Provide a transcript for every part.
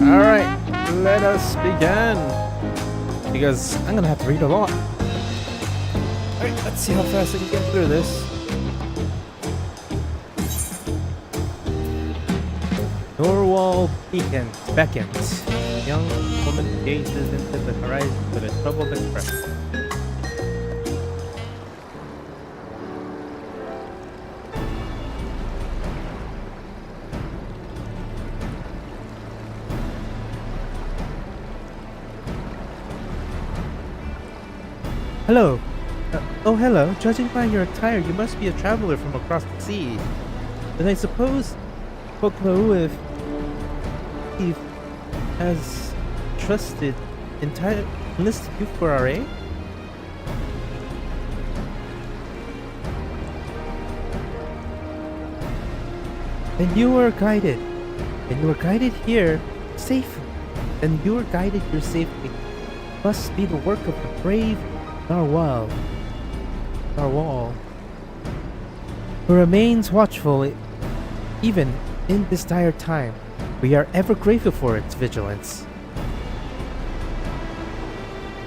Alright, let us begin. because I'm gonna have to read a lot. Alright, let's see how fast I can get through this. Norwal beckons. Young woman gazes into the horizon with a troubled expression. Hello. Oh, hello. Judging by your attire, you must be a traveler from across the sea. Then I suppose Folklore has enlisted you for our aid? Then you were guided. And you were guided here safely. And you were guided here safely. Must be the work of the brave Narwhal, who remains watchful even in this dire time. We are ever grateful for its vigilance.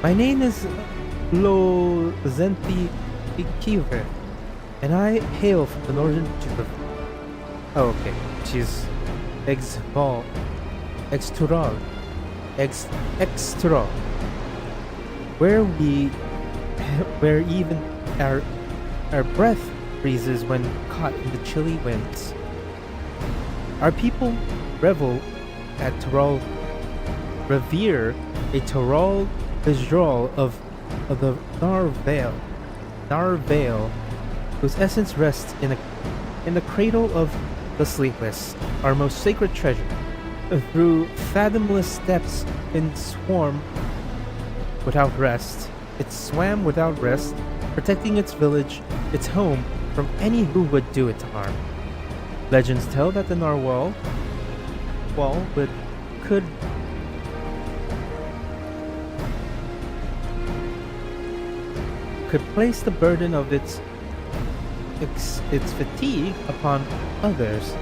My name is Lozenti XIV, and I hail from the northern region of... Oh, okay. She's XIV. XIV. Where even our breath freezes when caught in the chilly winds. Our people revel at Tyrol, revere a Tyrol visual of the Narvale, whose essence rests in the cradle of the sleepless, our most sacred treasure. Through fathomless depths it swam without rest, protecting its village, its home, from any who would do it harm. Legends tell that the Narwhal could place the burden of its fatigue upon others,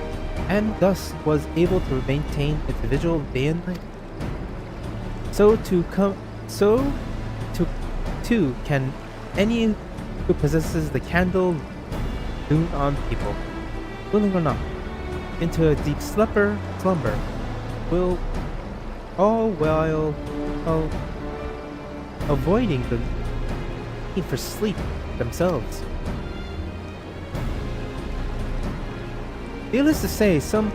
and thus was able to maintain its vigil day and night. So too can any who possesses the candle loon on people, willing or not, into a deep slumber, will all while avoiding the need for sleep themselves. Needless to say, some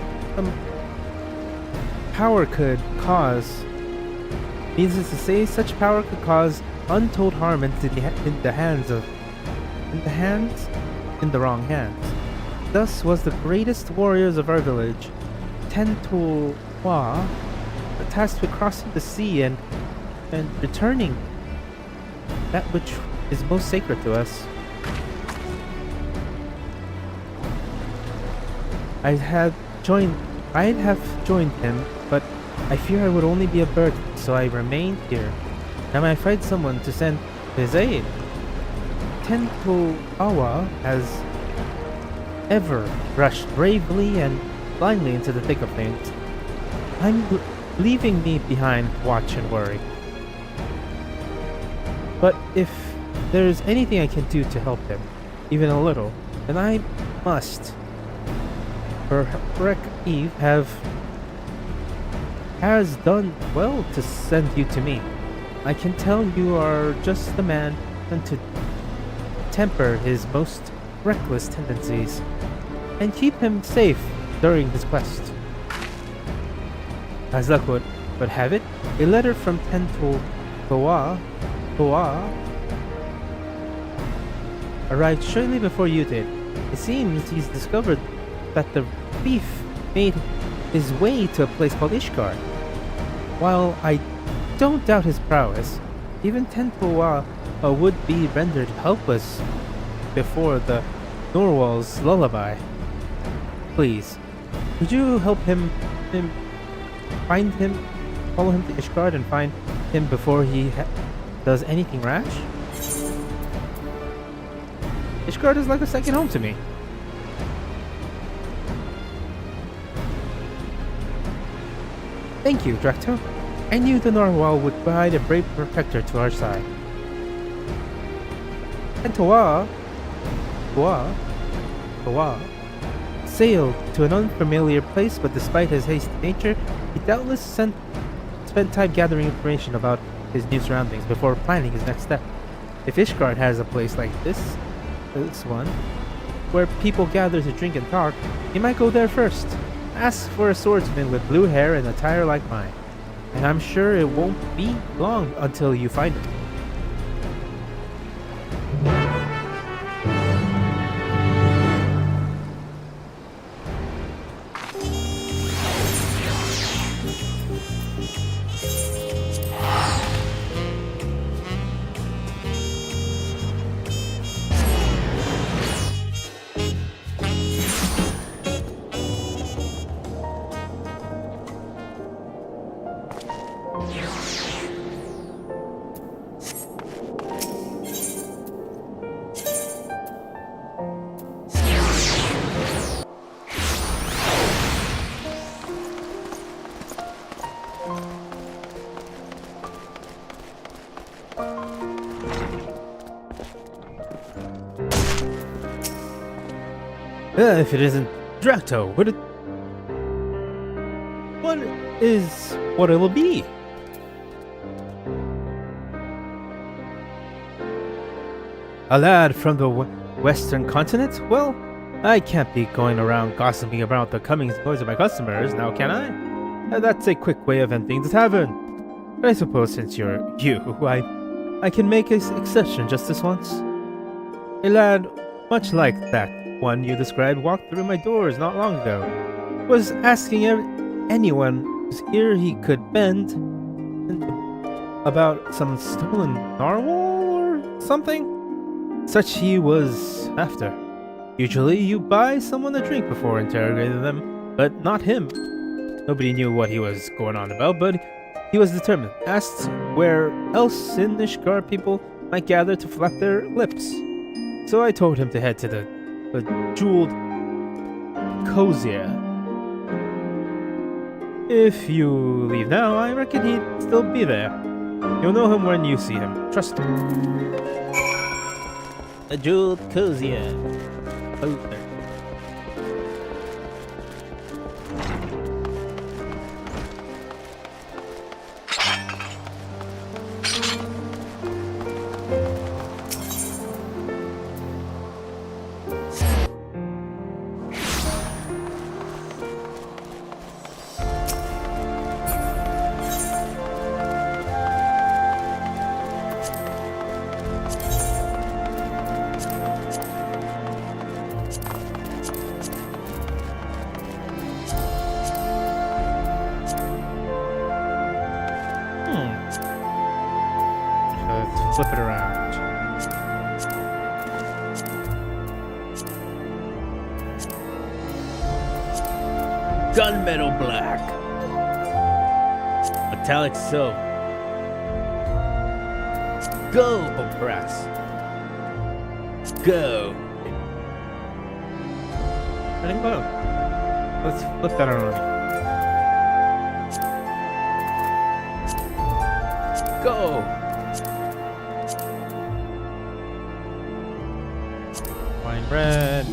power could cause. Needless to say, such power could cause untold harm in the wrong hands. Thus was the greatest warriors of our village, Tentowa, tasked with crossing the sea and returning that which is most sacred to us. I'd have joined him, but I fear I would only be a burden, so I remained here. Now I find someone to send his aid. Tentowa has ever rushed bravely and blindly into the thick of things. I'm leaving me behind watch and worry. But if there's anything I can do to help him, even a little, then I must. For Eve has done well to send you to me. I can tell you are just the man to temper his most reckless tendencies and keep him safe during his quest. As luck would have it, a letter from Tentowa arrived shortly before you did. It seems he's discovered that the thief made his way to a place called Ishgard. While I don't doubt his prowess, even Tentowa would be rendered helpless before the Norwal's lullaby. Please, would you help follow him to Ishgard and find him before he does anything rash? Ishgard is like a second home to me. Thank you, Drac'to. I knew the narwhal would provide a brave protector to our side. And Tawa sailed to an unfamiliar place, but despite his hasty nature, he doubtless spent time gathering information about his new surroundings before planning his next step. If Ishgard has a place like this one, where people gather to drink and talk, he might go there first. Ask for a swordsman with blue hair and attire like mine, and I'm sure it won't be long until you find it. If it isn't Drac'to, what it will be? A lad from the western continent? Well, I can't be going around gossiping about the comings and goings of my customers, now can I? That's a quick way of emptying the tavern. But I suppose since you're I can make an exception just this once. A lad much like that one you described walked through my doors not long ago. Was asking anyone whose ear he could bend about some stolen narwhal or something. Such he was after. Usually you buy someone a drink before interrogating them, but not him. Nobody knew what he was going on about, but he was determined. Asked where else in Ishgard people might gather to flap their lips. So I told him to head to the jeweled cozier. If you leave now, I reckon he'd still be there. You'll know him when you see him. Trust me. A jeweled cozier. Okay. Flip it around. Gunmetal black. Metallic silver. Go, brass. Go. Letting go. Let's flip that around. Go. Wine red.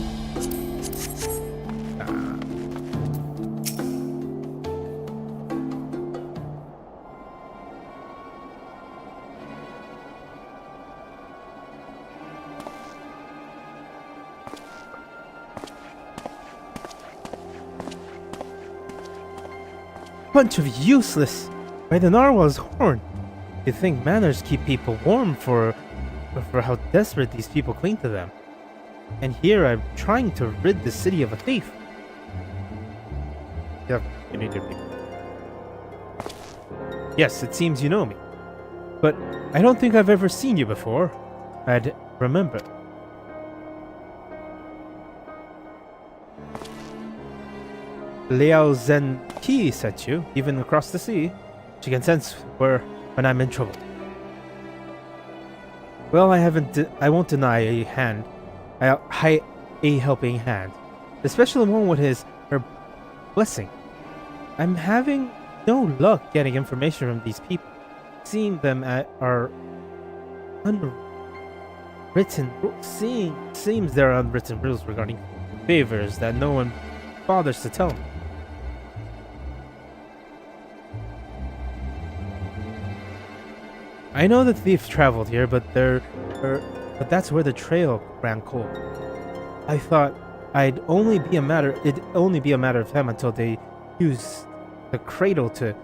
Bunch of useless. By the narwhal's horn. You think manners keep people warm for how desperate these people cling to them. And here I'm trying to rid the city of a thief. Yep, you need your people. Yes, it seems you know me. But I don't think I've ever seen you before. I'd remember. Liao Zhen Qi sent you, even across the sea. She can sense when I'm in trouble. Well, I won't deny a helping hand, especially one with her blessing. I'm having no luck getting information from these people. Seeing them are unwritten. Seems there are unwritten rules regarding favors that no one bothers to tell me. I know the thief traveled here, but that's where the trail ran cold. I thought it'd only be a matter of time until they use the cradle to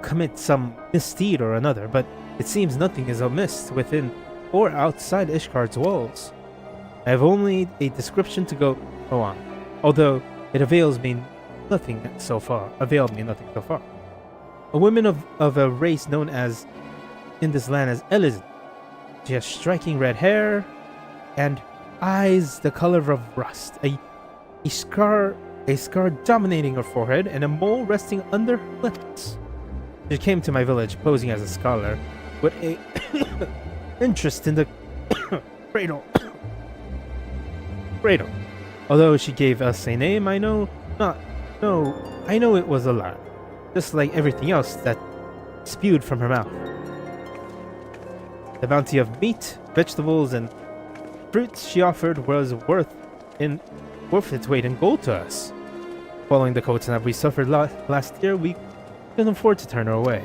commit some misdeed or another, but it seems nothing is amiss within or outside Ishgard's walls. I have only a description to go on, although it availed me nothing so far. A woman of a race known as in this land as Elizabeth. She has striking red hair and eyes the color of rust. A scar dominating her forehead and a mole resting under her lips. She came to my village posing as a scholar with a interest in the cradle. Although she gave us a name, I know it was a lie, just like everything else that spewed from her mouth. The bounty of meat, vegetables, and fruits she offered was worth its weight in gold to us. Following the cold snap we suffered last year, we couldn't afford to turn her away.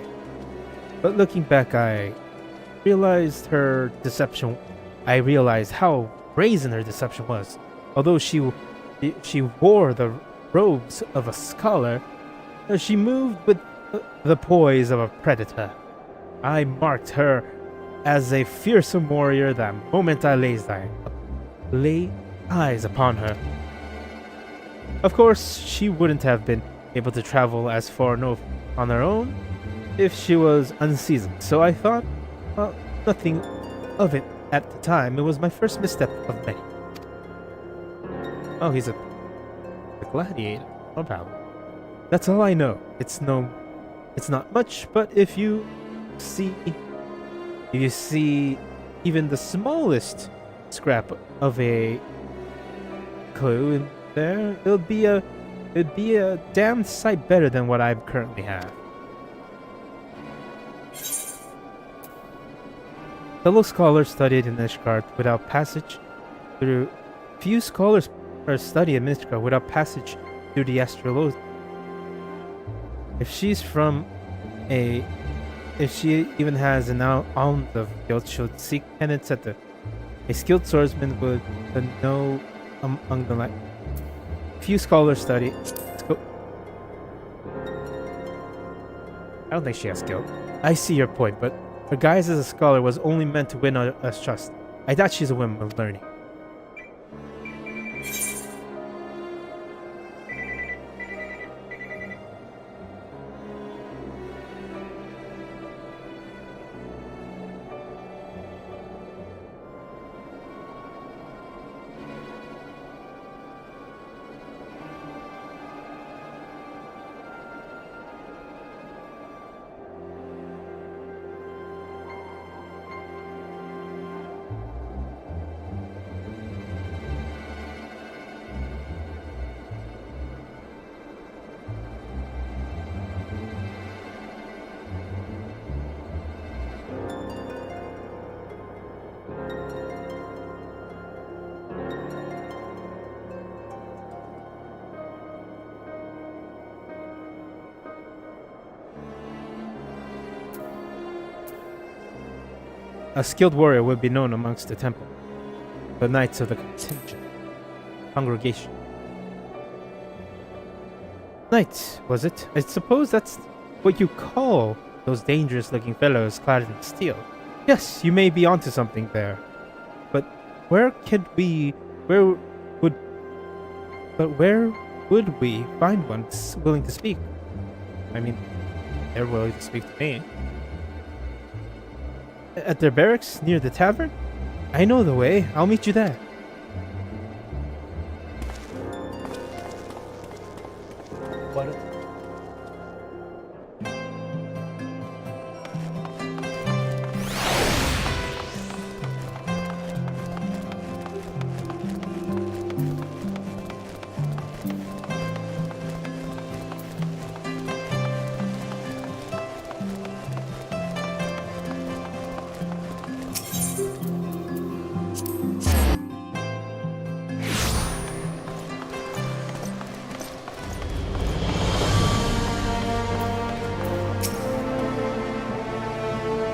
But looking back, I realized how brazen her deception was. Although she wore the robes of a scholar, she moved with the poise of a predator. I marked her as a fearsome warrior the moment I lay eyes upon her. Of course, she wouldn't have been able to travel as far north on her own if she was unseasoned, so I thought nothing of it at the time. It was my first misstep of many. Oh, he's a gladiator. No problem. That's all I know. It's not much, but if you see even the smallest scrap of a clue in there, it'd be a damn sight better than what I currently have. Fellow scholars studied in Ishgard without passage through. Few scholars study in Ishgard without passage through the astrology. If she even has an ounce of guilt, she'll seek penance at a skilled swordsman would know among the light. Few scholars study. I don't think she has guilt. I see your point, but her guise as a scholar was only meant to win us trust. I doubt she's a woman of learning. A skilled warrior would be known amongst the temple, the knights of the congregation. Knights, was it? I suppose that's what you call those dangerous-looking fellows clad in steel. Yes, you may be onto something there. But where would we find one willing to speak? I mean, they're willing to speak to me. At their barracks near the tavern? I know the way. I'll meet you there. What?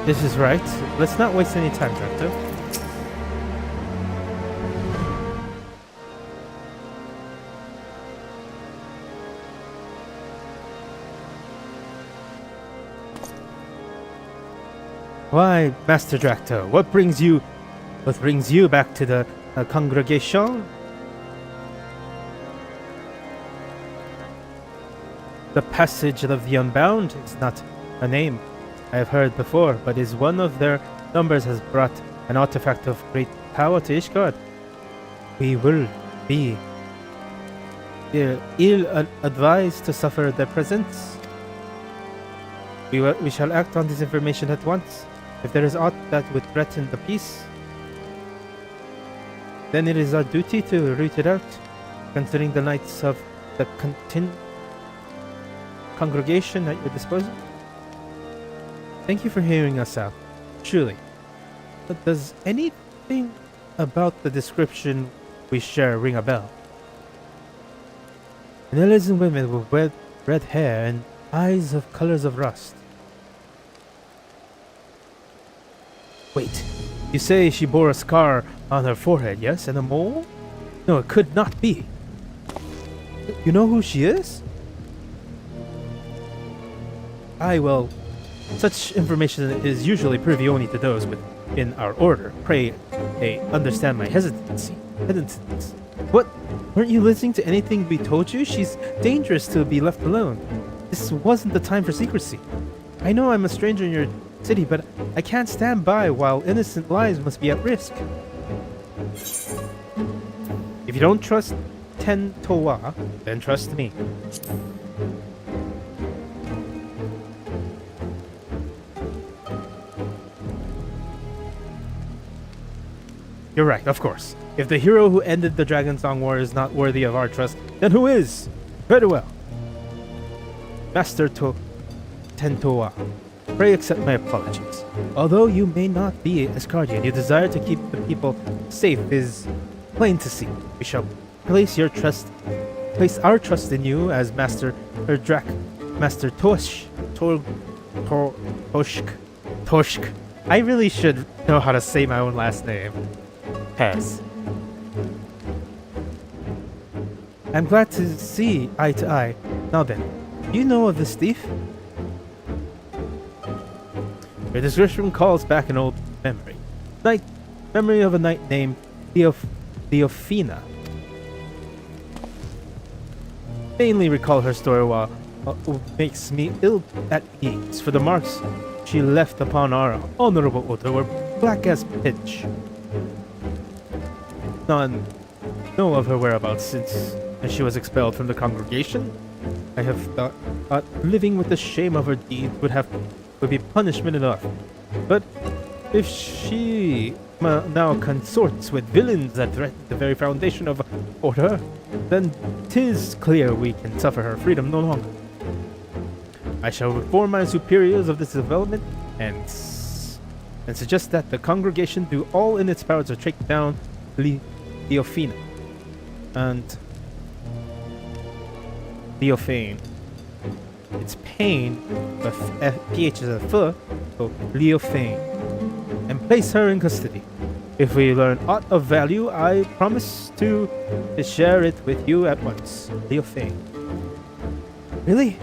This is right. Let's not waste any time, Drac'to. Why, Master Drac'to, what brings you back to the congregation? The Passage of the Unbound is not a name I have heard before, but is one of their numbers has brought an artifact of great power to Ishgard. We will be ill-advised to suffer their presence. We shall act on this information at once. If there is aught that would threaten the peace, then it is our duty to root it out, considering the knights of the congregation at your disposal. Thank you for hearing us out, truly. But does anything about the description we share ring a bell? An Elysian women with red hair and eyes of colors of rust. Wait, you say she bore a scar on her forehead, yes? And a mole? No, it could not be. You know who she is? Well, such information is usually privy only to those within our order. Pray, understand my hesitance. What? Weren't you listening to anything we told you? She's dangerous to be left alone. This wasn't the time for secrecy. I know I'm a stranger in your city, but I can't stand by while innocent lives must be at risk. If you don't trust Tsohg, then trust me. You're right, of course. If the hero who ended the Dragon Song War is not worthy of our trust, then who is? Very well. Master Tsohg, pray accept my apologies. Although you may not be a Asgardian, your desire to keep the people safe is plain to see. We shall place our trust in you as Master Tsohg. I really should know how to say my own last name. Pass. I'm glad to see eye to eye. Now then, do you know of this thief? Your description calls back an old memory. Memory of a knight named Theophina. Mainly recall her story while makes me ill at ease, for the marks she left upon our honorable order were black as pitch. None know of her whereabouts since she was expelled from the congregation. I have thought living with the shame of her deed would be punishment enough. But if she now consorts with villains that threaten the very foundation of order, then 'tis clear we can suffer her freedom no longer. I shall inform my superiors of this development and suggest that the congregation do all in its power to track down Theophina and Theophane. It's pain, but PH is a F, so Theophane, and place her in custody. If we learn aught of value, I promise to share it with you at once. Theophane. Really?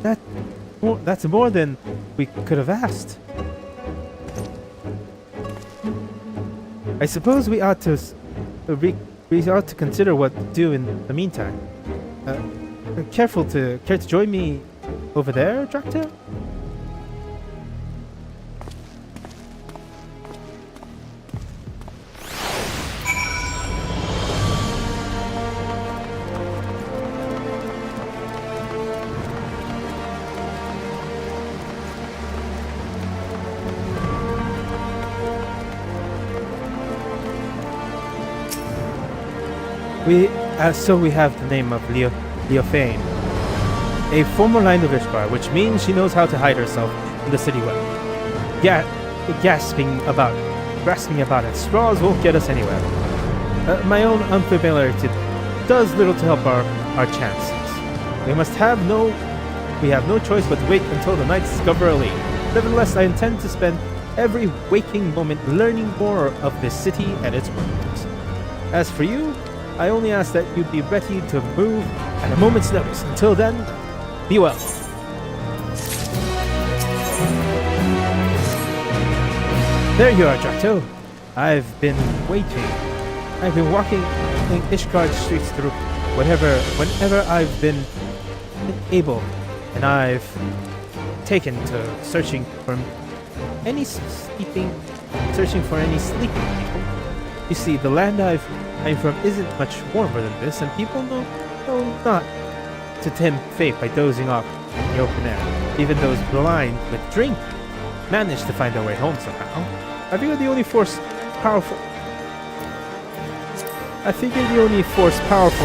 That's more than we could have asked. I suppose we ought to consider what to do in the meantime. Care to join me over there, Drac'to? We have the name of Leophane, a former line of Ishbar, which means she knows how to hide herself in the city well. Grasping about it, straws won't get us anywhere. My own unfamiliarity does little to help our chances. We have no choice but to wait until the knights discover a lead. Nevertheless, I intend to spend every waking moment learning more of this city and its wonders. As for you, I only ask that you be ready to move at a moment's notice. Until then, be well. There you are, Drac'to. I've been waiting. I've been walking in Ishgard streets through whenever I've been able, and I've taken to searching for any sleeping people. You see, the land I'm from isn't much warmer than this, and people know not to tempt fate by dozing off in the open air. Even those blind with drink manage to find their way home somehow. I figure the only force powerful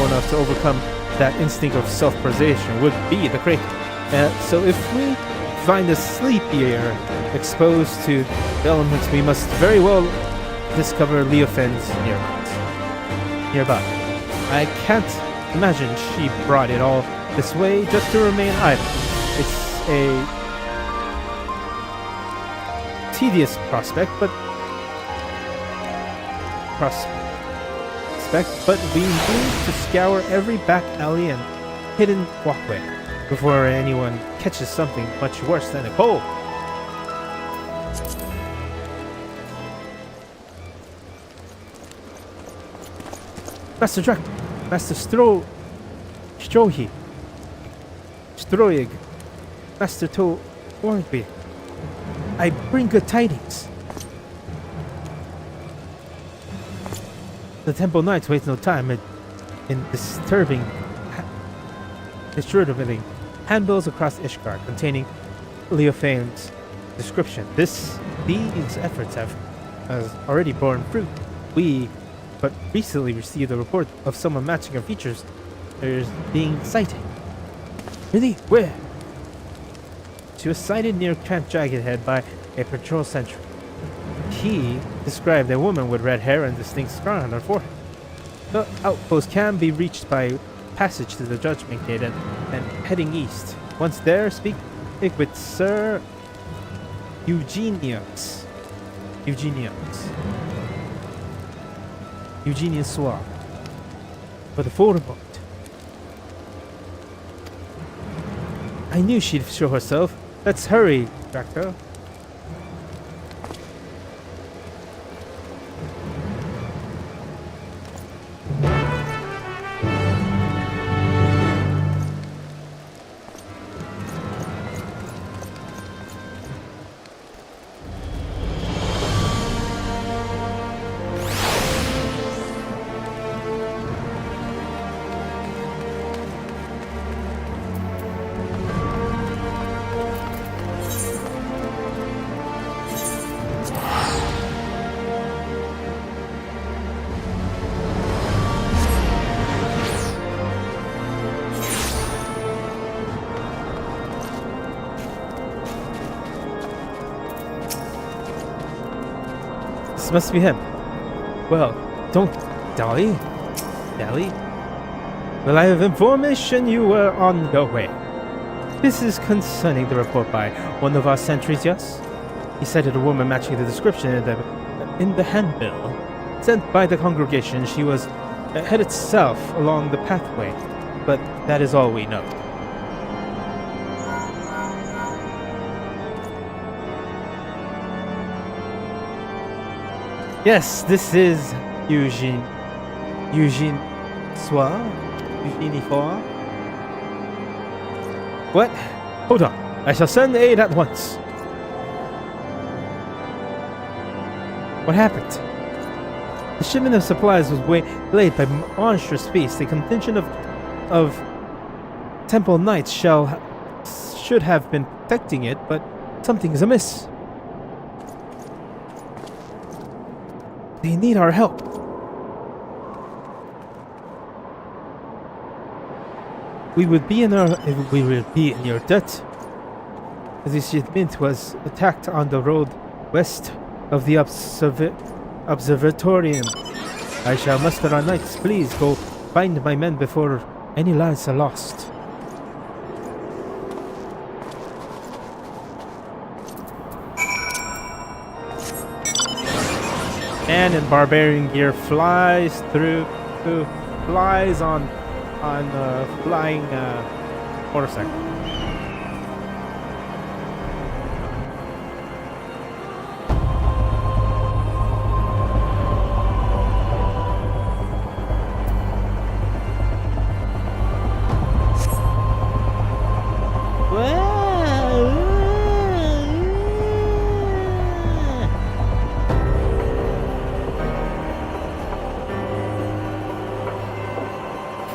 enough to overcome that instinct of self-preservation would be the Kraken. So if we find us sleepier, exposed to the elements, we must very well discover Leofen's nearby. I can't imagine she brought it all this way just to remain idle. It's a tedious prospect, but we need to scour every back alley and hidden walkway before anyone catches something much worse than a cold. Master Drac'to, Master Tsohg, Master Tsohg, I bring good tidings. The Temple Knights waste no time in distributing handbills across Ishgard containing Leofen's description. These efforts have already borne fruit. We but recently received a report of someone matching her features as being sighted. Really? Where? She was sighted near Camp Jagged Head by a patrol sentry. He described a woman with red hair and distinct scar on her forehead. The outpost can be reached by passage to the Judgment Gate and heading east. Once there, speak with Sir Eugenius Suave for the photo boat. I knew she'd show herself. Let's hurry, Drac'to. This must be him. Well, don't dally. Well, I have information you were on your way. This is concerning the report by one of our sentries, yes? He cited a woman matching the description in the handbill. Sent by the congregation, she was headed south along the pathway, but that is all we know. Yes, this is Eugenie Four. What? Hold on. I shall send aid at once. What happened? The shipment of supplies was delayed by monstrous feast. The contingent of Temple Knights should have been protecting it, but something is amiss. They need our help. We will be in your debt. The shipment was attacked on the road west of the observatorium. I shall muster our knights. Please go find my men before any lives are lost. Man in barbarian gear flies on flying motorcycle.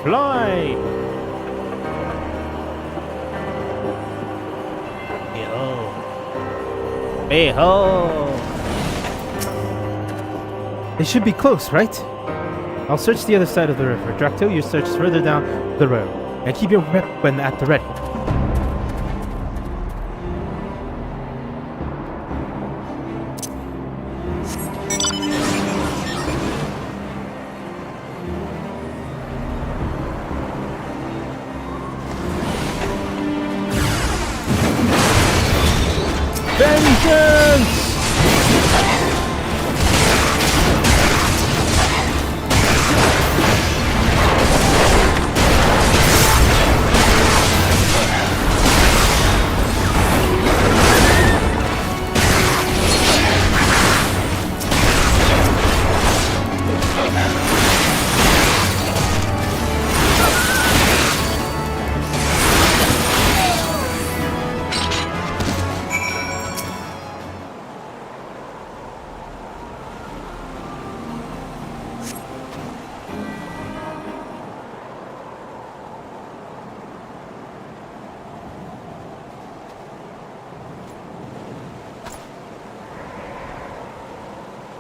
Fly! Behold! Behold! They should be close, right? I'll search the other side of the river. Drac'to, you search further down the road. And keep your weapon at the ready. Vengeance!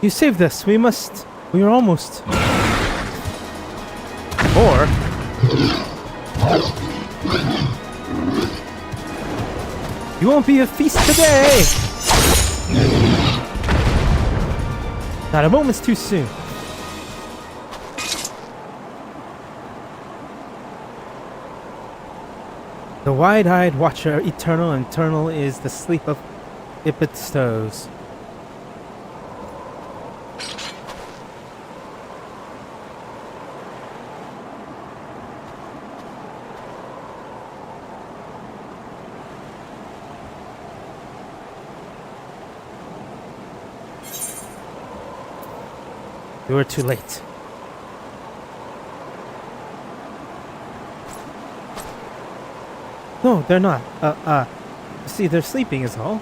You saved us. We are almost. Or. You won't be a feast today! Not a moment's too soon. The wide-eyed watcher, eternal and eternal is the sleep of it bestows. We were too late. No, they're not. See, they're sleeping is all.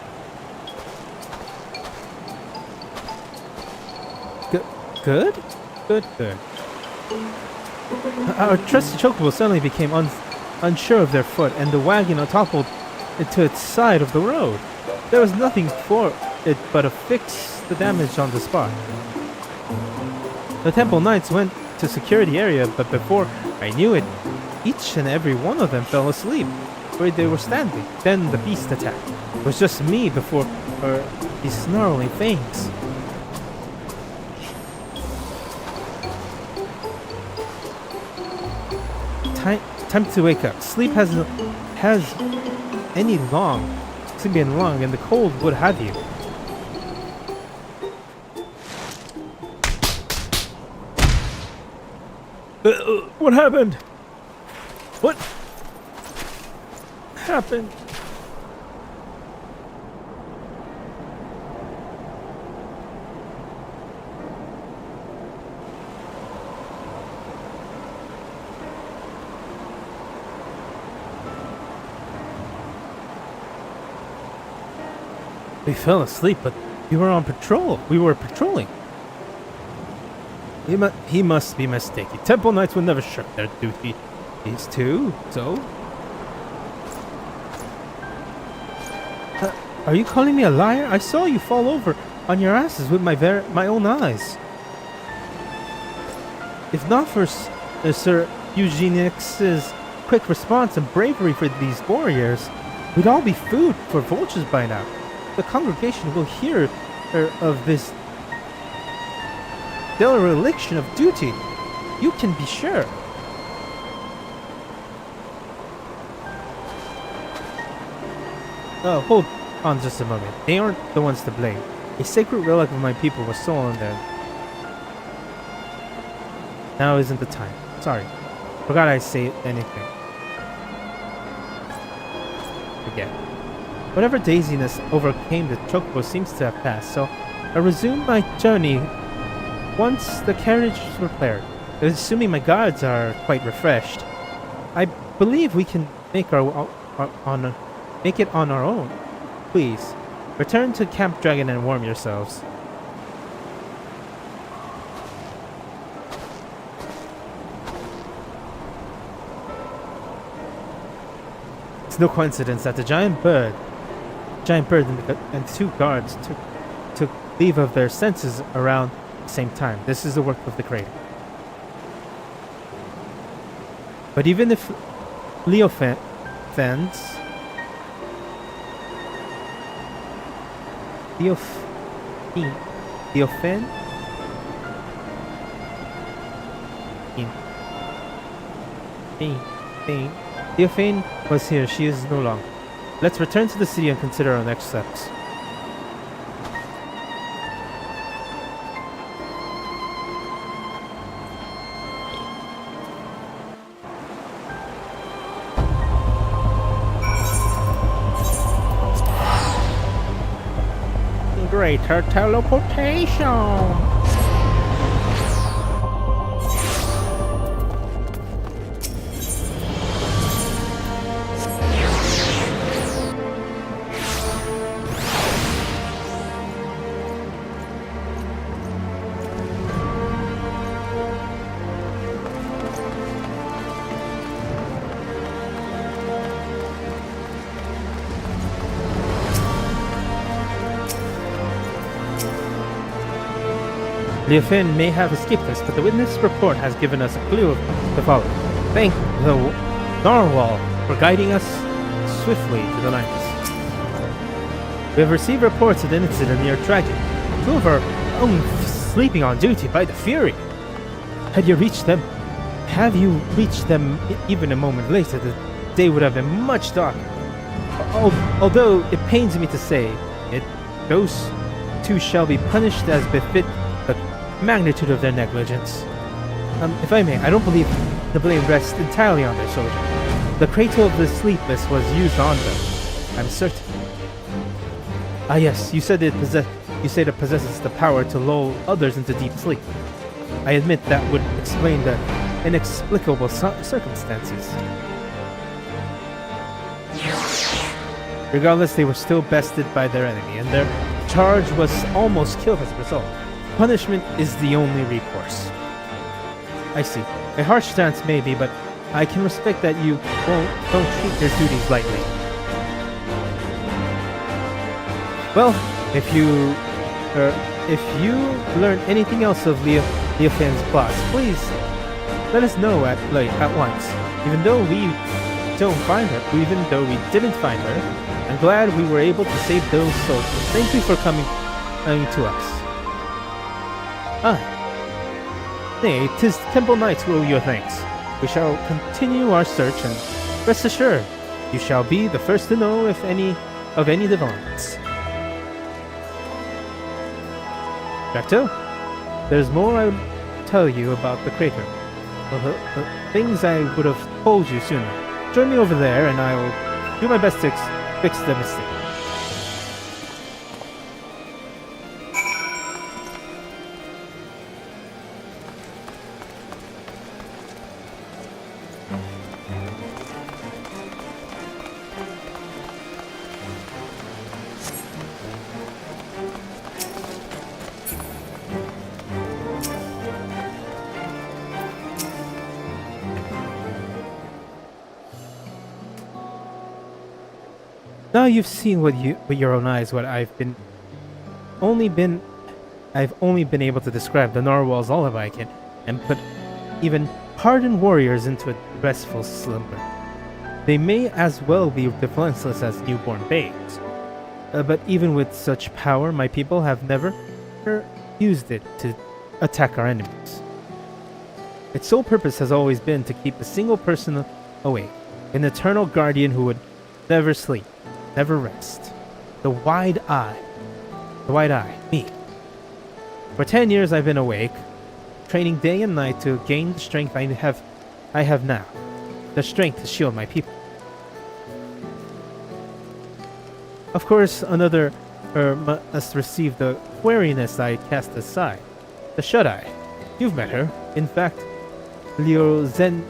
Good? Good. Our trusty chocobo suddenly became unsure of their foot, and the wagon toppled into its side of the road. There was nothing for it but to fix the damage on the spot. The temple knights went to secure the area, but before I knew it, each and every one of them fell asleep where they were standing. Then the beast attacked. It was just me before these snarling fangs. Time to wake up. Sleep has been long, and the cold would have you. What happened? What happened? We fell asleep, but we were on patrol. We were patrolling. He must be mistaken. Temple Knights will never shirk their duty. These two, so? Are you calling me a liar? I saw you fall over on your asses with my own eyes. If not for Sir Eugenix's quick response and bravery for these warriors, we'd all be food for vultures by now. The congregation will hear of this dereliction of duty. You can be sure. Hold on just a moment. They aren't the ones to blame. A sacred relic of my people was stolen there. Now isn't the time. Sorry. Forgot I say anything. Forget. Whatever daziness overcame the chocobo seems to have passed, so I resumed my journey once the carriage is repaired. Assuming my guards are quite refreshed, I believe we can make it on our own. Please, return to Camp Dragon and warm yourselves. It's no coincidence that the giant bird and two guards took leave of their senses around the same time. This is the work of the crater. But even if Leofen's Leofane was here, she is no longer. Let's return to the city and consider our next steps. Greater teleportation! Leofane may have escaped us, but the witness report has given us a clue of the following. Thank the Narwhal for guiding us swiftly to the lands. We have received reports of an incident near Dragon. Two of our own sleeping on duty by the Fury. Have you reached them even a moment later, the day would have been much darker. Although it pains me to say it, those two shall be punished as befit the magnitude of their negligence. If I may, I don't believe the blame rests entirely on their soldier. The cradle of the sleepless was used on them, I'm certain. Ah yes, you said it possesses the power to lull others into deep sleep. I admit that would explain the inexplicable circumstances. Regardless, they were still bested by their enemy, and their charge was almost killed as a result. Punishment is the only recourse. I see. A harsh stance maybe, but I can respect that you don't treat your duties lightly. Well, if you learn anything else of Leofane's plots, please let us know at once. Even though we didn't find her, I'm glad we were able to save those soldiers. Thank you for coming to us. Nay, 'tis Temple Knights who owe your thanks. We shall continue our search, and rest assured, you shall be the first to know of any developments. Drac'to, there's more I would tell you about the crater. Well, the things I would have told you sooner. Join me over there, and I will do my best to fix the mistake. Now you've seen with your own eyes what I've only been able to describe the narwhal's lullaby and put even hardened warriors into a restful slumber. They may as well be defenseless as newborn babes. But even with such power, my people have never used it to attack our enemies. Its sole purpose has always been to keep a single person awake, an eternal guardian who would never sleep, never rest. The wide eye, me. For 10 years I've been awake, training day and night to gain the strength I have now. The strength to shield my people. Of course, another must receive the wariness I cast aside. The Shut-Eye. You've met her. In fact, Liozeniki.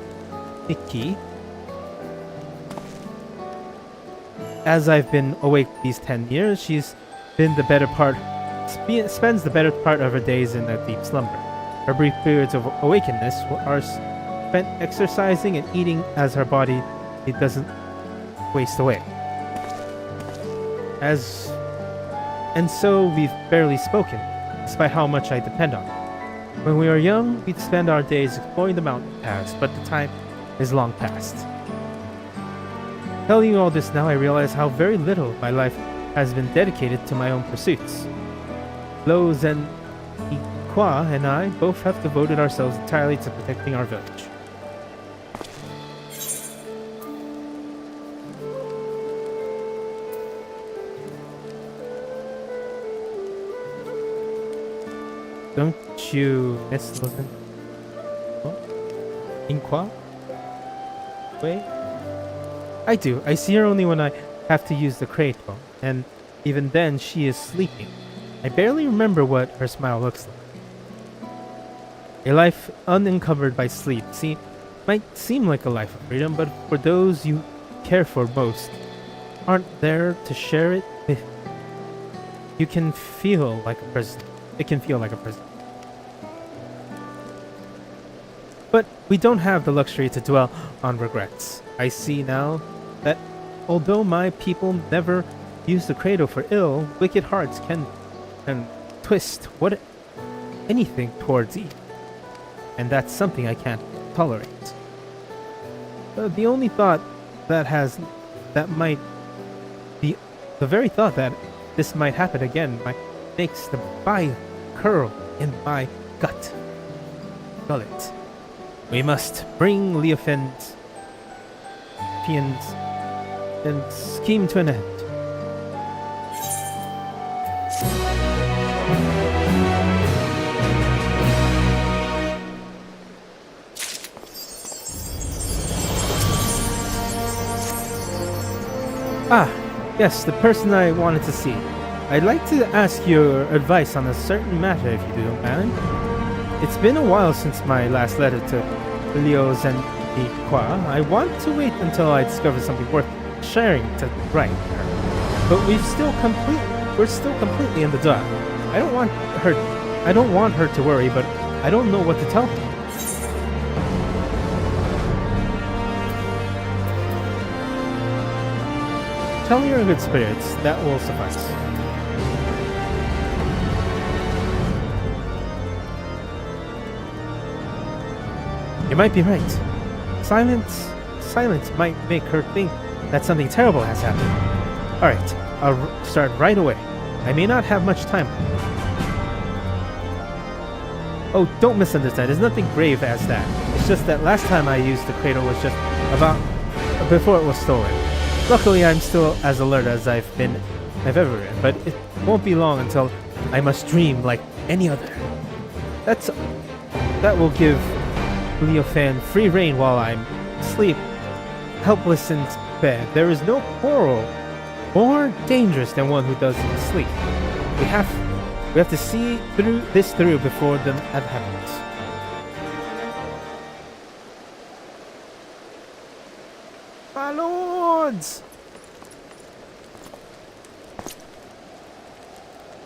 As I've been awake these 10 years, she's been spends the better part of her days in a deep slumber. Her brief periods of awakeness are spent exercising and eating as her body it doesn't waste away. And so we've barely spoken, despite how much I depend on her. When we were young, we'd spend our days exploring the mountain paths, but the time is long past. Telling you all this now, I realize how very little my life has been dedicated to my own pursuits. Lo Zen Ikwa and I both have devoted ourselves entirely to protecting our village. Don't you miss Lo Zen Ikwa? Wait. I do. I see her only when I have to use the Drac'to, and even then she is sleeping. I barely remember what her smile looks like. A life unencumbered by sleep might seem like a life of freedom, but for those you care for most, aren't there to share it with. You can feel like a prison. It can feel like a prison. But we don't have the luxury to dwell on regrets. I see now that although my people never use the Drac'to for ill, wicked hearts can twist anything towards evil. And that's something I can't tolerate. The only thought the very thought that this might happen again makes the bile curl in my gullet. We must bring Leofen's and scheme to an end. Ah, yes, the person I wanted to see. I'd like to ask your advice on a certain matter, if you don't mind. It's been a while since my last letter to Liozeniki. I want to wait until I discover something worth sharing to write her. But we're still completely in the dark. I don't want her to worry, but I don't know what to tell her. Tell me you're in good spirits. That will suffice. You might be right. Silence might make her think that something terrible has happened. Alright, I'll start right away. I may not have much time. Oh, don't misunderstand. There's nothing grave as that. It's just that last time I used the Drac'to was just before it was stolen. Luckily, I'm still as alert as I've ever been, but it won't be long until I must dream like any other. That will give Leofan free reign while I'm asleep, helpless in bed. There is no quarrel more dangerous than one who doesn't sleep. We have to see this through before that happens. My lords!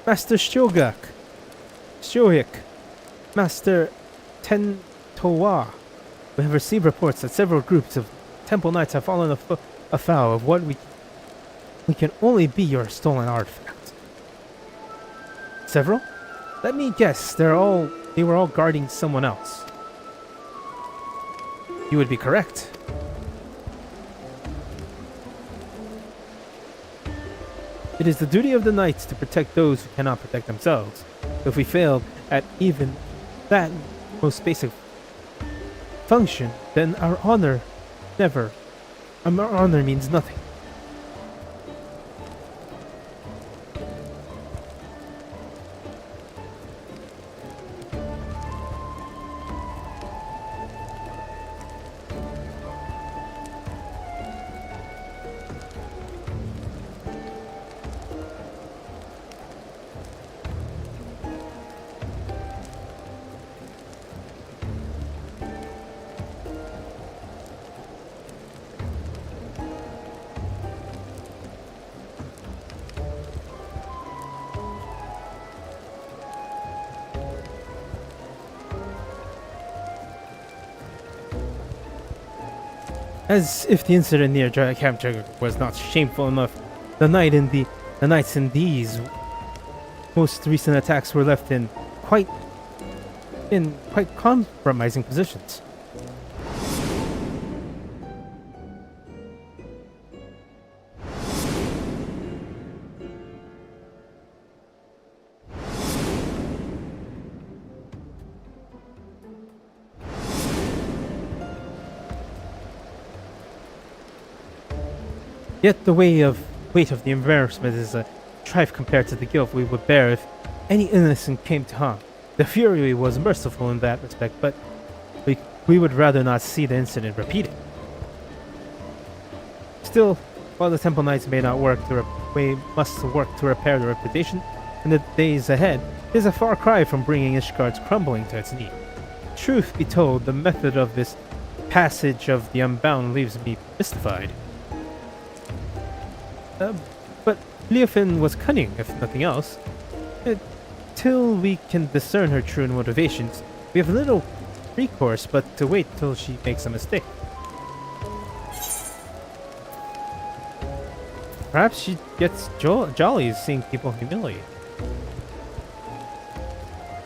Master Tsohg, Master Tentowa. We have received reports that several groups of temple knights have fallen afoul of what we can only be your stolen artifact. Several? Let me guess, they were all guarding someone else. You would be correct. It is the duty of the knights to protect those who cannot protect themselves. If we fail at even that most basic function, then our honor means nothing. As if the incident near Camp Tsohg was not shameful enough, the knights in these most recent attacks were left quite in quite compromising positions. Yet the weight of the embarrassment is a trifle compared to the guilt we would bear if any innocent came to harm. The Fury was merciful in that respect, but we would rather not see the incident repeated. Still, while the Temple Knights may not we must work to repair their reputation in the days ahead, it is a far cry from bringing Ishgard's crumbling to its knee. Truth be told, the method of this passage of the Unbound leaves me mystified. But Leofin was cunning, if nothing else. Till we can discern her true motivations, we have little recourse but to wait till she makes a mistake. Perhaps she gets jolly seeing people humiliated.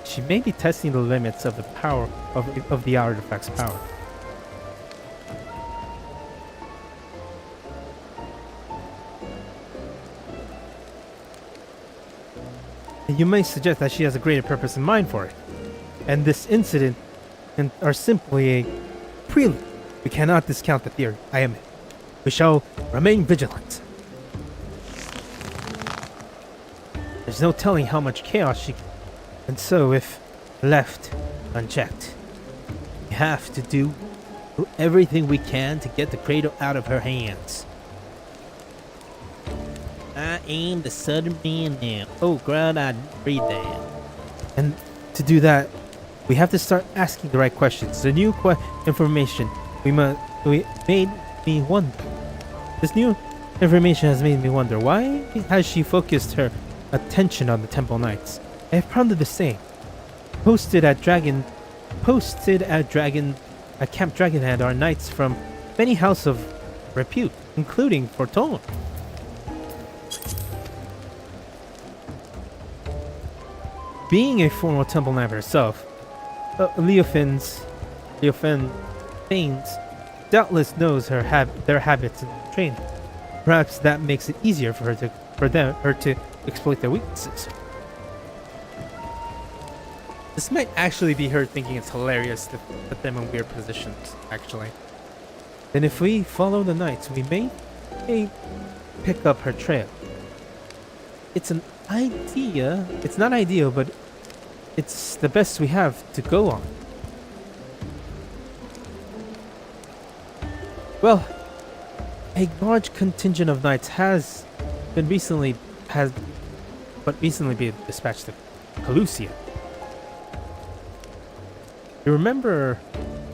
She may be testing the limits of the power of the artifact's power. You may suggest that she has a greater purpose in mind for it, and this incident are simply a prelude. We cannot discount the theory. I am it. We shall remain vigilant. There's no telling how much chaos she can, and so if left unchecked, we have to do everything we can to get the cradle out of her hands. I am the Southern Man now. Oh, God, I didn't read that. And to do that, we have to start asking the right questions. The new information made me wonder. This new information has made me wonder. Why has she focused her attention on the Temple Knights? I have pondered the same. Posted at Camp Dragonhead are knights from many houses of repute, including Fortuna. Being a former Temple Knight herself, Leofin Thanes doubtless knows their habits and training. Perhaps that makes it easier for her to exploit their weaknesses. This might actually be her thinking it's hilarious to put them in weird positions, actually. Then if we follow the knights, we may pick up her trail. It's an idea. It's not ideal, but it's the best we have to go on. Well, a large contingent of knights has recently been dispatched to Calusia. You remember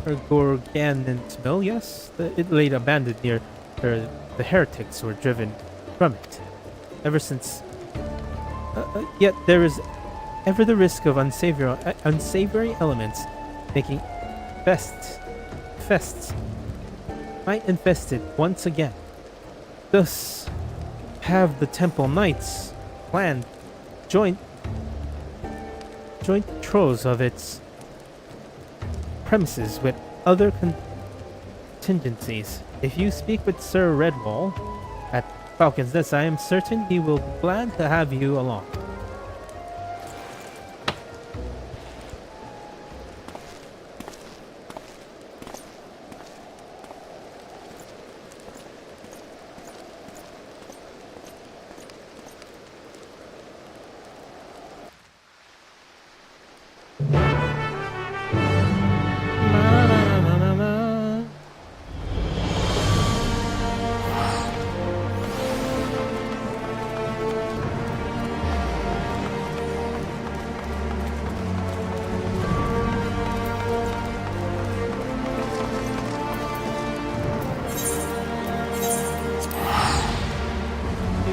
her Gorgan's mill, yes? It lay abandoned near where the heretics were driven from it. Ever since. Yet there is ever the risk of unsavory elements making fests might infest it once again. Thus, have the Temple Knights planned joint patrols of its premises with other contingencies. If you speak with Sir Redwall at Falcon's Nest, I am certain he will be glad to have you along.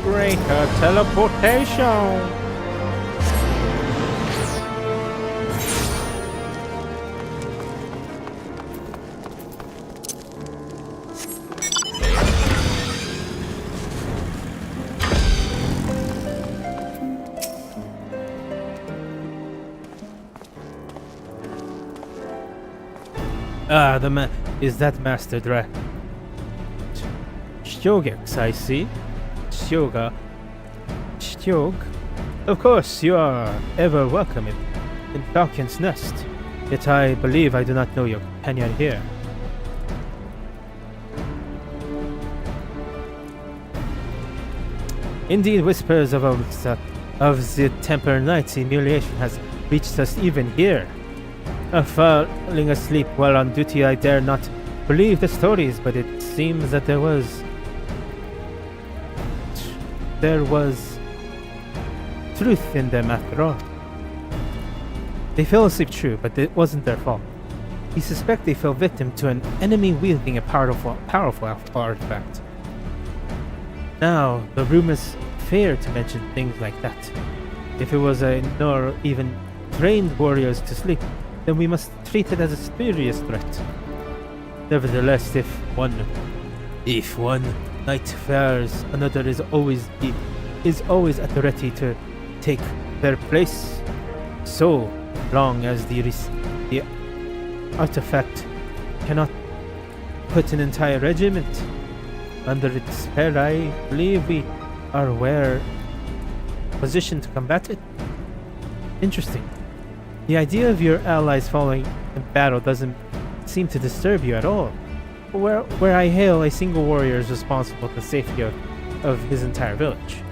Greater teleportation. Ah, is that Master Tsohg, I see. Tsohg? Of course, you are ever welcome in Falcon's Nest. Yet I believe I do not know your companion here. Indeed, whispers of the Temper Knight's humiliation has reached us even here. Falling asleep while on duty, I dare not believe the stories, but it seems that there was truth in them after all. They fell asleep, true, but it wasn't their fault. We suspect they fell victim to an enemy wielding a powerful artifact. Now, the rumors fear to mention things like that. If it was nor even trained warriors to sleep, then we must treat it as a serious threat. Nevertheless, if one night fares, another is always at the ready to take their place. So long as the artifact cannot put an entire regiment under its spell, I believe we are positioned to combat it. Interesting. The idea of your allies falling in battle doesn't seem to disturb you at all. Where I hail, a single warrior is responsible for the safety of his entire village.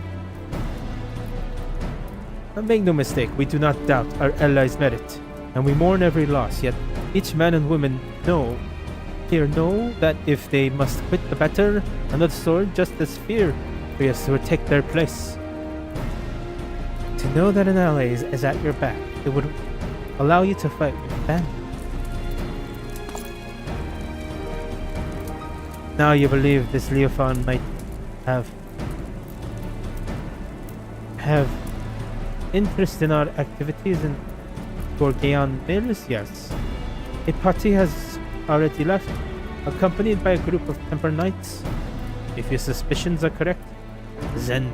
Make no mistake, we do not doubt our allies' merit, and we mourn every loss, yet each man and woman know that if they must quit the battle, another sword just as furious will take their place. To know that an ally is at your back, it would allow you to fight with family. Now you believe this Leofon might have interest in our activities in Gorgeon Mills? Yes. A party has already left, accompanied by a group of Temper Knights. If your suspicions are correct, then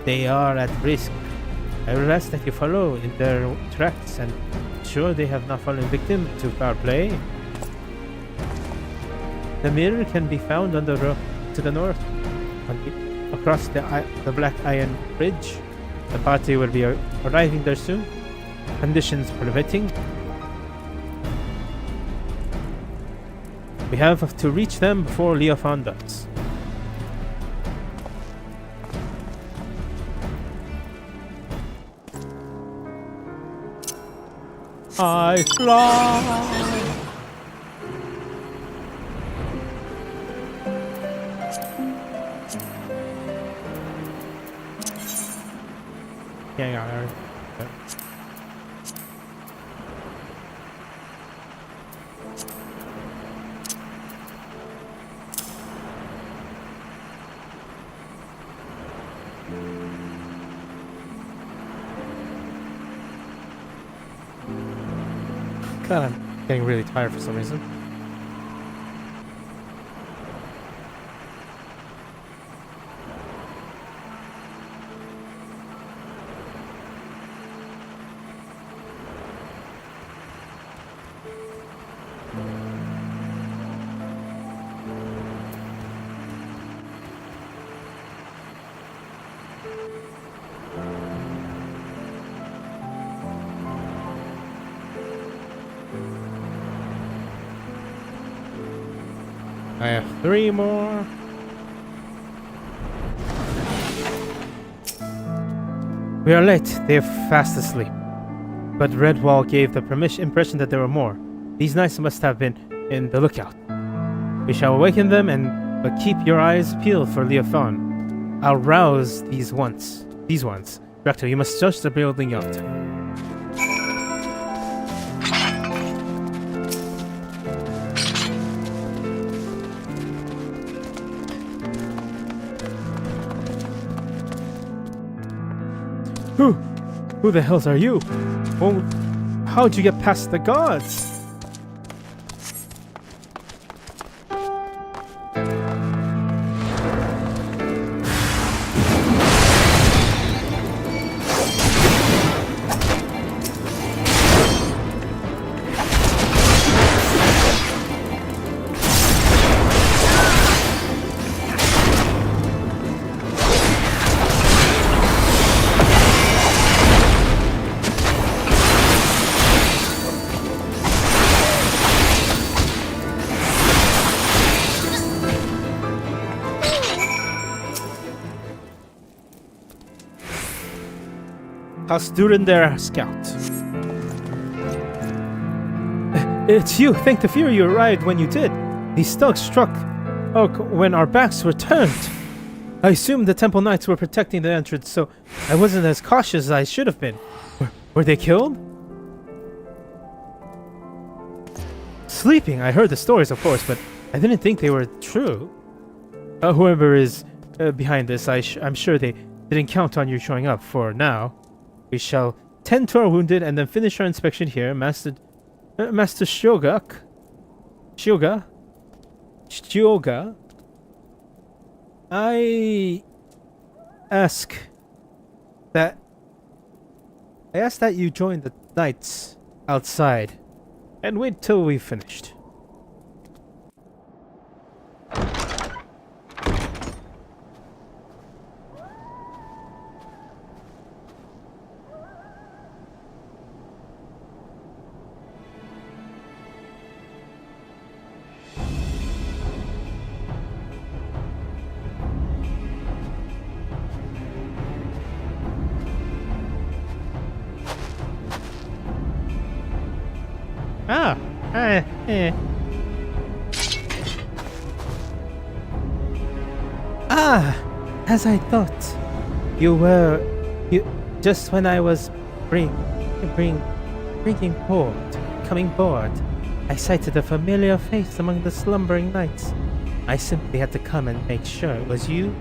they are at risk. I will ask that you follow in their tracks and ensure they have not fallen victim to foul play. The mirror can be found on the road to the north, across the Black Iron Bridge. The party will be arriving there soon, conditions permitting. We have to reach them before Leofon does. I fly! Hang on, Aaron. God, I'm getting really tired for some reason. I have 3 more. We are late. They are fast asleep. But Redwall gave the impression that there were more. These knights must have been in the lookout. We shall awaken them, but keep your eyes peeled for Leofon. I'll rouse these ones. Drac'to, you must search the building out. Who the hells are you? Oh, how'd you get past the guards? lost during their scout. It's you. Thank the Fury you arrived when you did. These thugs struck when our backs were turned. I assumed the Temple Knights were protecting the entrance, so I wasn't as cautious as I should have been. Were they killed? Sleeping. I heard the stories, of course, but I didn't think they were true. Whoever is behind this, I'm sure they didn't count on you showing up. For now, we shall tend to our wounded and then finish our inspection here. Master Tsohg. I ask that you join the knights outside and wait till we've finished. As I thought, you just when I was coming board, I sighted a familiar face among the slumbering knights. I simply had to come and make sure it was you.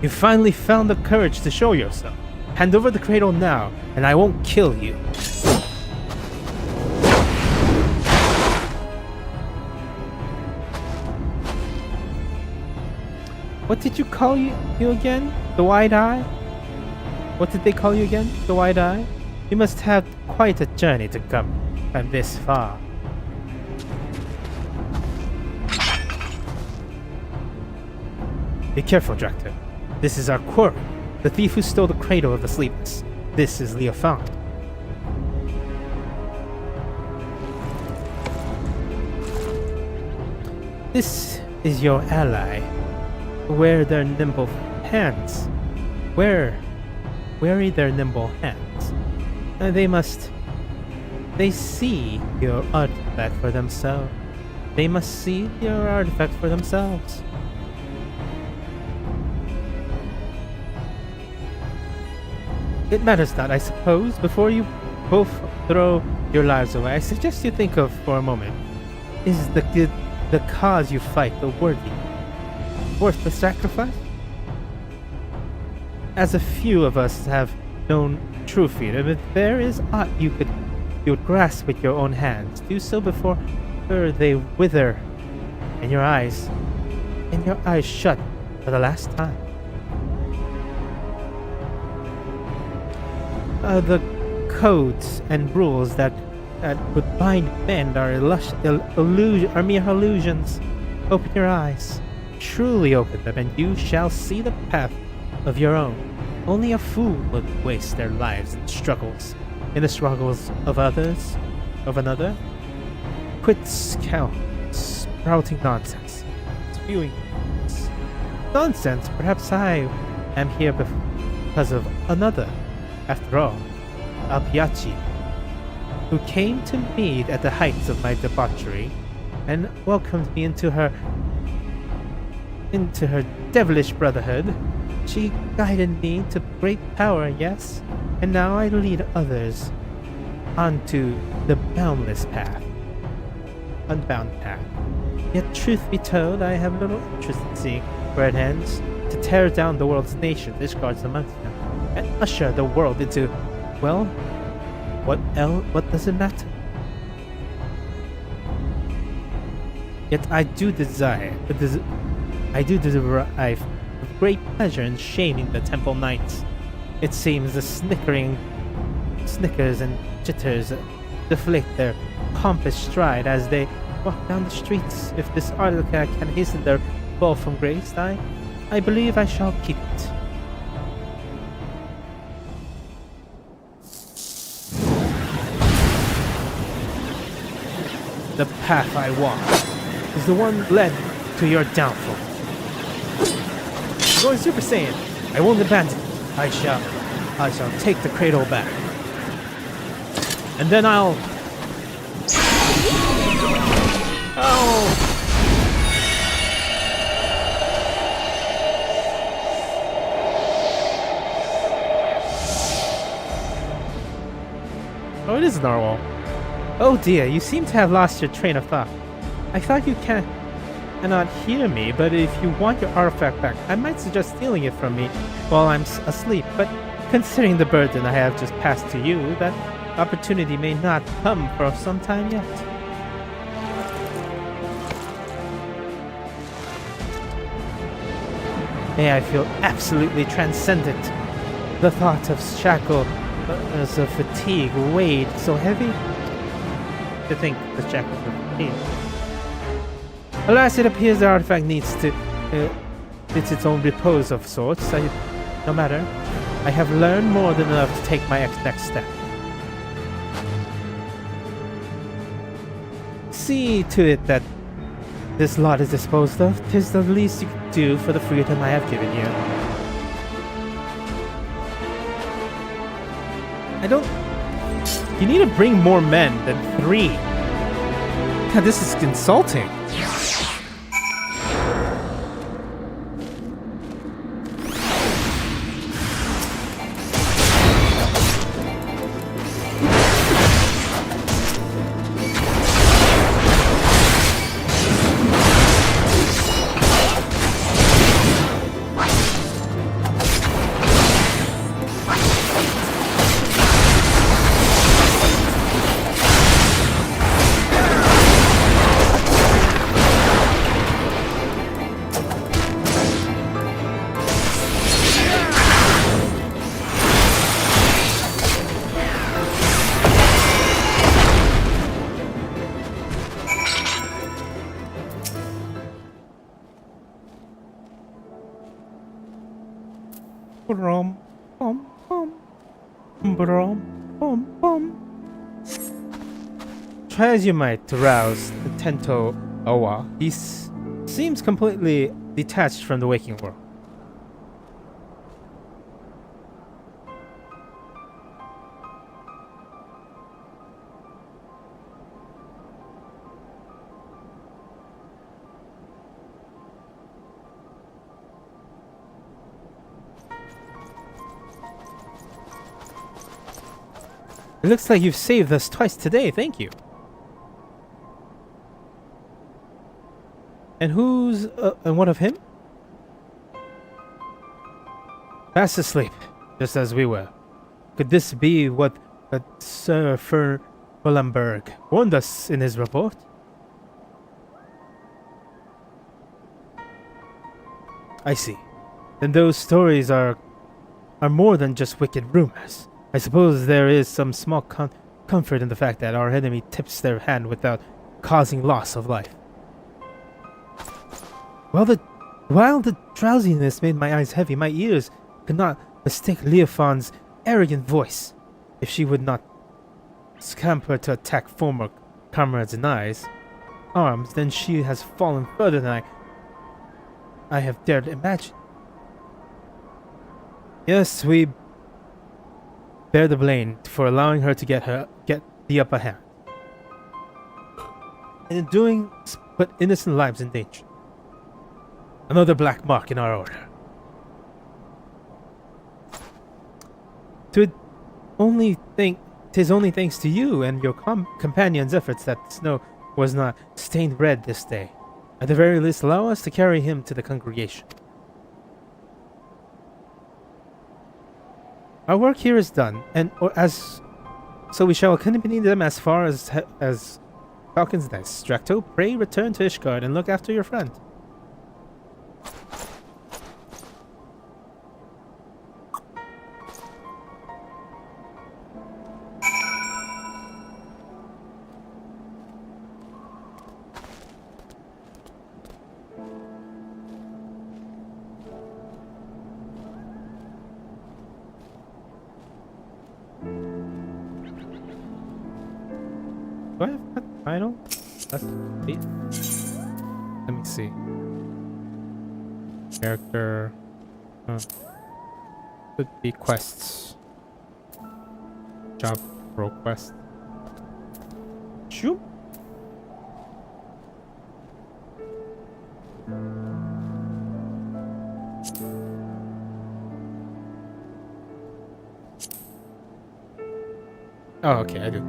You finally found the courage to show yourself. Hand over the cradle now, and I won't kill you. What did you call you again? The Wide Eye? What did they call you again? The Wide Eye? You must have quite a journey to come this far. Be careful, Drac'to. This is our quarry. The thief who stole the cradle of the sleepless. This is Leofang. This is your ally. Wear their nimble hands. Weary their nimble hands. They see your artifact for themselves. They must see your artifact for themselves. It matters not, I suppose. Before you both throw your lives away, I suggest you think of for a moment. Is the cause you fight worth the sacrifice? As a few of us have known true freedom, if there is aught you would grasp with your own hands, do so before they wither and your eyes shut for the last time. The codes and rules that would bind men are mere illusions. Open your eyes. Truly open them, and you shall see the path of your own. Only a fool would waste their lives in the struggles of another. Quit sprouting nonsense. Spewing nonsense. Perhaps I am here because of another. After all, Alpiachi, who came to me at the heights of my debauchery and welcomed me into her devilish brotherhood. She guided me to great power, yes, and now I lead others onto the unbound path. Yet truth be told, I have little interest in seeing where it ends. To tear down the world's nation discards amongst them, and usher the world into, well, what does it matter? Yet I do derive great pleasure in shaming the Temple Knights. It seems the snickers and jitters deflate their pompous stride as they walk down the streets. If this artifact can hasten their fall from grace, I believe I shall keep it. The path I walk is the one led to your downfall. I'm going Super Saiyan. I won't abandon it. I shall take the cradle back. And then I'll... Oh! Oh, it is Narwhal. Oh dear, you seem to have lost your train of thought. I thought you cannot hear me, but if you want your artifact back, I might suggest stealing it from me while I'm asleep. But considering the burden I have just passed to you, that opportunity may not come for some time yet. May I feel absolutely transcendent. The thought of shackle as a fatigue weighed so heavy. To think the shackles of fatigue. Alas, it appears the artifact needs to it's its own repose of sorts. No matter, I have learned more than enough to take my next step. See to it that this lot is disposed of. 'Tis the least you can do for the freedom I have given you. You need to bring more men than 3. God, this is insulting. Brom, bom, bom. Brom, bom, bom. Try as you might to rouse the Tento Owa, he seems completely detached from the waking world. It looks like you've saved us twice today, thank you. And and what of him? Fast asleep, just as we were. Could this be what Sir Furlenberg warned us in his report? I see. Then those stories are more than just wicked rumors. I suppose there is some small comfort in the fact that our enemy tips their hand without causing loss of life. While the drowsiness made my eyes heavy, my ears could not mistake Leofon's arrogant voice. If she would not scamper to attack former comrades in arms, then she has fallen further than I have dared imagine. Yes, we bear the blame for allowing her to get the upper hand, and in doing put innocent lives in danger. Another black mark in our order. Tis only thanks to you and your companion's efforts that the snow was not stained red this day. At the very least, allow us to carry him to the congregation. Our work here is done, so we shall accompany them as far as Falcon's Nest. Drac'to, pray return to Ishgard and look after your friend. Do I have that title? That's it. Let me see. Character. Could be quests. Job role quest. Shoot. Oh, okay, I do.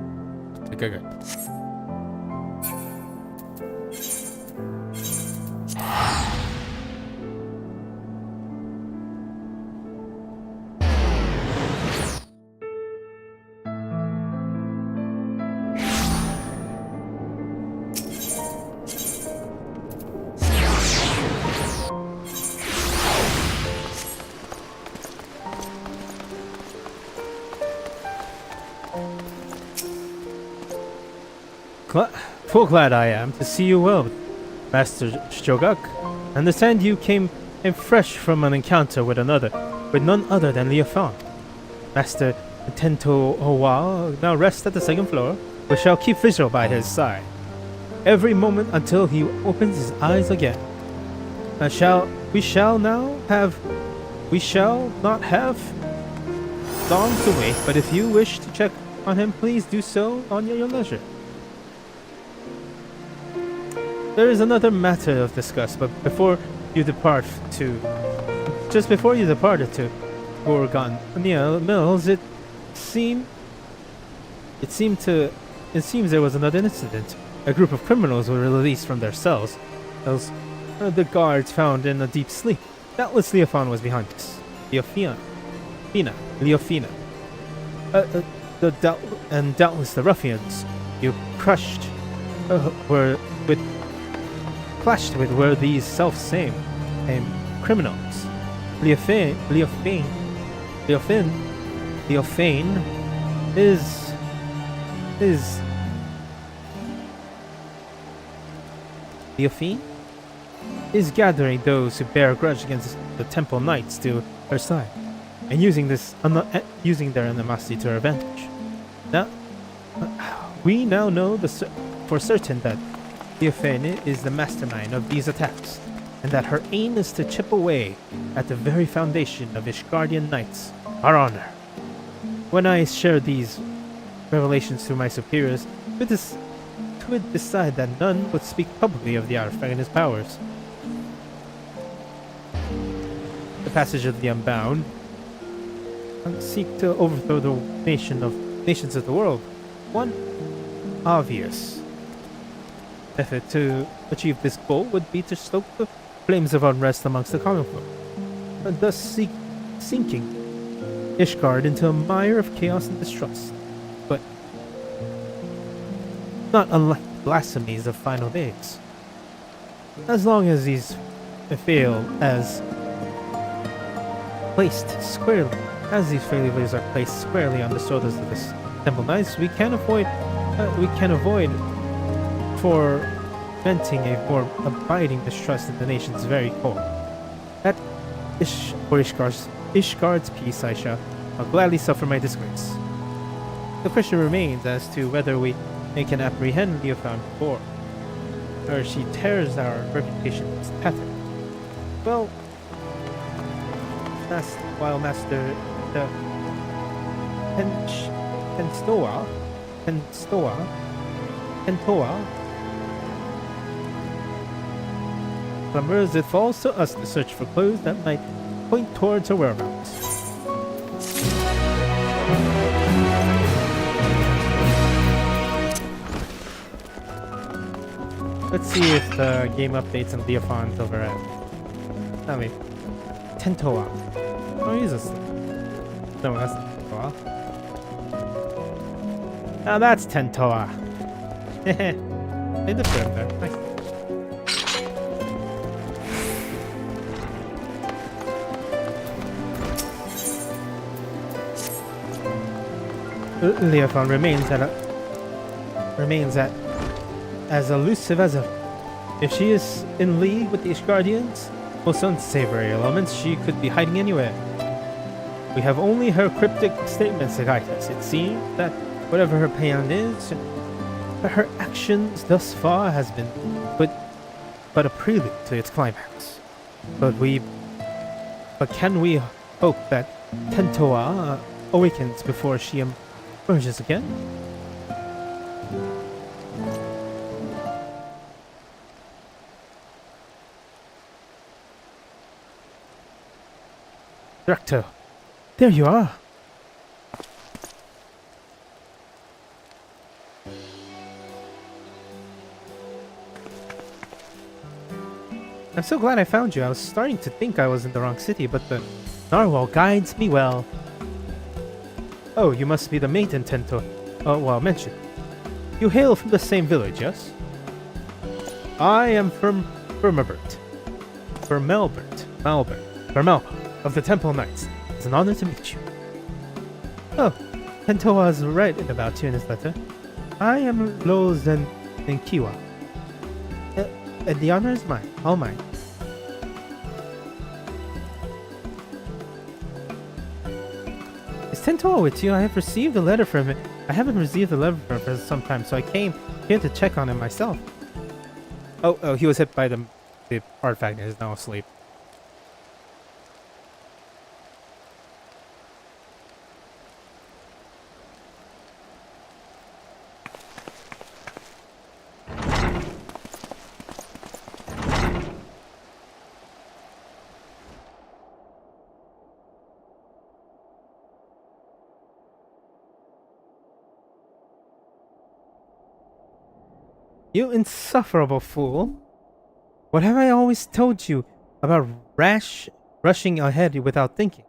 Okay, good. Full glad I am to see you well, Master Tsohg. I understand you came in fresh from an encounter with none other than Leofan. Master Tsohg now rests at the second floor. We shall keep vigil by his side every moment until he opens his eyes again. We shall not have long to wait, but if you wish to check on him, please do so on your leisure. There is another matter of discuss, but before you departed to Gorgon Mills, it seems there was another incident. A group of criminals were released from their cells. The guards found in a deep sleep. Doubtless Leofan was behind this. Leofina. Doubtless the ruffians you clashed with were these self-same criminals. Leofane is gathering those who bear a grudge against the temple knights to her side, and using their animosity to her advantage. Now, we now know for certain that Leofane is the mastermind of these attacks, and that her aim is to chip away at the very foundation of Ishgardian knights, our honor. When I shared these revelations to my superiors, we would decide that none would speak publicly of the artifact and his powers. The passage of the Unbound seek to overthrow the nations of the world. One obvious effort to achieve this goal would be to stoke the flames of unrest amongst the common folk, and thus sinking Ishgard into a mire of chaos and distrust. But not unlike blasphemies of final days. As long as these failures are placed squarely on the shoulders of the temple knights, we can avoid fomenting a more abiding distrust in the nation's very core. For Ishgard's peace, I'll gladly suffer my disgrace. The question remains as to whether we can apprehend Leofan before, or she tears our reputation as tattered. Well, while Master Tentoa clamours, it falls to us to search for clues that might point towards her whereabouts. Let's see if the game updates on Leofan's over at... Tentoa. Oh, use this. No, that's not Tentoa. Now that's Tentoa. Hehe. They did put him there. Nice. Leofan remains as elusive as ever. If she is in league with the Ishgardians, most unsavory elements, she could be hiding anywhere. We have only her cryptic statements to guide us. It seems that whatever her plan is, her actions thus far has been but a prelude to its climax. But can we hope that Tentoa awakens before she emerges again? Drac'to, there you are! I'm so glad I found you. I was starting to think I was in the wrong city, but the narwhal guides me well. Oh, you must be the maiden Tento. Oh, well, mentioned. You hail from the same village, yes? I am from Firmabert. Vermelbert of the Temple Knights. It's an honor to meet you. Oh, Tento was right about you in his letter. I am Lozen Kiwa. And the honor is mine, all mine. Is Tento with you? I have received a letter from him. I haven't received a letter from him for some time, so I came here to check on him myself. Oh, he was hit by the artifact and is now asleep. You insufferable fool! What have I always told you about rushing ahead without thinking?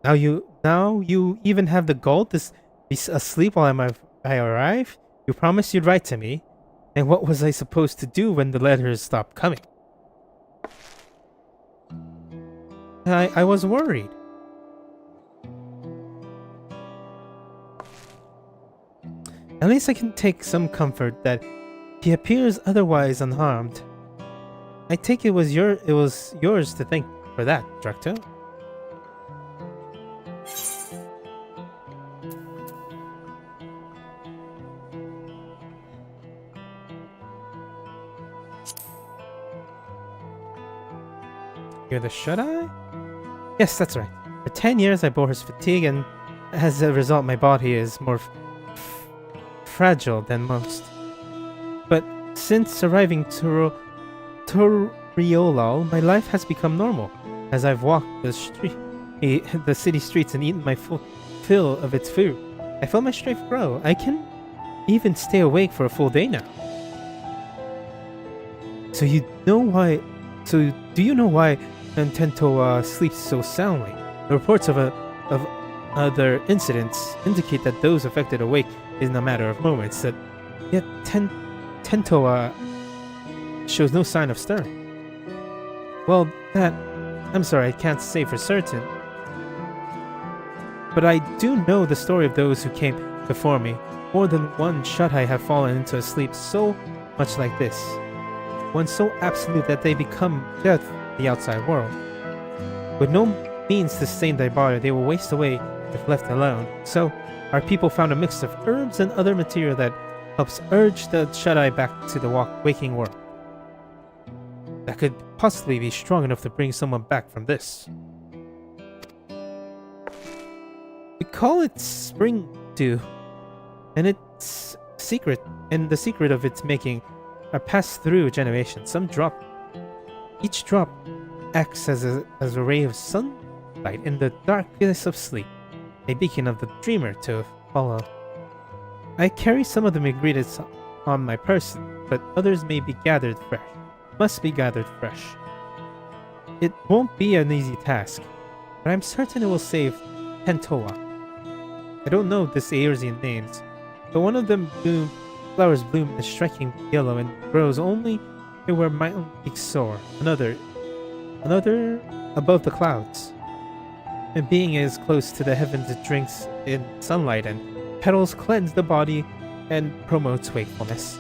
Now you even have the gall to be asleep while I arrive? You promised you'd write to me, and what was I supposed to do when the letters stopped coming? I was worried. At least I can take some comfort that he appears otherwise unharmed. I take it was yours to thank for that, Drac'to. You're the Shut-Eye? Yes, that's right. For 10 years I bore his fatigue, and as a result my body is more fragile than most. But since arriving to Tuliyollal, my life has become normal. As I've walked the city streets and eaten my fill of its food, I feel my strength grow. I can even stay awake for a full day now. So you know why? So do you know why Tento sleeps so soundly? The reports of other incidents indicate that those affected awake in a matter of moments. Yet Tento shows no sign of stirring. Well, I'm sorry, I can't say for certain. But I do know the story of those who came before me. More than one Shut-Eye have fallen into a sleep so much like this. One so absolute that they become death to the outside world. With no means to sustain their body, they will waste away if left alone. So, our people found a mix of herbs and other material that helps urge the Shut-Eye back to the waking world. That could possibly be strong enough to bring someone back from this. We call it spring dew, and its secret and the secret of its making are passed through generations. Each drop acts as a ray of sunlight in the darkness of sleep, a beacon of the dreamer to follow. I carry some of the ingredients on my person, but others must be gathered fresh. It won't be an easy task, but I'm certain it will save Tentoa. I don't know this Aerosian names, but one of them flowers bloom in a striking yellow and grows only where mountain peaks soar. Another above the clouds. And being as close to the heavens, it drinks in sunlight, and petals cleanse the body and promotes wakefulness.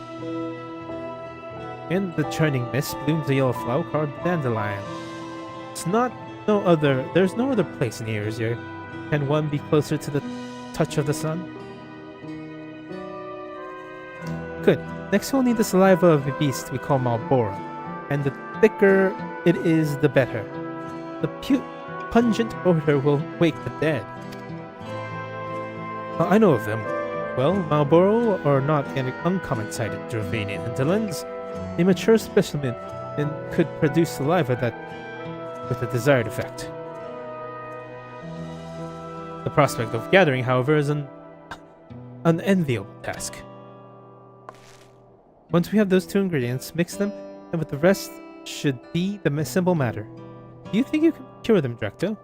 In the churning mist blooms a yellow flower called dandelion. There's no other place in Eorzea. Can one be closer to the touch of the sun? Good. Next we'll need the saliva of a beast we call Malbora, and the thicker it is, the better. The pungent odor will wake the dead. I know of them. Well, Marlborough are not an uncommon sight in Dravanian hinterlands. A mature specimen and could produce saliva that with the desired effect. The prospect of gathering, however, is an unenviable task. Once we have those two ingredients, mix them, and with the rest should be the simple matter. Do you think you can cure them, Drac'to?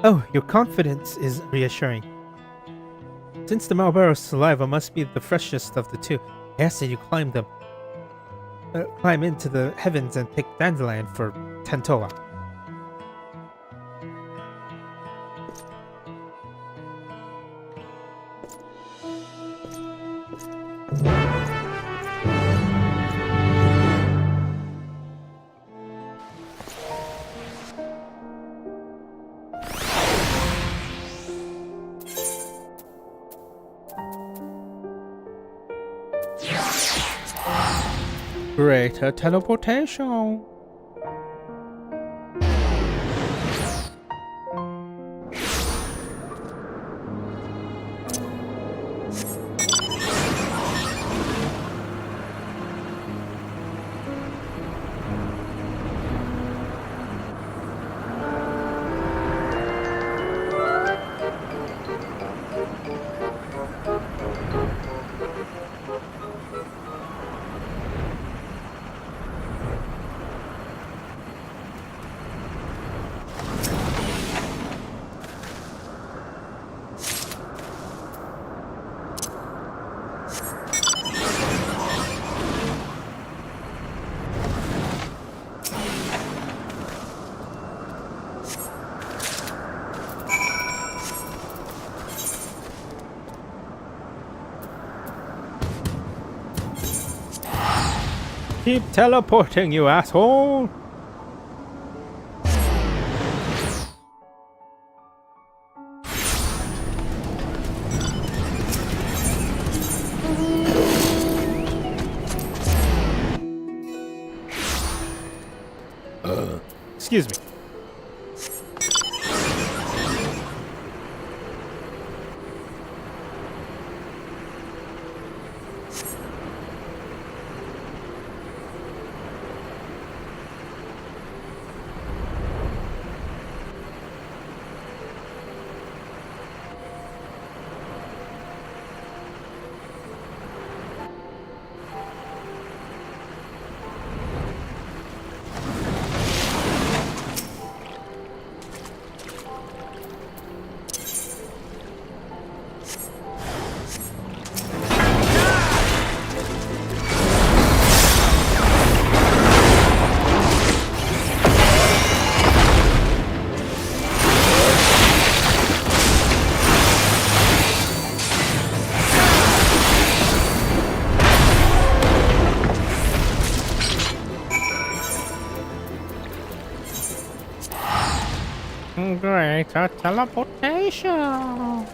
Oh, your confidence is reassuring. Since the Marlborough saliva must be the freshest of the two, I ask that you climb into the heavens and pick dandelion for Tantoa. Greater teleportation. Keep teleporting, you asshole! Excuse me. Greater teleportation.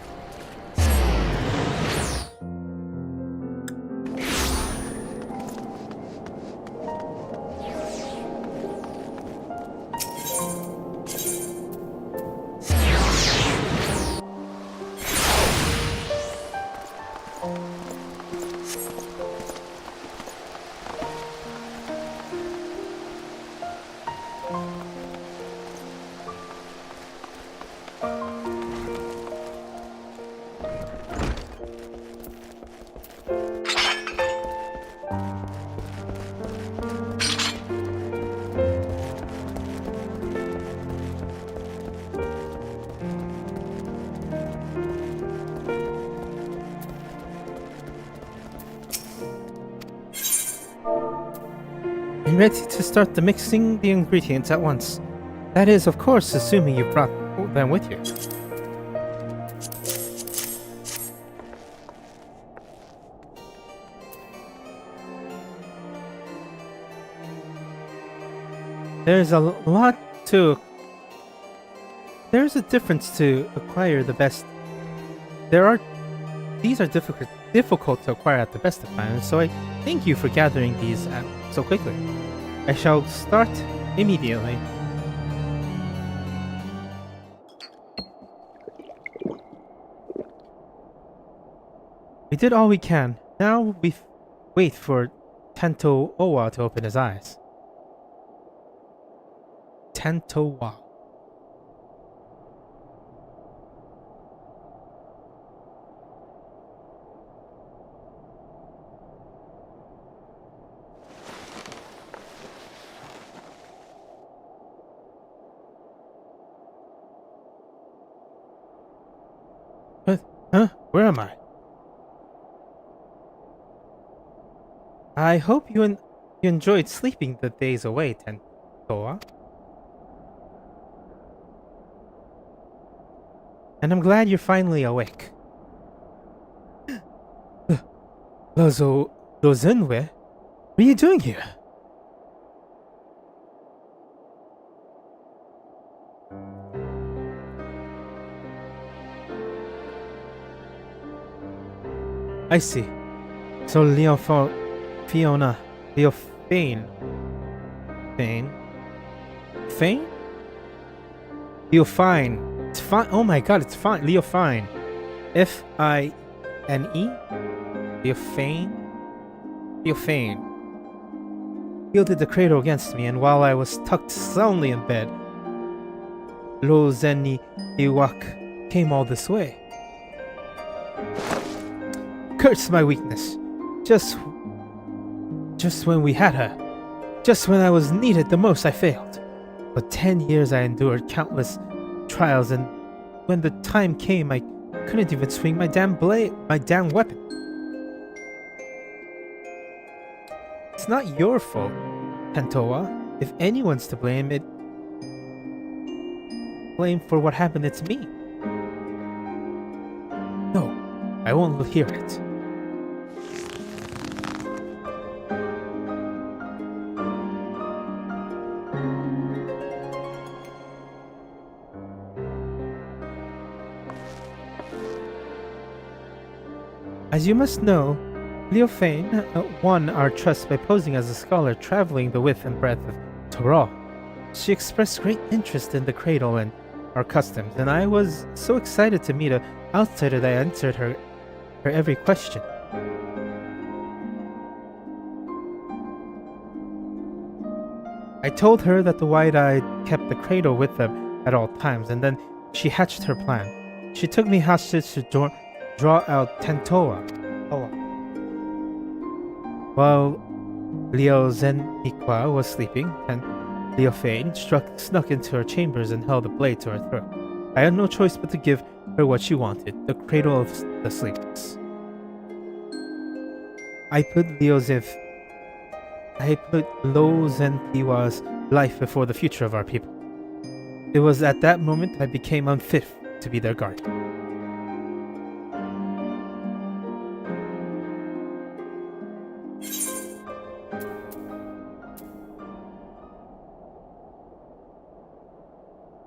I'm ready to start mixing the ingredients at once. That is, of course, assuming you brought them with you. There's a lot to... There's a difference to acquire the best... These are difficult difficult to acquire at the best of times, so I thank you for gathering these so quickly. I shall start immediately. We did all we can. Now we wait for Tsohg to open his eyes. Tsohg. What? Huh? Where am I? I hope you enjoyed sleeping the days away, Tsohg. And I'm glad you're finally awake. Lozenwe? What are you doing here? I see. So Leofane. Fane? Leofine. It's fine. Oh my god, it's fine. Leofine. F-I-N-E? Leofane. Wielded the cradle against me, and while I was tucked soundly in bed, Lozeni Iwak came all this way. Curse my weakness. Just when we had her. Just when I was needed the most, I failed. For 10 years I endured countless trials, and when the time came, I couldn't even swing my damn weapon. It's not your fault, Tsohg. If anyone's to blame, blame for what happened, it's me. No, I won't hear it. As you must know, Leofane won our trust by posing as a scholar traveling the width and breadth of Torah. She expressed great interest in the cradle and our customs, and I was so excited to meet an outsider that I answered her every question. I told her that the White-Eyed kept the cradle with them at all times, and then she hatched her plan. She took me hostage to draw out Tsohg. While Leozenikwa was sleeping, and Leofane snuck into her chambers and held a blade to her throat. I had no choice but to give her what she wanted, the cradle of the sleepless. I put Lozentiwa's life before the future of our people. It was at that moment I became unfit to be their guardian.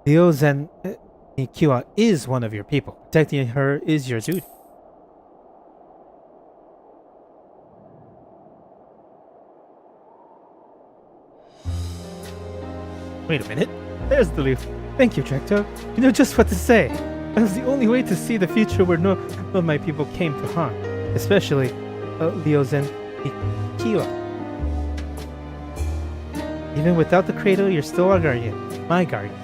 Leozenikiwa is one of your people. Protecting her is your duty. Wait a minute. There's the leaf. Thank you, Drac'to. You know just what to say. That was the only way to see the future where none of my people came to harm. Especially Leozenikiwa. Even without the cradle, you're still our guardian. My guardian.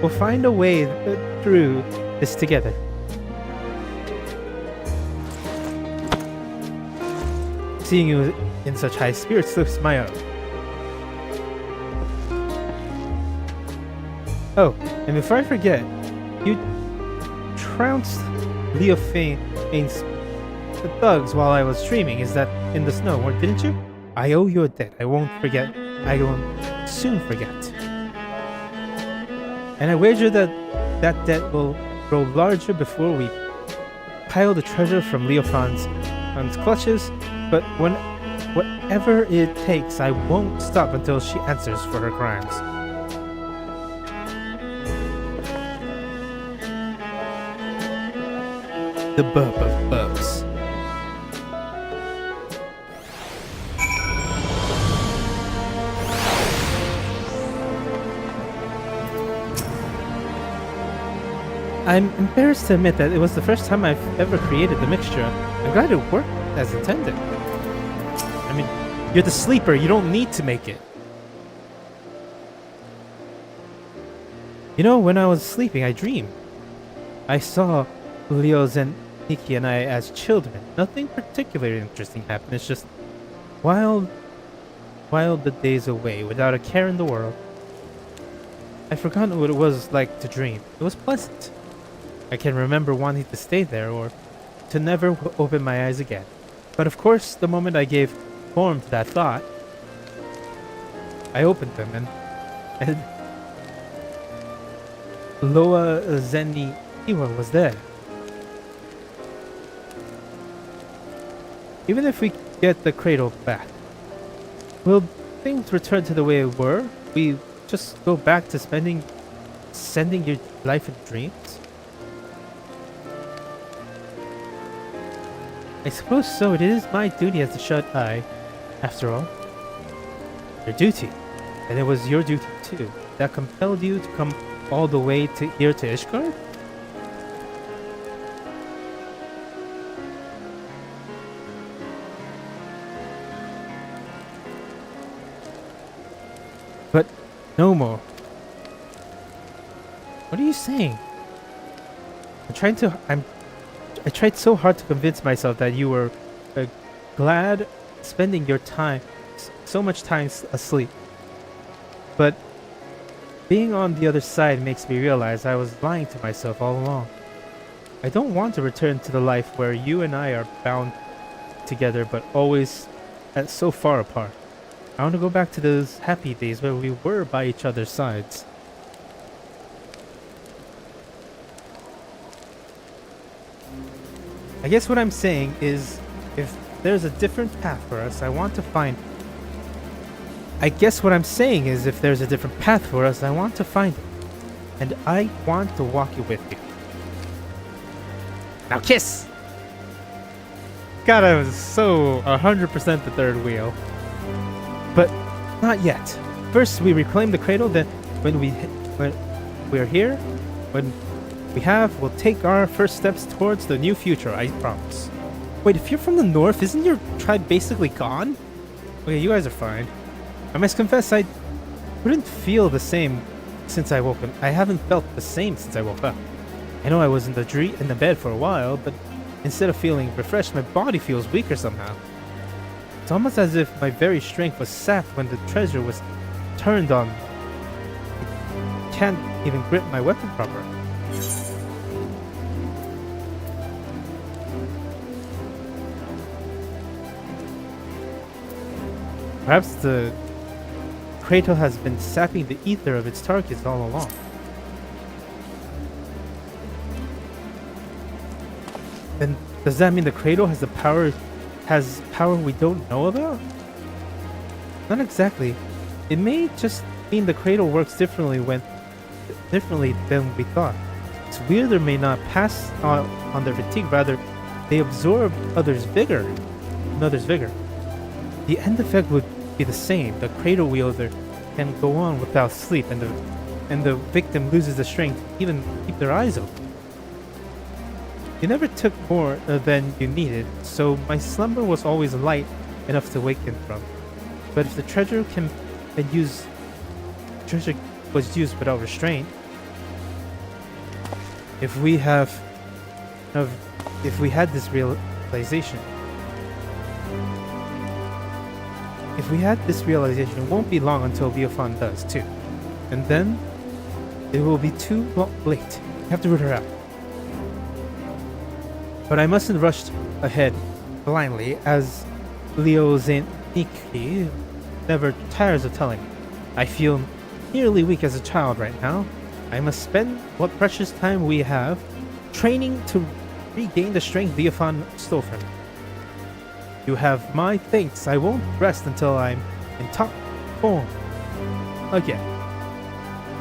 We'll find a way through this together. Seeing you in such high spirits lifts my own. Oh, and before I forget, you trounced Leofane's thugs while I was streaming. Is that in the snow, didn't you? I owe you a debt. I won't forget. I won't soon forget. And I wager that debt will grow larger before we pile the treasure from Leofane's clutches, but whatever it takes, I won't stop until she answers for her crimes. The burp of burps. I'm embarrassed to admit that it was the first time I've ever created the mixture. I'm glad it worked as intended. I mean, you're the sleeper, you don't need to make it. You know, when I was sleeping, I dreamed. I saw Leo, Zen, Nikki, and I as children. Nothing particularly interesting happened. It's just wild the days away without a care in the world. I've forgotten what it was like to dream. It was pleasant. I can remember wanting to stay there or to never open my eyes again. But of course, the moment I gave form to that thought, I opened them and Loa Zeni Iwa was there. Even if we get the cradle back, will things return to the way it were? We just go back to sending your life in dreams? I suppose so. It is my duty as a shut eye, after all. Your duty. And it was your duty too. That compelled you to come all the way to here to Ishgard? But no more. What are you saying? I tried so hard to convince myself that you were glad spending your time, so much time asleep. But being on the other side makes me realize I was lying to myself all along. I don't want to return to the life where you and I are bound together but always so far apart. I want to go back to those happy days where we were by each other's sides. I guess what I'm saying is, if there's a different path for us, I want to find it. And I want to walk it with you. Now kiss! God, I was so 100% the third wheel. But not yet. First we reclaim the cradle, then when we're here, when we'll take our first steps towards the new future, I promise. Wait, if you're from the north, isn't your tribe basically gone? Okay, you guys are fine. I must confess, I couldn't feel the same since I woke up. I haven't felt the same since I woke up. I know I was in the bed for a while, but instead of feeling refreshed, my body feels weaker somehow. It's almost as if my very strength was sapped when the treasure was turned on. I can't even grip my weapon properly. Perhaps the cradle has been sapping the ether of its targets all along. Then does that mean the cradle has power we don't know about? Not exactly. It may just mean the cradle works differently than we thought. It's weird they may not pass on their fatigue, rather they absorb another's vigor. The end effect would be the same. The cradle wielder can go on without sleep, and the victim loses the strength to even keep their eyes open. You never took more than you needed, so my slumber was always light enough to waken from. But if the treasure was used without restraint, if we had this realization, it won't be long until Leofan does too, and then it will be too late. I have to root her out. But I mustn't rush ahead blindly, as Leo Zeniki never tires of telling me. I feel nearly weak as a child right now. I must spend what precious time we have training to regain the strength Leofan stole from me. You have my thanks. I won't rest until I'm in top form again.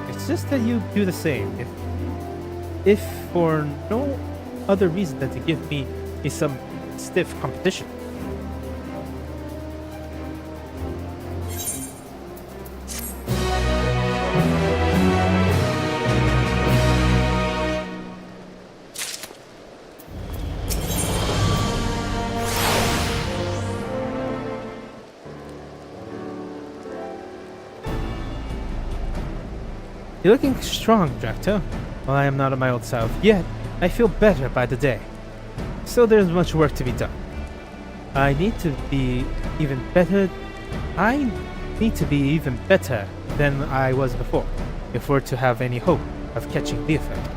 It's just that you do the same, if for no other reason than to give me some stiff competition. You're looking strong, Drac'to. While I am not at my old self, yet I feel better by the day. Still, there's much work to be done. I need to be even better than I was before, if we're to have any hope of catching the effect.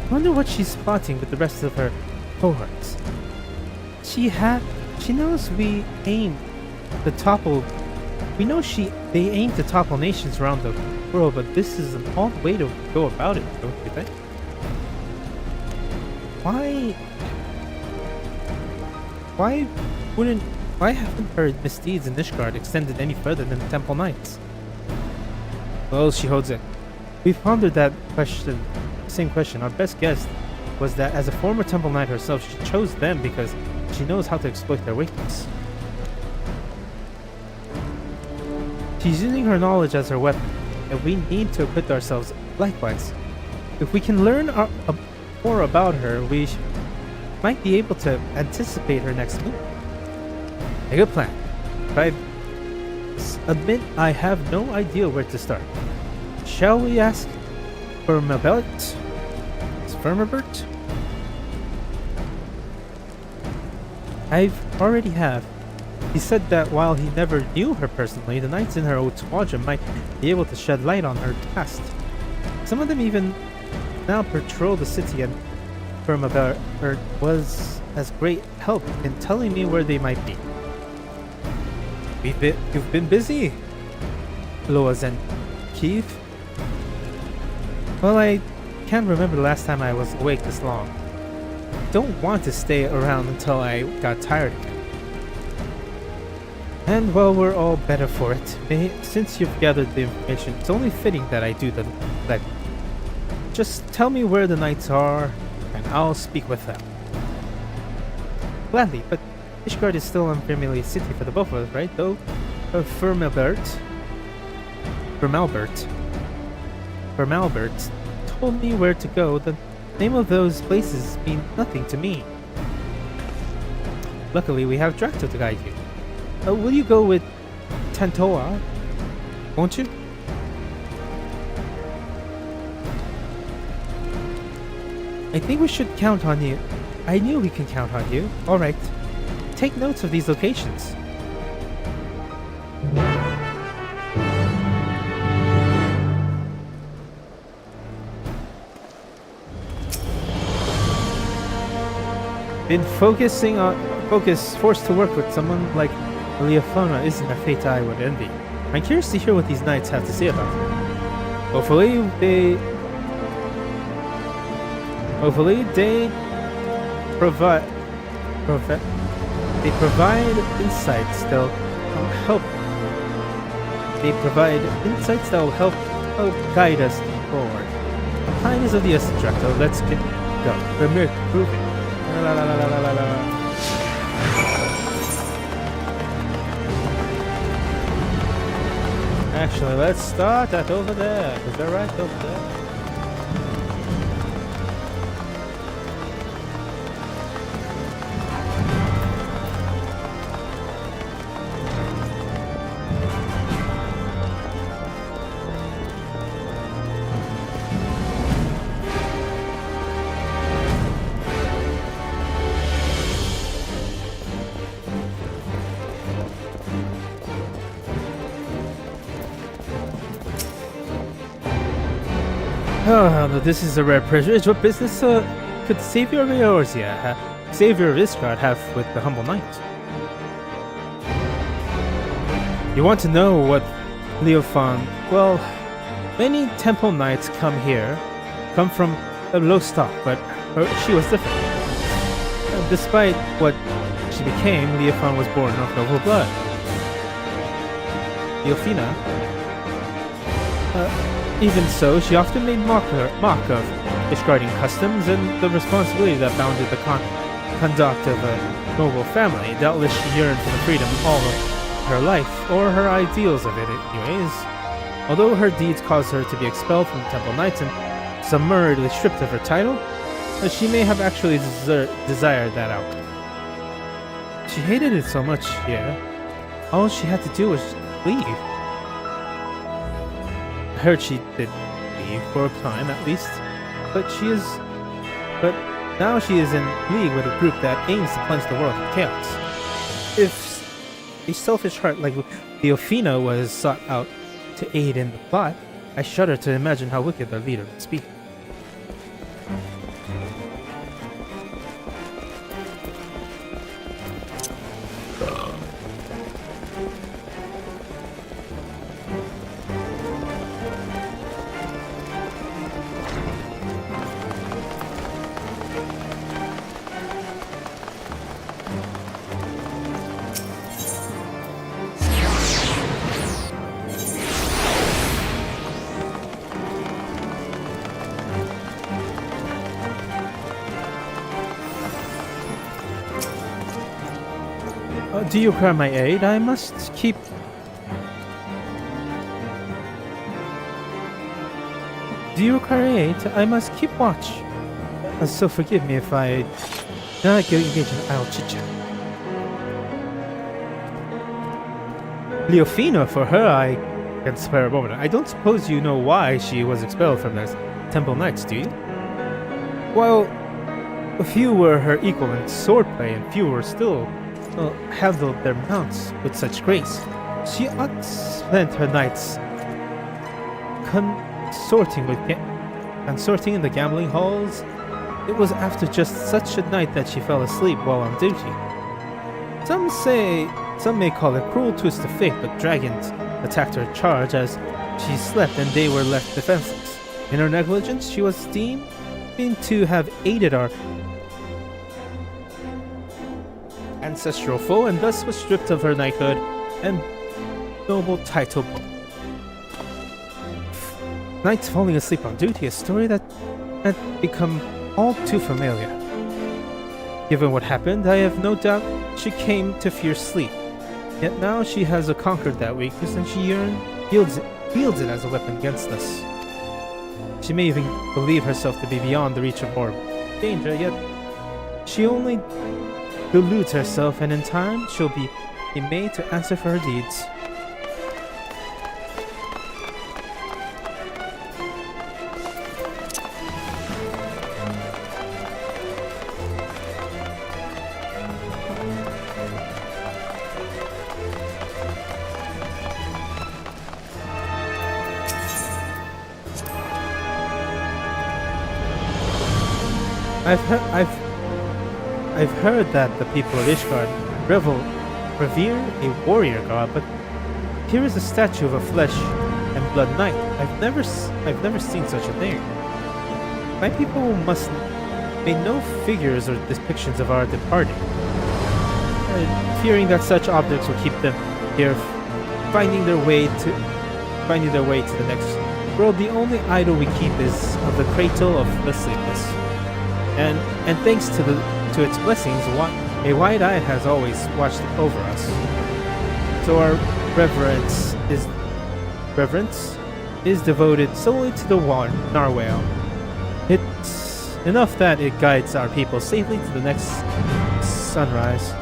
I wonder what she's plotting with the rest of her cohorts. She knows they aim to topple nations around the world, but this is an odd way to go about it, don't you think? Why haven't her misdeeds in Nishgard extended any further than the Temple Knights? Well, she holds it. We've pondered that same question. Our best guess was that as a former Temple Knight herself, she chose them because she knows how to exploit their weakness. She's using her knowledge as her weapon, and we need to equip ourselves likewise. If we can learn more about her, we might be able to anticipate her next move. A good plan, but I admit I have no idea where to start. Shall we ask Firmabert? Firmabert? I've already have. He said that while he never knew her personally, the knights in her old squadron might be able to shed light on her past. Some of them even now patrol the city, and Firmabert was as great help in telling me where they might be. You've been busy, Loaz and Keith. Well, I can't remember the last time I was awake this long. Don't want to stay around until I got tired again. And well, we're all better for it. Since you've gathered the information, it's only fitting that I do that. Just tell me where the knights are, and I'll speak with them. Gladly, but Ishgard is still an unfamiliar city for the both of us, right? Though Firmalbert told me where to go. The name of those places mean nothing to me. Luckily, we have Drac'to to guide you. Will you go with Tantoa? Won't you? I think we should count on you. I knew we can count on you. Alright. Take notes of these locations. Forced to work with someone like Leofona isn't a fate I would envy. I'm curious to hear what these knights have to say about her. Hopefully they provide insights that will help guide us forward. Time is of the essence, Drac'to. Let's get go. We're moving. La, la, la, la, la, la. Actually, let's start at over there, because they're right over there. Oh, no, this is a rare privilege. What business could Savior of Eorzea, Savior of Ishgard, have with the humble knight? You want to know what Leofon... Well, many temple knights come from a low stock, but she was different. Despite what she became, Leofon was born of noble blood. Leofina... even so, she often made mock of Ishgardian customs and the responsibility that bounded the conduct of a noble family. Doubtless she yearned for the freedom all of her life, or her ideals of it anyways. Although her deeds caused her to be expelled from the Temple Knights and summarily stripped of her title, she may have actually desired that outcome. She hated it so much, yeah. All she had to do was leave. heard she did leave for a time at least, but but now she is in league with a group that aims to plunge the world in chaos. If a selfish heart like Leofina was sought out to aid in the plot, I shudder to imagine how wicked their leader must be. Do you require my aid? I must keep... Do you require aid? I must keep watch. So forgive me if I do not engage in idle chit-chat. Leofina, for her I can spare a moment. I don't suppose you know why she was expelled from the Temple Knights, do you? Well, few were her equal in swordplay, and few were still handled their mounts with such grace. She outspent her knights consorting in the gambling halls. It was after just such a night that she fell asleep while on duty. Some may call it cruel twist of fate, but dragons attacked her charge as she slept and they were left defenseless. In her negligence, she was deemed to have aided our ancestral foe, and thus was stripped of her knighthood and noble title. Knights falling asleep on duty, a story that had become all too familiar. Given what happened, I have no doubt she came to fear sleep. Yet now she has conquered that weakness, and she wields it as a weapon against us. She may even believe herself to be beyond the reach of mortal danger, yet she only deludes herself, and in time she'll be made to answer for her deeds. I've heard that the people of Ishgard revere a warrior god, but here is a statue of a flesh and blood knight. I've never seen such a thing. My people must make no figures or depictions of our departed, fearing that such objects will keep them here, finding their way to the next world. The only idol we keep is of the cradle of the sleepless, and thanks to its blessings, a wide eye has always watched over us. So our reverence is devoted solely to the narwhale. It's enough that it guides our people safely to the next sunrise.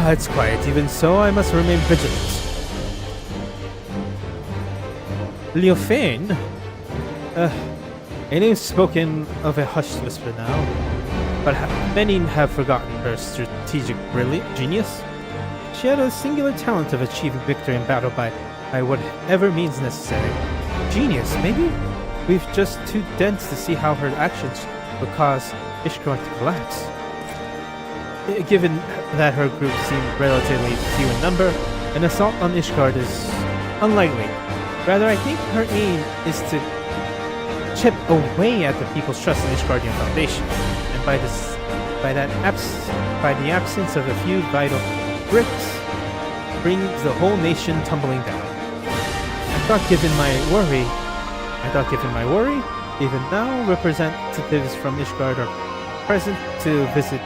It's quiet. Even so, I must remain vigilant. Leofane? A name spoken of a hushed whisper now, but many have forgotten her strategic genius. She had a singular talent of achieving victory in battle by whatever means necessary. Genius, maybe? We've just too dense to see how her actions would cause Ishgard to collapse. Given that her group seemed relatively few in number, an assault on Ishgard is unlikely. Rather, I think her aim is to chip away at the people's trust in Ishgardian foundation, and by the absence of a few vital bricks, brings the whole nation tumbling down. I thought given my worry, even now representatives from Ishgard are present to visit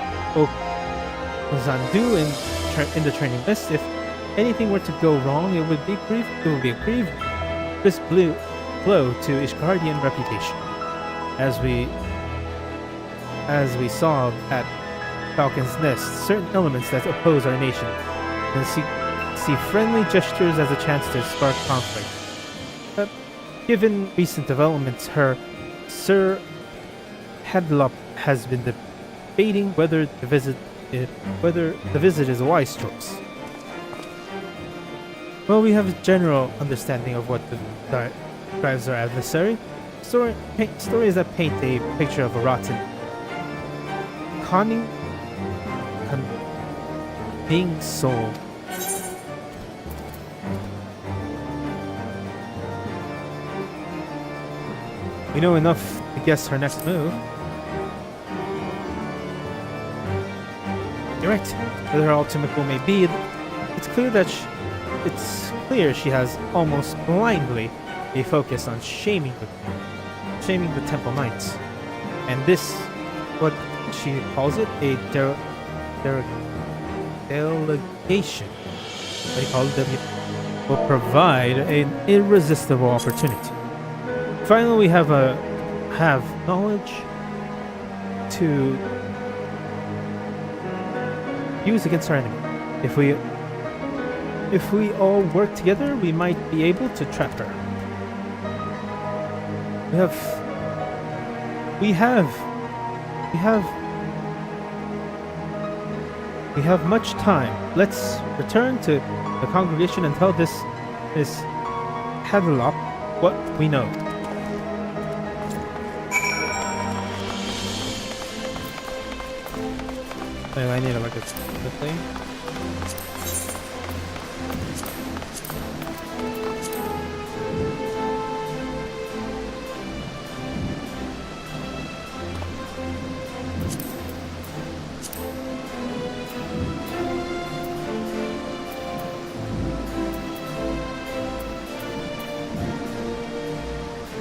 Zandu in the training list. If anything were to go wrong, it would be a grievous blow to Ishgardian reputation. as we saw at Falcon's Nest, certain elements that oppose our nation, and see friendly gestures as a chance to spark conflict. Given recent developments, Sir Hadlop has been debating whether the visit is a wise choice. Well, we have a general understanding of what drives our adversary. Stories that paint a picture of a rotten, cunning soul. We know enough to guess her next move. You're right. Whatever her ultimate goal may be, it's clear she has almost blindly a focus on shaming the Temple Knights, and this, what she calls it, a delegation. What do you call it? Will provide an irresistible opportunity. Finally, we have knowledge to use against our enemy. If we all work together, we might be able to trap her. We have much time. Let's return to the congregation and tell this Hadlop what we know. I need to look at the thing.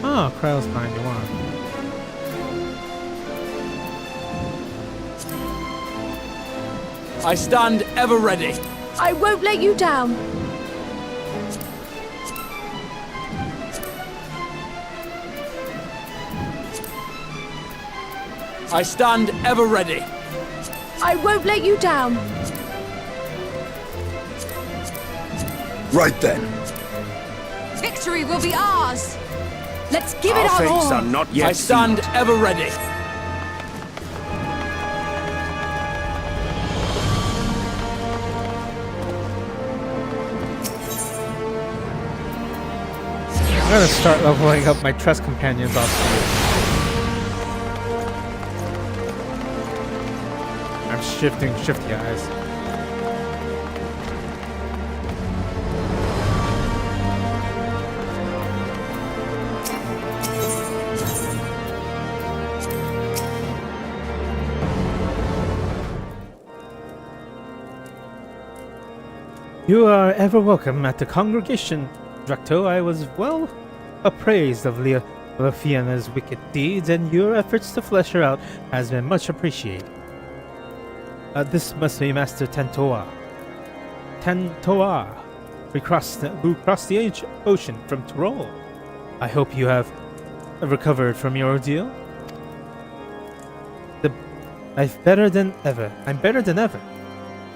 Oh, Krell's 91. I stand ever ready. I won't let you down. I stand ever ready. I won't let you down. Right then. Victory will be ours. Let's give it Our our fates all. are not yet I stand sealed. ever ready. I'm gonna start leveling up my trust companions off screen. I'm shifting shifty eyes. You are ever welcome at the congregation, Drac'to. I was well appraised of Leofiana's wicked deeds, and your efforts to flesh her out has been much appreciated. This must be Master Tantoa, who crossed the ocean from Tyrol. I hope you have recovered from your ordeal. I'm better than ever.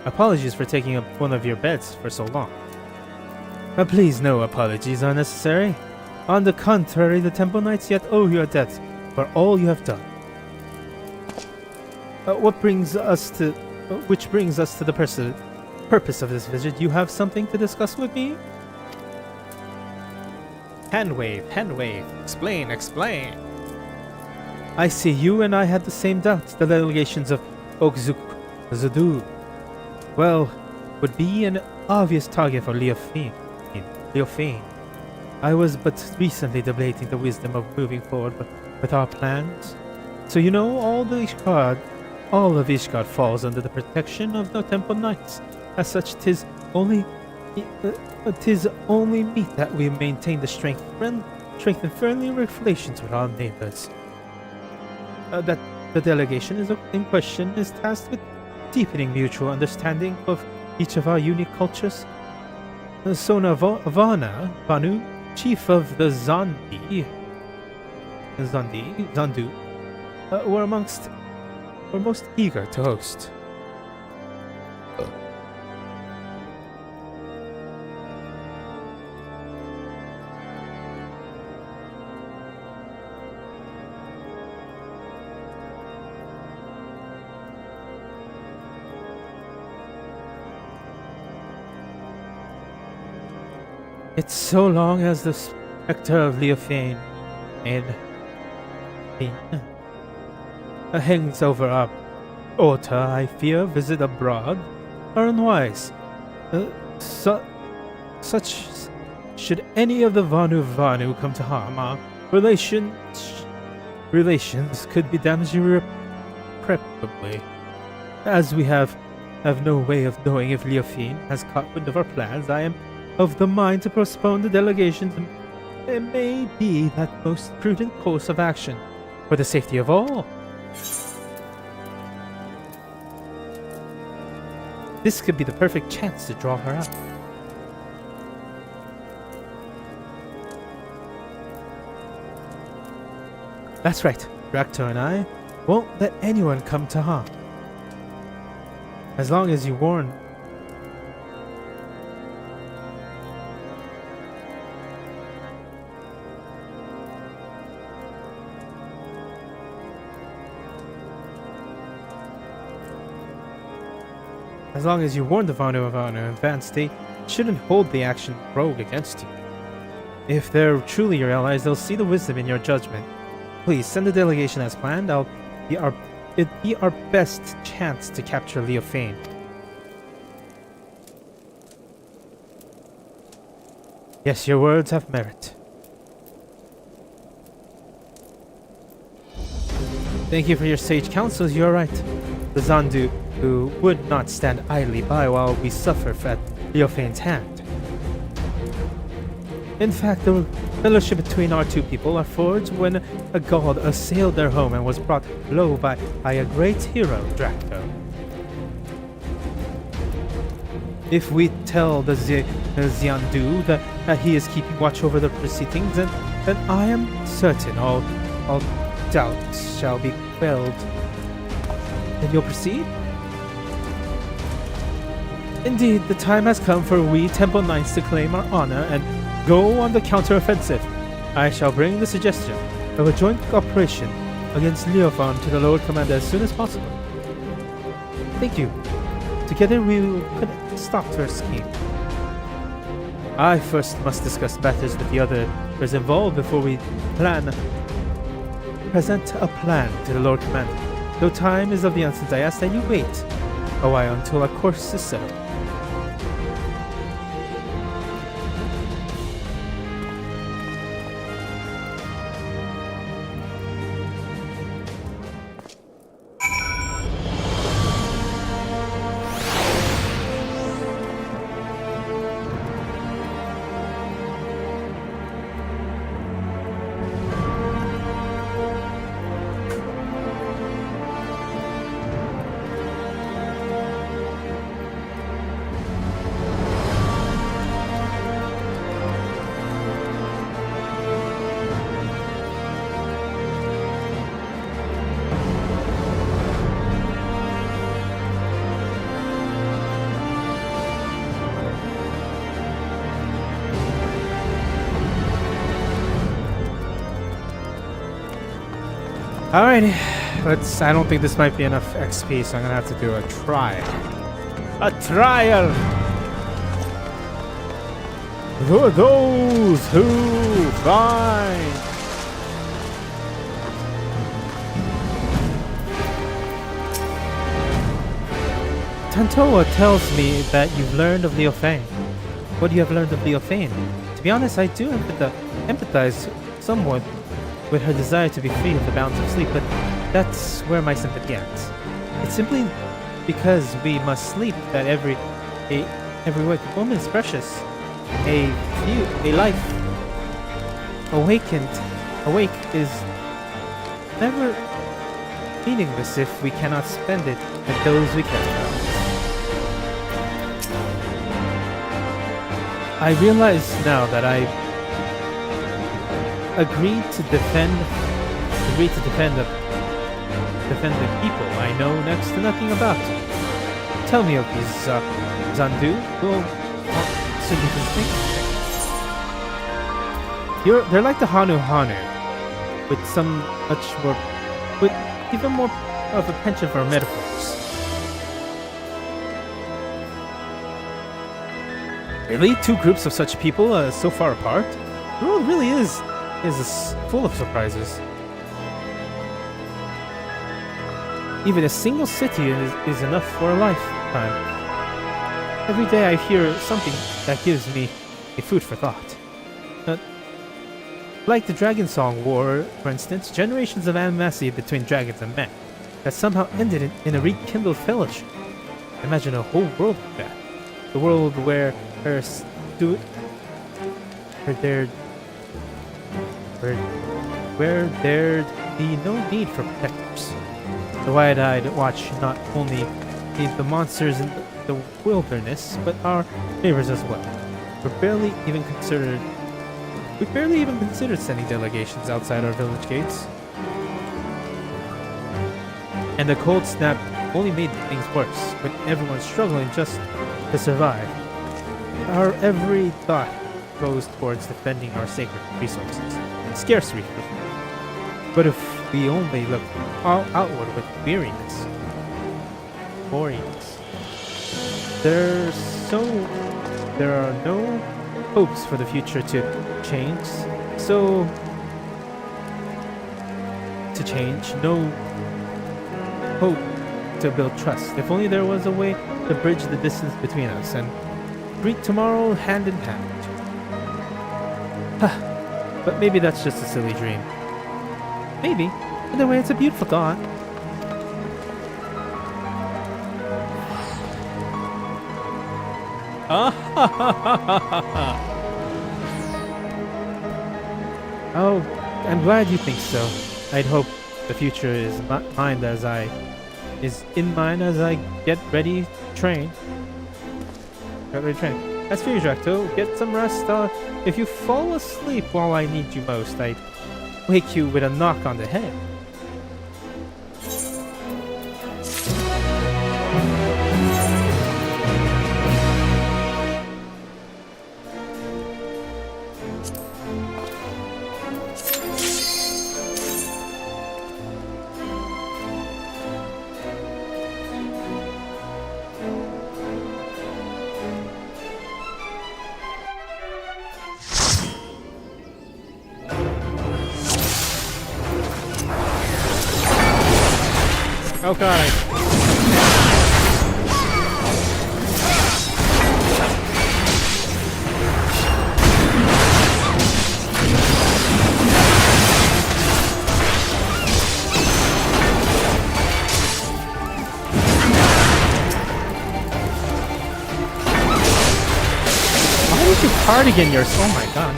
Apologies for taking up one of your beds for so long. Please, no apologies are necessary. On the contrary, the Temple Knights yet owe you a debt for all you have done. Which brings us to the purpose of this visit. You have something to discuss with me? Hand wave. Explain. I see you and I had the same doubts. The delegations of Zudu, would be an obvious target for Leofiane. I was but recently debating the wisdom of moving forward with our plans. So you know, all of Ishgard falls under the protection of the Temple Knights. As such, 'tis only meet that we maintain the strength and friendly relations with our neighbors. That the delegation in question is tasked with deepening mutual understanding of each of our unique cultures. Sona Vanu, chief of the Zandu, were amongst were most eager to host. It's so long as the specter of Leofane hangs over our altar, I fear visit abroad are unwise. Such should any of the Vanu come to harm, our relations could be damaged irreparably. As we have no way of knowing if Leofane has caught wind of our plans, I am of the mind to postpone the delegation. It may be that most prudent course of action for the safety of all. This could be the perfect chance to draw her out. That's right, Drac'to and I won't let anyone come to harm. As long as you warn the Vanu of Honor in advance, they shouldn't hold the action rogue against you. If they're truly your allies, they'll see the wisdom in your judgment. Please send the delegation as planned. It'd be our best chance to capture Leofane. Yes, your words have merit. Thank you for your sage counsels. You're right. The Zandu who would not stand idly by while we suffer at Leofane's hand. In fact, the fellowship between our two people are forged when a god assailed their home and was brought low by a great hero, Drac'to. If we tell the Xiandu that he is keeping watch over the proceedings, then I am certain all doubts shall be quelled. Then you'll proceed? Indeed, the time has come for we Temple Knights to claim our honor and go on the counter-offensive. I shall bring the suggestion of a joint operation against Leofane to the Lord Commander as soon as possible. Thank you. Together we could stop her scheme. I first must discuss matters with the others involved before we present a plan to the Lord Commander. Though time is of the essence, I ask that you wait a while until our course is settled. Alrighty, I don't think this might be enough XP, so I'm gonna have to do a trial. A trial! For those who find! Tantoa tells me that you've learned of Leofane. What you have learned of Leofane? To be honest, I do empathize somewhat with her desire to be free of the bounds of sleep, but that's where my sympathy ends. It's simply because we must sleep that every awake moment is precious. A life awake is never meaningless if we cannot spend it with those we care about. I realize now that I agreed to defend defend the people I know next to nothing about. Tell me of these Zandu. We'll soon be visiting. They're like the Hanu Hanu, with some much more, with even more of a penchant for metaphors. Really? Two groups of such people so far apart? The world really is full of surprises. Even a single city is enough for a lifetime. Every day I hear something that gives me a food for thought. Like the Dragon Song War, for instance, generations of animosity between dragons and men that somehow ended in a rekindled fellowship. Imagine a whole world like that. The world where there'd be no need for protectors. The wide-eyed watch not only the monsters in the wilderness, but our neighbors as well. We barely even considered sending delegations outside our village gates. And the cold snap only made things worse, with everyone struggling just to survive. Our every thought goes towards defending our sacred resources, scarce resources. But if we only look outward with weariness, there are no hopes for the future to change. No hope to build trust. If only there was a way to bridge the distance between us and greet tomorrow hand in hand. But maybe that's just a silly dream. Maybe. Either way, it's a beautiful thought. Oh, I'm glad you think so. I'd hope the future is in mind as I get ready to train. As for you, Drac'to, get some rest. If you fall asleep while I need you most, I wake you with a knock on the head. Oh god. Why did you cardigan yours? Oh my god.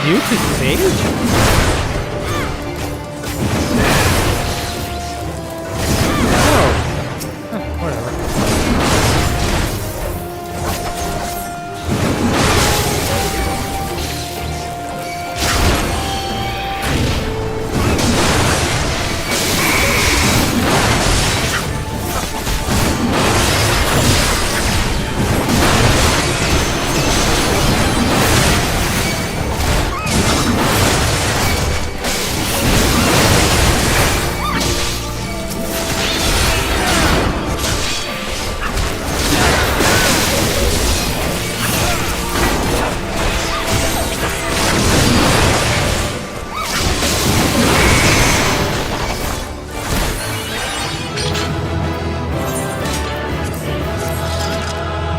You to sage? Whatever.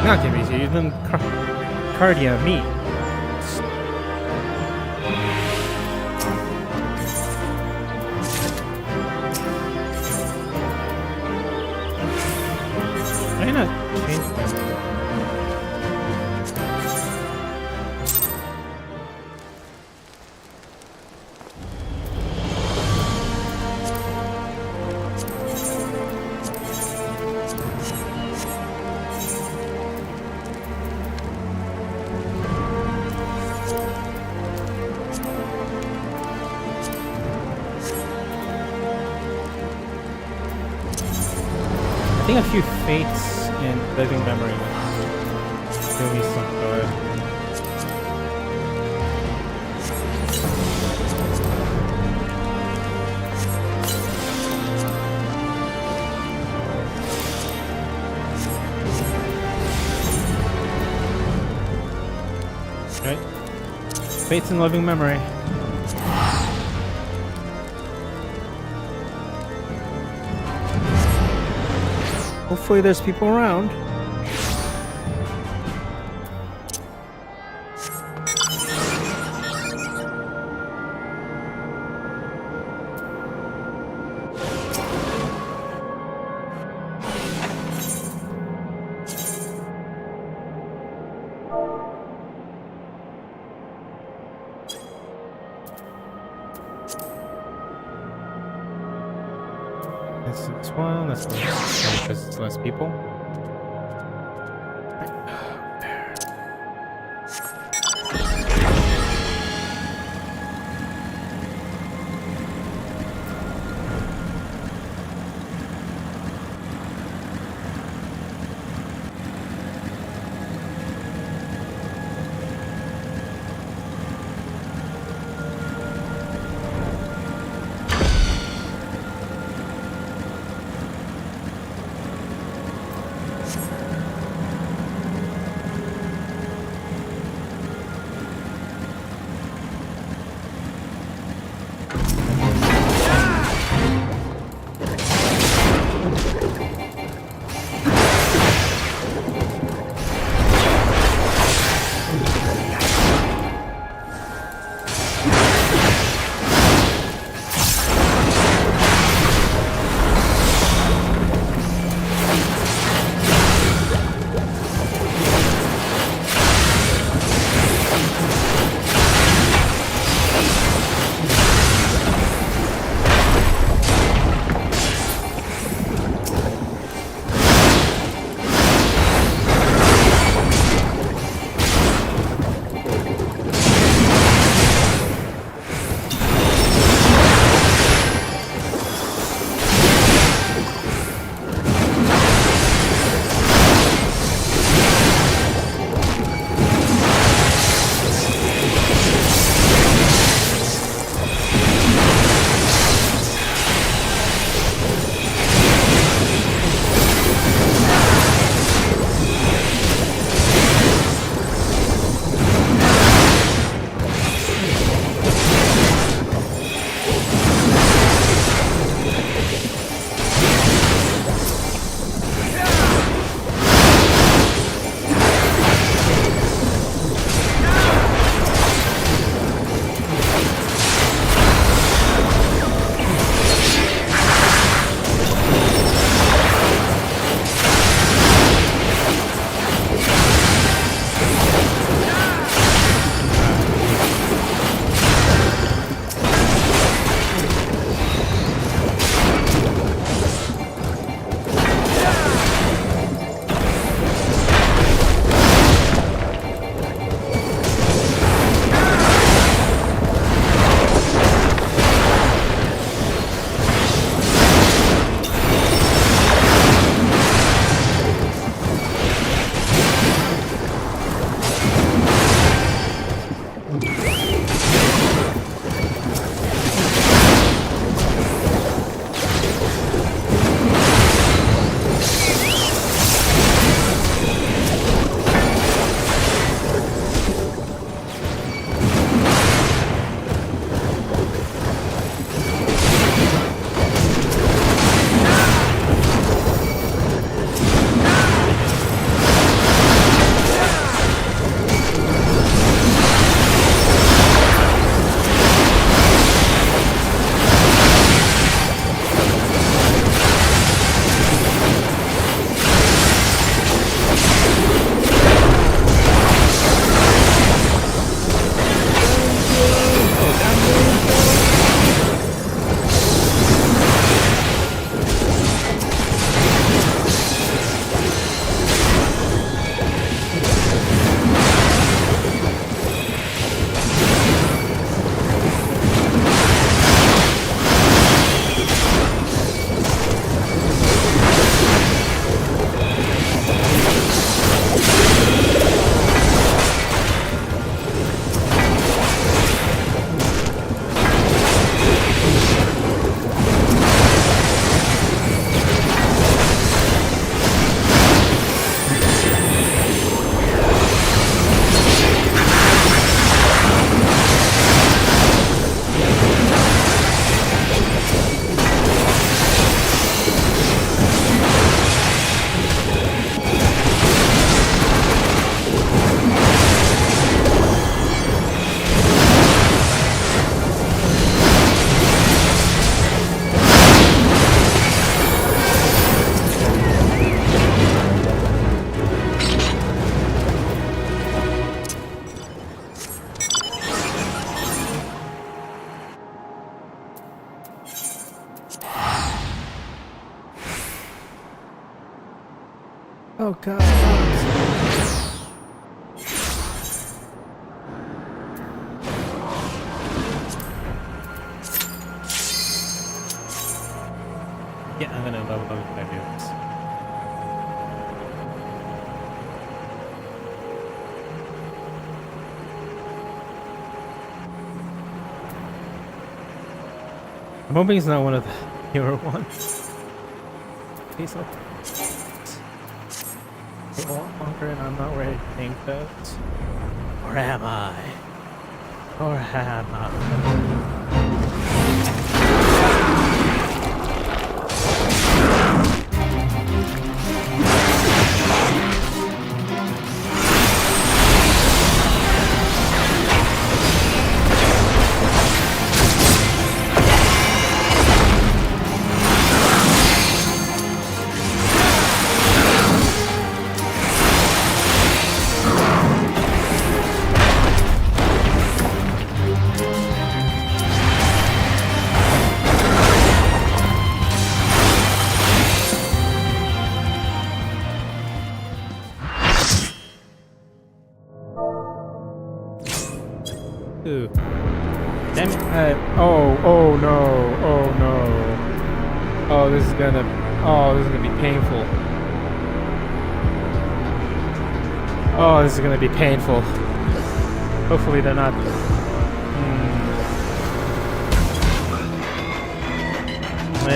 Not give me to you, then cardia me. Why not change that? think a few fates and living memory would do me some good. Right. Fates and living memory. Hopefully there's people around. This one, that's because it's less people. Oh god. Yeah, I'm gonna level up if I do this. I'm hoping it's not one of the newer ones. Please look. Take a lot longer and I'm not ready to think that. Or am I? Or am I? Ooh. Damn it. Oh no. Oh, this is gonna be painful. Oh, this is gonna be painful. Hopefully they're not. I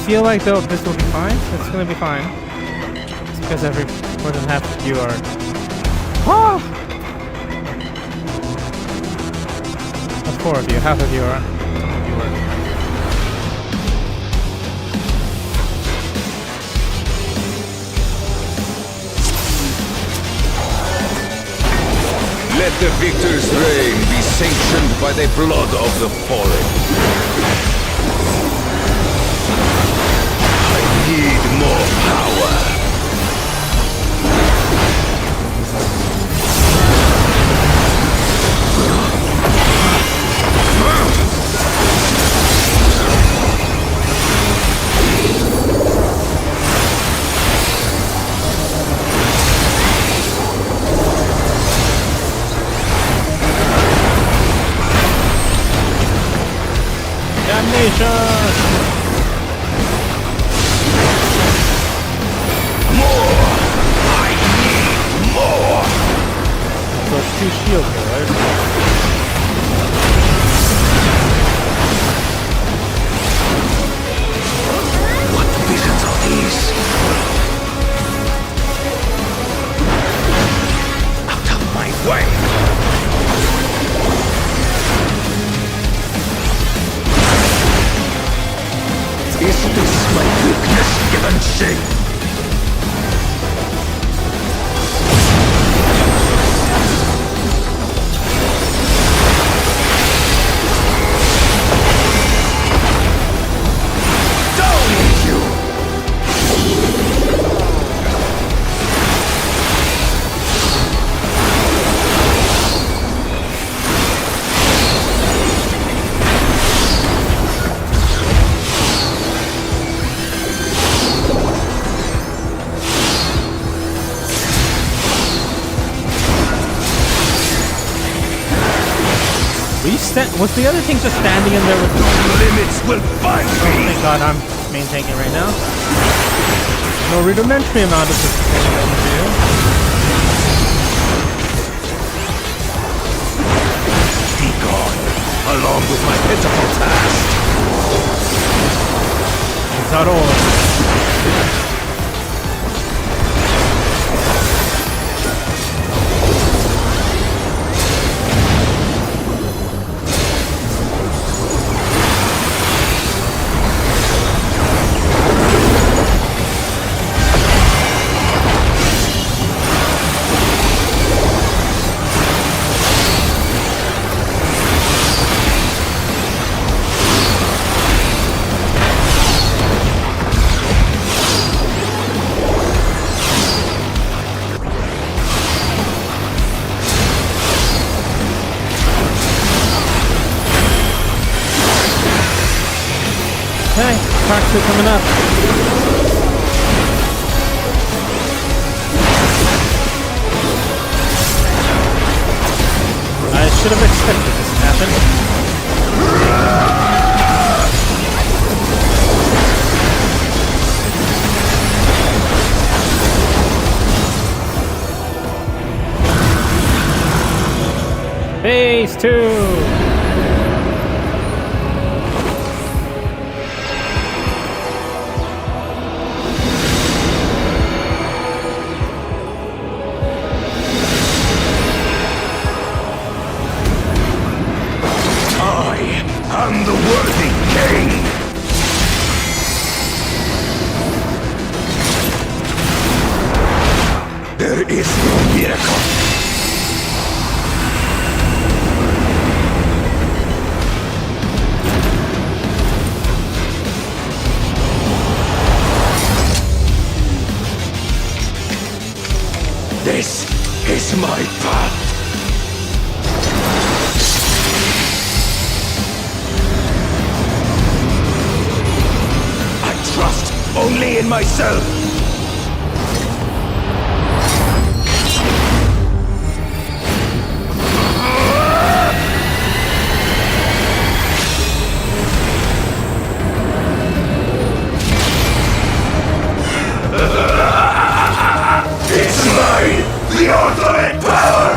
feel like though this will be fine. It's gonna be fine. It's because more than half of you are. Oh! 4 of you, half of you are. Let the victor's reign be sanctioned by the blood of the fallen. I need more power. Two shield killers. What visions are these? Out of my way! Is this my weakness given shape? Was the other thing just standing in there with no limits will find me? Oh, thank God I'm maintaining right now. No rudimentary amount of this thing that we do. Be gone, along with my pitiful task. It's not all. Okay, Drac'to coming up. should have expected this to happen. Phase 2! I'm the worthy king! There is no miracle. This is my path. Trust only in myself! It's mine! The ultimate power!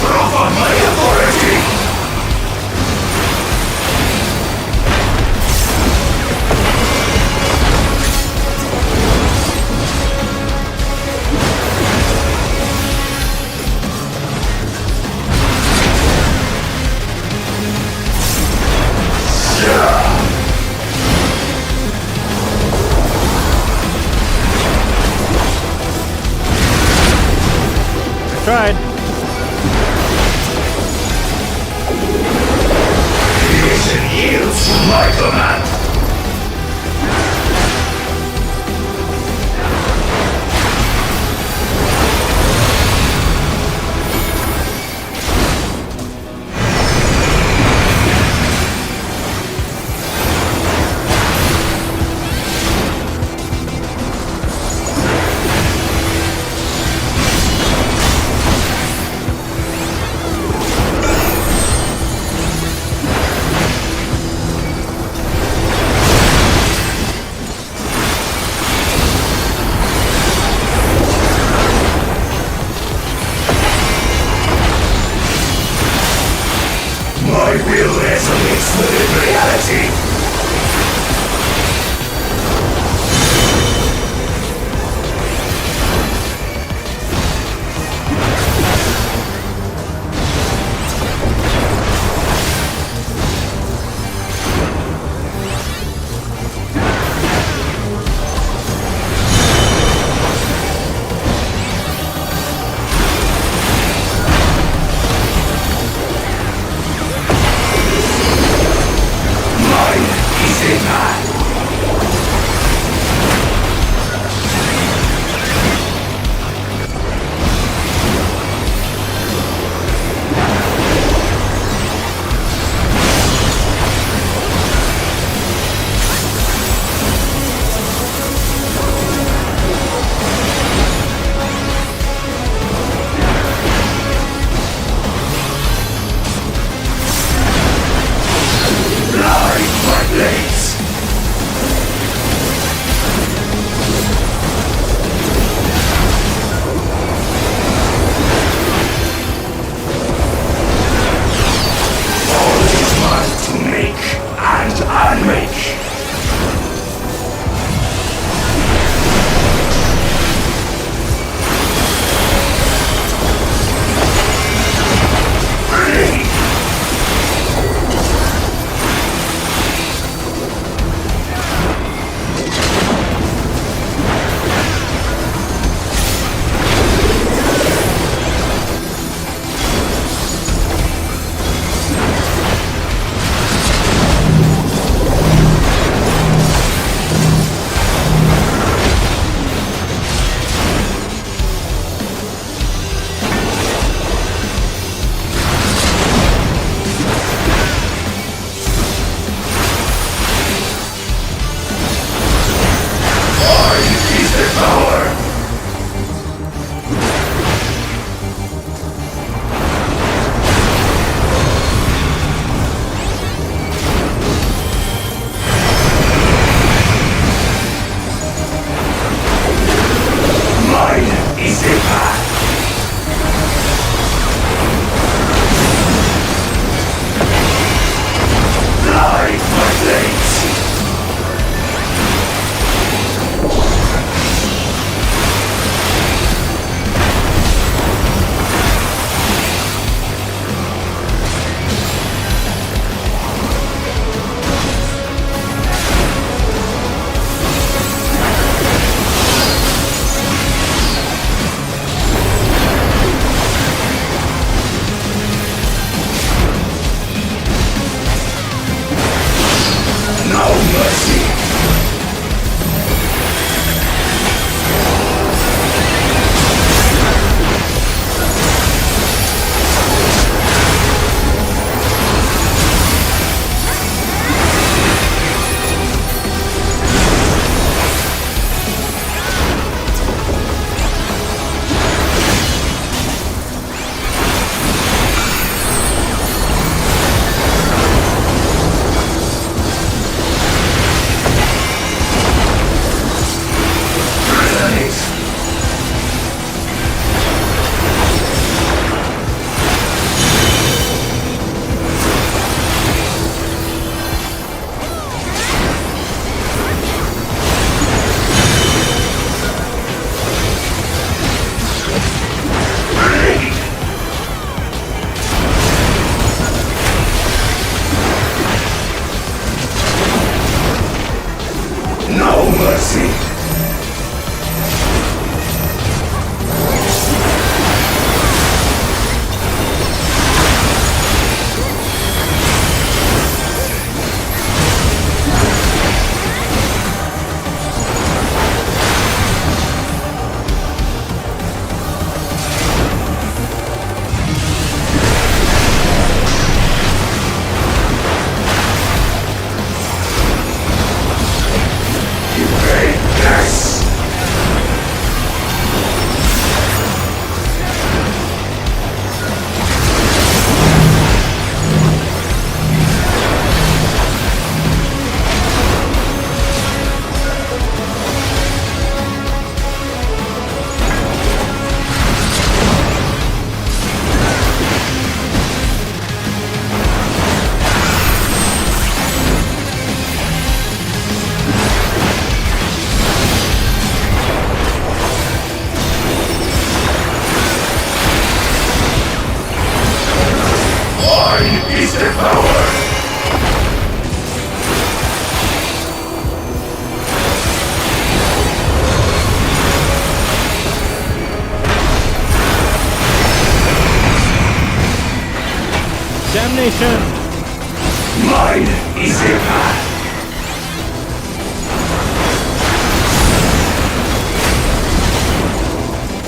Proof of my authority! I tried. Creation yields to my command! My will resonates with reality! My Mine is the power! Damnation! Mine is the path!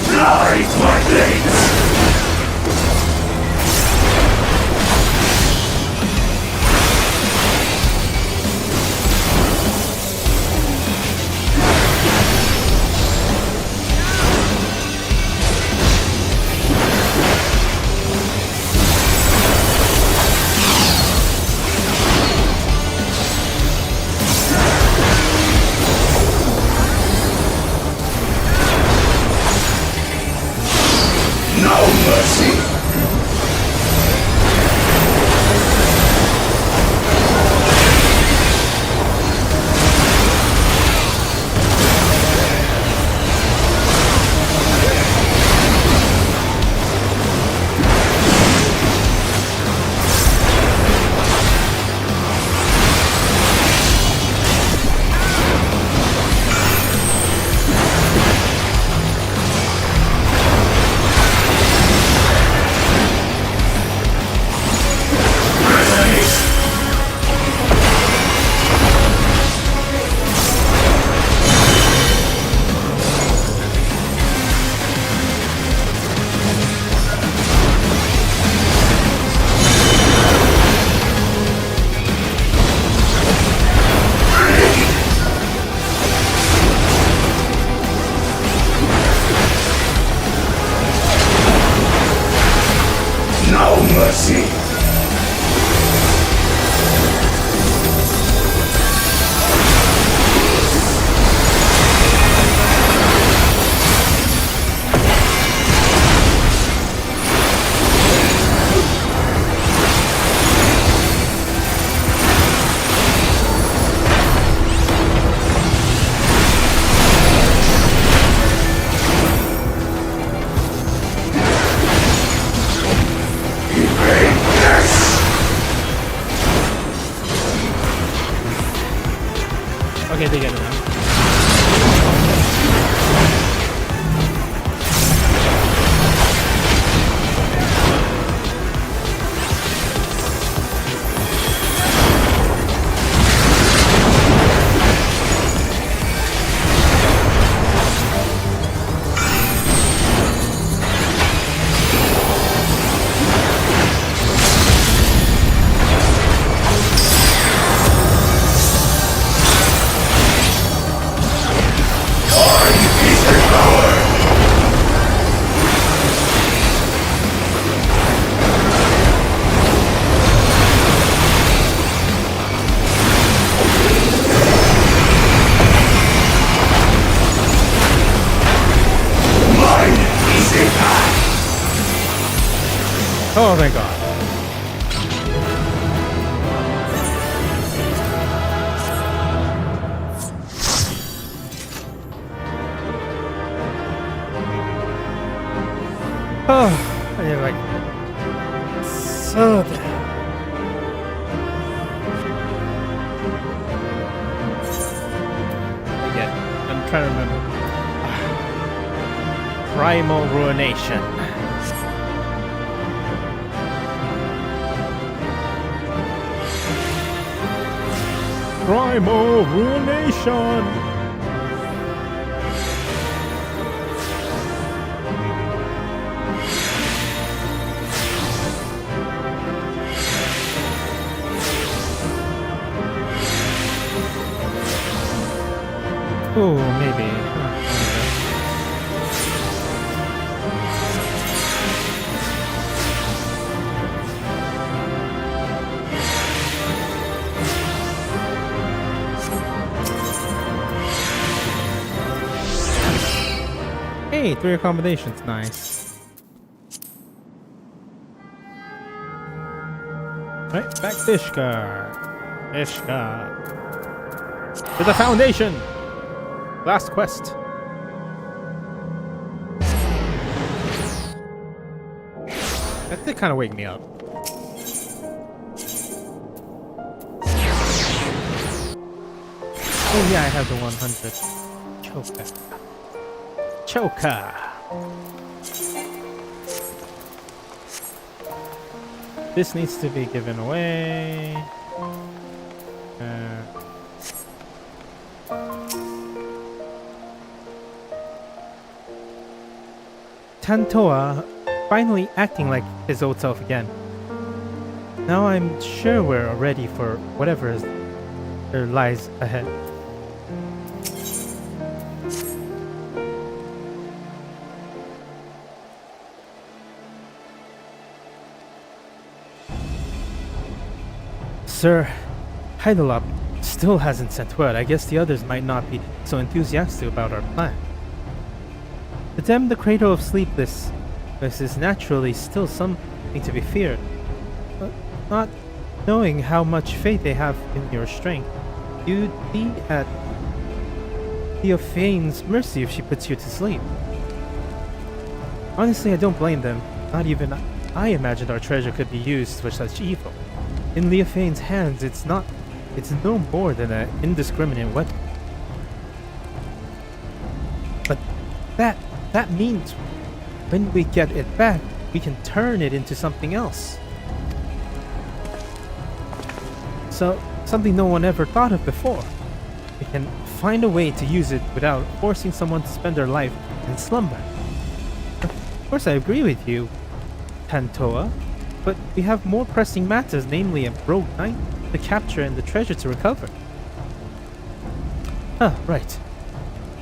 Fly, my blades! No mercy! No mercy! Okay, they get it now. Oh, thank God. Oh, I did like so bad. Again, I'm trying to remember. Primal Ruination. Primal Ruination! Oh, maybe. Hey, 3 accommodations, nice. Right, back to Ishkar. Ishkar. To the Foundation! Last quest. That did kind of wake me up. Oh yeah, I have the 100. Choker. Choker. This needs to be given away. Tantoa finally acting like his old self again. Now I'm sure we're ready for whatever there lies ahead. Sir, Heidelop still hasn't sent word. I guess the others might not be so enthusiastic about our plan. To them, the cradle of sleepless is naturally still something to be feared. But not knowing how much faith they have in your strength, you'd be at Theophane's mercy if she puts you to sleep. Honestly, I don't blame them. Not even I imagined our treasure could be used for such evil. In Leophane's hands, it's no more than an indiscriminate weapon. But that means when we get it back, we can turn it into something else. So, something no one ever thought of before. We can find a way to use it without forcing someone to spend their life in slumber. Of course, I agree with you, Tantoa, but we have more pressing matters, namely a rogue knight to capture and the treasure to recover. Ah, right.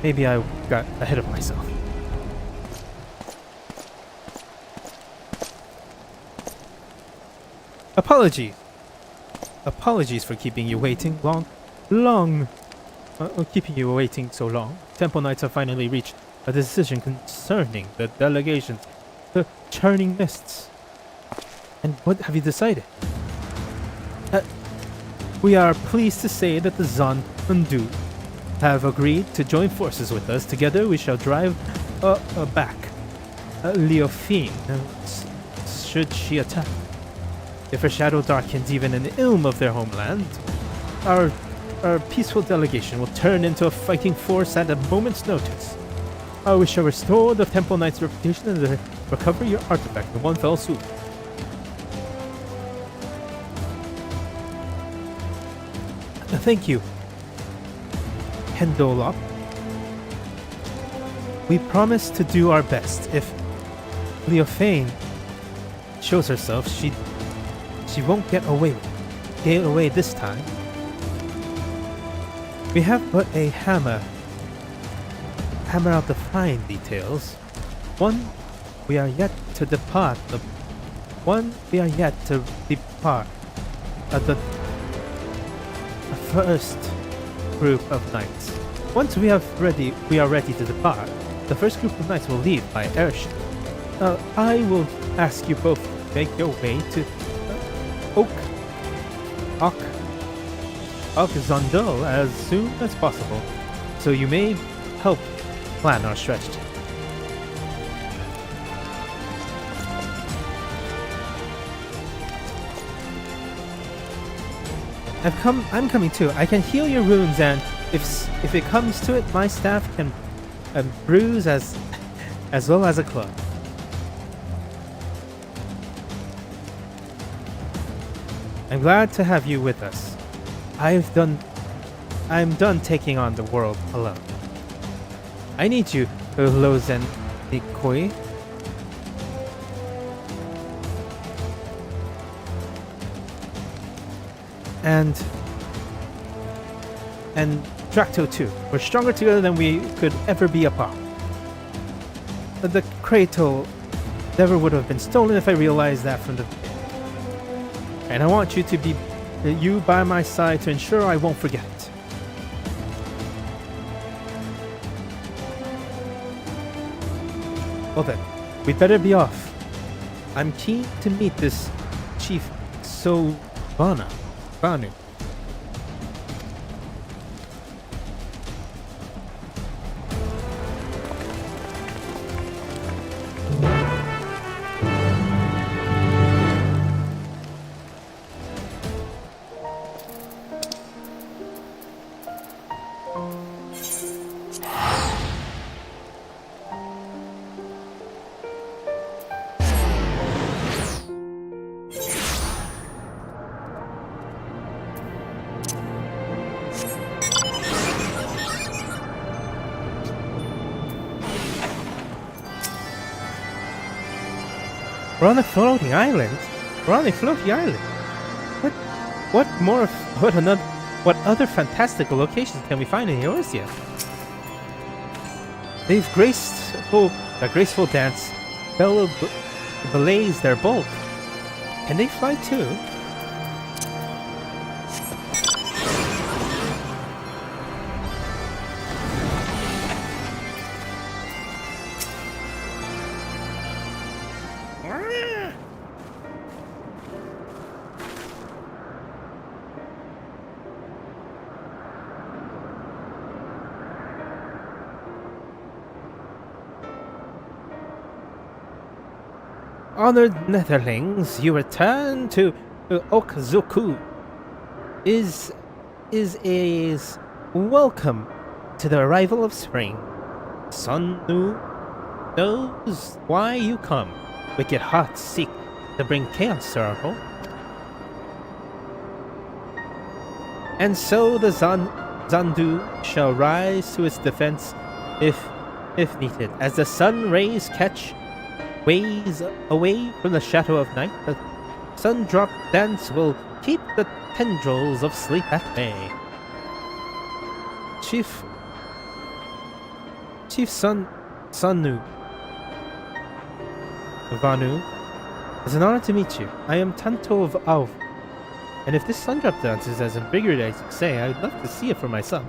Maybe I got ahead of myself. Apologies for keeping you waiting keeping you waiting so long. Temple Knights have finally reached a decision concerning the delegations, the churning mists. And what have you decided? We are pleased to say that the Zon Undu have agreed to join forces with us. Together we shall drive back Leophine should she attack. If her shadow darkens even an ilm of their homeland, our peaceful delegation will turn into a fighting force at a moment's notice. We shall restore the Temple Knight's reputation and recover your artifact in one fell swoop. Thank you, Hendolop. We promise to do our best. If Leophane shows herself, she won't get away this time. We have but a hammer out the fine details. We are yet to depart. The first group of knights. Once we are ready to depart, the first group of knights will leave by airship. I will ask you both to make your way to Zondel as soon as possible, so you may help plan our strategy. I'm coming too. I can heal your wounds, and if it comes to it, my staff can bruise as well as a club. I'm glad to have you with us. I'm done taking on the world alone. I need you, Lozen Nikoi. And Drac'to too. We're stronger together than we could ever be apart. The cradle never would have been stolen if I realized that from the beginning. And I want you to be by my side to ensure I won't forget it. Well then, we'd better be off. I'm keen to meet this Chief Banu. We're on a floating island. We're on a floating island. What more? What other fantastical locations can we find in Eorzea? They've a graceful dance belays their bulk. Can they fly too? Honored Netherlings, you return to Okzoku. Is welcome to the arrival of spring. Sunnu knows why you come. Wicked hearts seek to bring chaos to our home. And so the Zandu shall rise to its defense if needed. As the sun rays catch ways away from the shadow of night, the sun drop dance will keep the tendrils of sleep at bay. Chief Sunnu Vanu, it's an honor to meet you. I am Tanto of Alv, and if this sun drop dance is as invigorating as you say, I would love to see it for myself.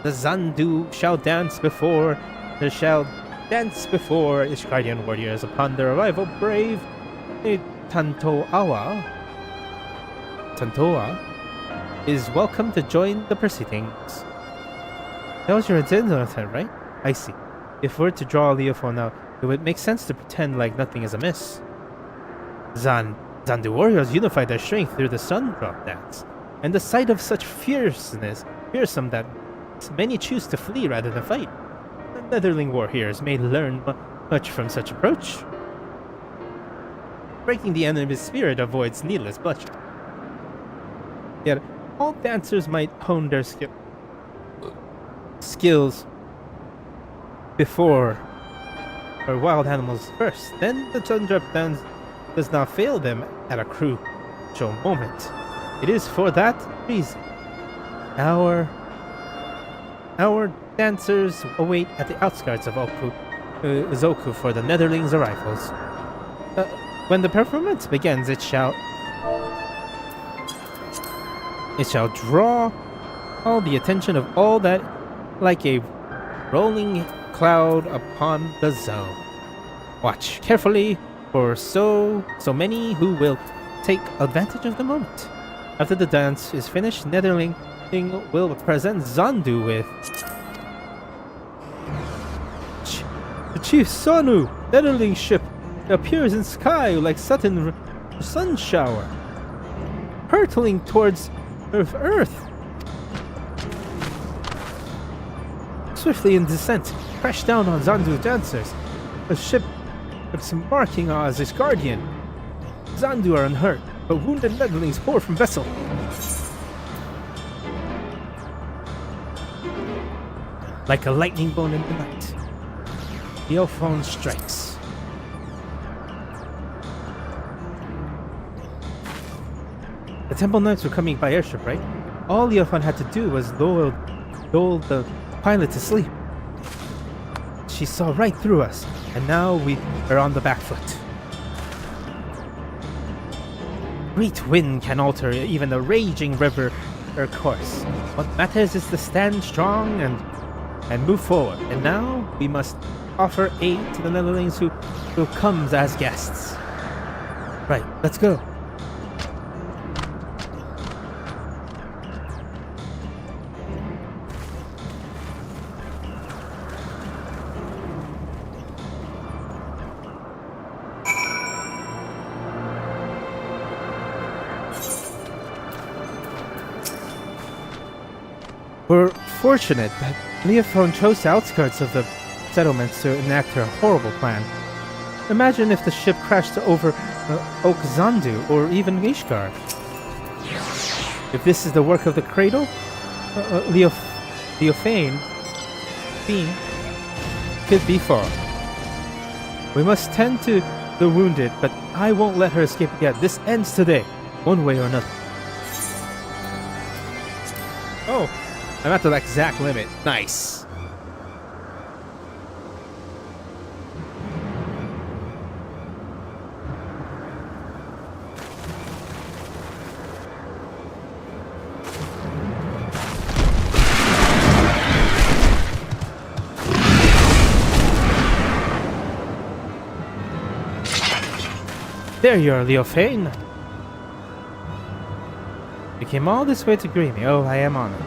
The Zandu shall dance before Ishgardian warriors upon their arrival. Brave Tantoa is welcome to join the proceedings. That was your agenda, right? I see. If we're to draw Leophone out, it would make sense to pretend like nothing is amiss. Zandu warriors unify their strength through the sun drop dance, and the sight of such fearsome that many choose to flee rather than fight. Netherling warriors may learn much from such approach. Breaking the enemy's spirit avoids needless bloodshed. Yet, all dancers might hone their skills before or wild animals first. Then the Tundra dance does not fail them at a crucial moment. It is for that reason our dancers await at the outskirts of Zoku for the Netherlings' arrivals. When the performance begins, it shall draw all the attention of all that, like a rolling cloud upon the zone. Watch carefully for so many who will take advantage of the moment. After the dance is finished, Netherling will present Zandu with the Chief Sonu. Netherling ship appears in sky like sudden sun shower, hurtling towards Earth. Swiftly in descent, crash down on Zandu dancers. The ship is embarking as its guardian. Zandu are unhurt, but wounded Netherlings pour from vessel. Like a lightning bone in the night, Leophone strikes. The Temple Knights were coming by airship, right? All Leophone had to do was lull the pilot to sleep. She saw right through us, and now we are on the back foot. Great wind can alter even the raging river her course. What matters is to stand strong and move forward. And now we must offer aid to the Netherlings who comes as guests. Right, let's go. We're fortunate that Leophone chose the outskirts of the settlements to enact her horrible plan. Imagine if the ship crashed over Okzandu or even Ishgard. If this is the work of the Cradle, Leophane could be far. We must tend to the wounded, but I won't let her escape again. This ends today, one way or another. Oh, I'm at the exact limit. Nice. There you are, Leofane. You came all this way to greet me. Oh, I am honored.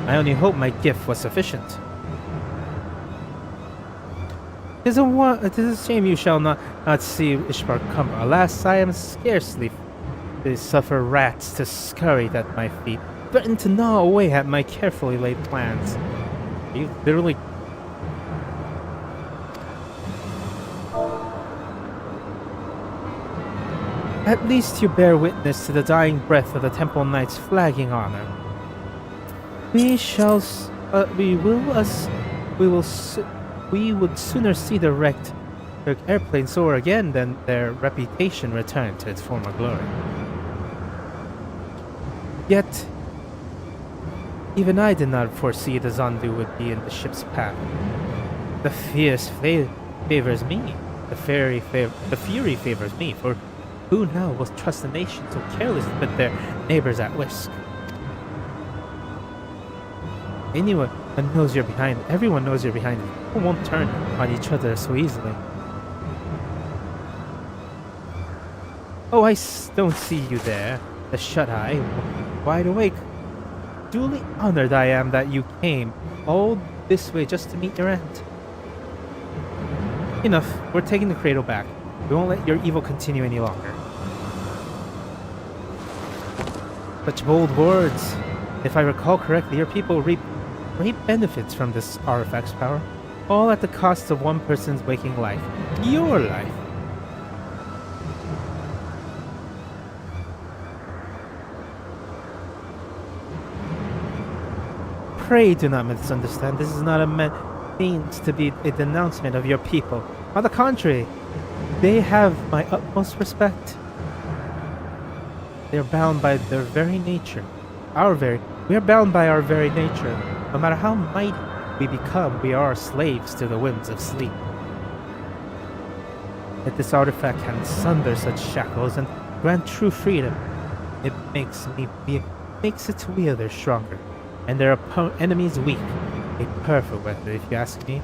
I only hope my gift was sufficient. It is a shame you shall not see Ishbar come. Alas, I am scarcely to suffer rats to scurry at my feet, threaten to gnaw away at my carefully laid plans. You literally... At least you bear witness to the dying breath of the Temple Knight's flagging honor. We would sooner see the wrecked airplane soar again than their reputation return to its former glory. Yet, even I did not foresee the Zandu would be in the ship's path. The fierce favors me. The fury favors me, for who now will trust a nation so careless to put their neighbors at risk? Everyone knows you're behind it. People won't turn on each other so easily. Oh, I don't see you there. The shut-eye, wide awake. Duly honored I am that you came all this way just to meet your end. Enough. We're taking the cradle back. We won't let your evil continue any longer. Such bold words. If I recall correctly, your people reap great benefits from this artifact's power, all at the cost of one person's waking life. Your life. Pray do not misunderstand. This is not means to be a denouncement of your people. On the contrary, they have my utmost respect. They are bound by their very nature. We are bound by our very nature. No matter how mighty we become, we are slaves to the whims of sleep. Yet this artifact can sunder such shackles and grant true freedom. It makes its wielder stronger, and their enemies weak. A perfect weapon, if you ask me.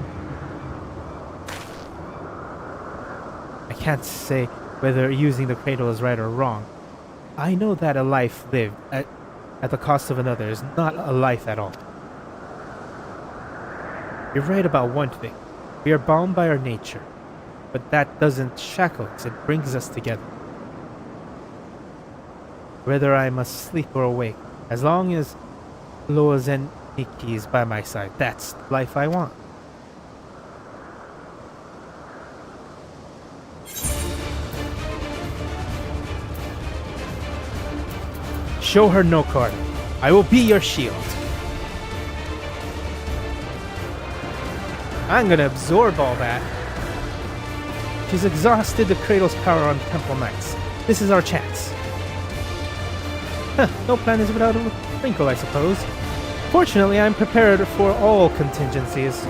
I can't say whether using the cradle is right or wrong. I know that a life lived at the cost of another is not a life at all. You're right about one thing. We are bound by our nature, but that doesn't shackle us, it brings us together. Whether I must sleep or awake, as long as Loazen Iki is by my side, that's the life I want. Show her no card. I will be your shield. I'm gonna absorb all that. She's exhausted the cradle's power on Temple Knights. This is our chance. No plan is without a wrinkle, I suppose. Fortunately, I'm prepared for all contingencies.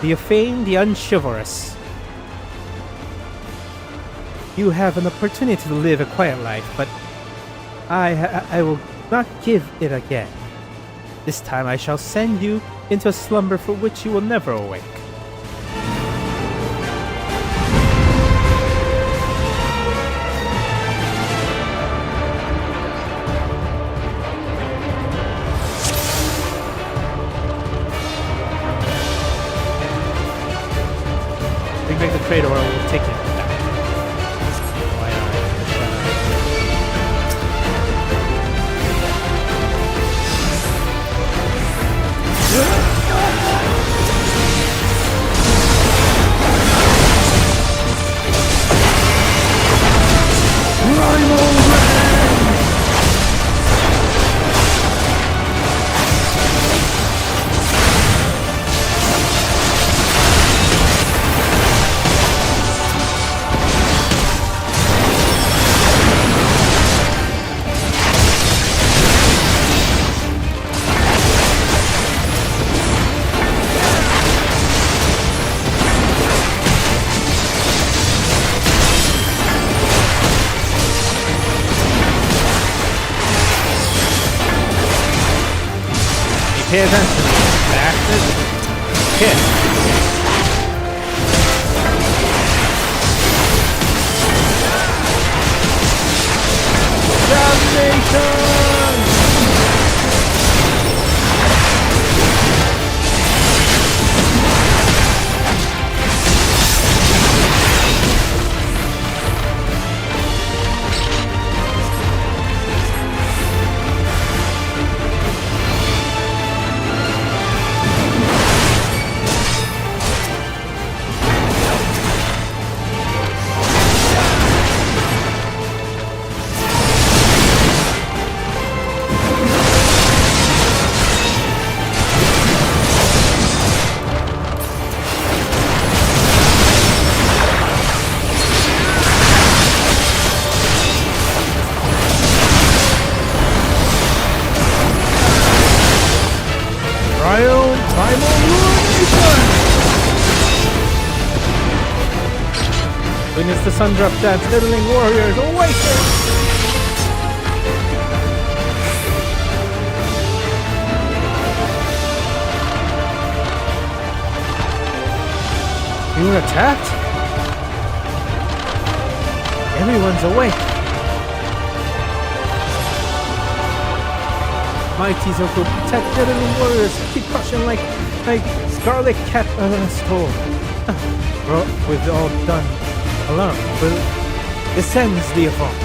The famed, the unchivalrous. You have an opportunity to live a quiet life, but I will not give it again. This time I shall send you into a slumber for which you will never awake. Bring the cradle or we'll take it back. Why not? Pay attention, bastard. Hit. Damnation! Witness the sun drop dance, diddling warriors, awaken! You were attacked? Everyone's awake. Mighty Tsohg, protect diddling warriors, keep crushing like scarlet cat on a stone. With all done. Alarm will descends the fall.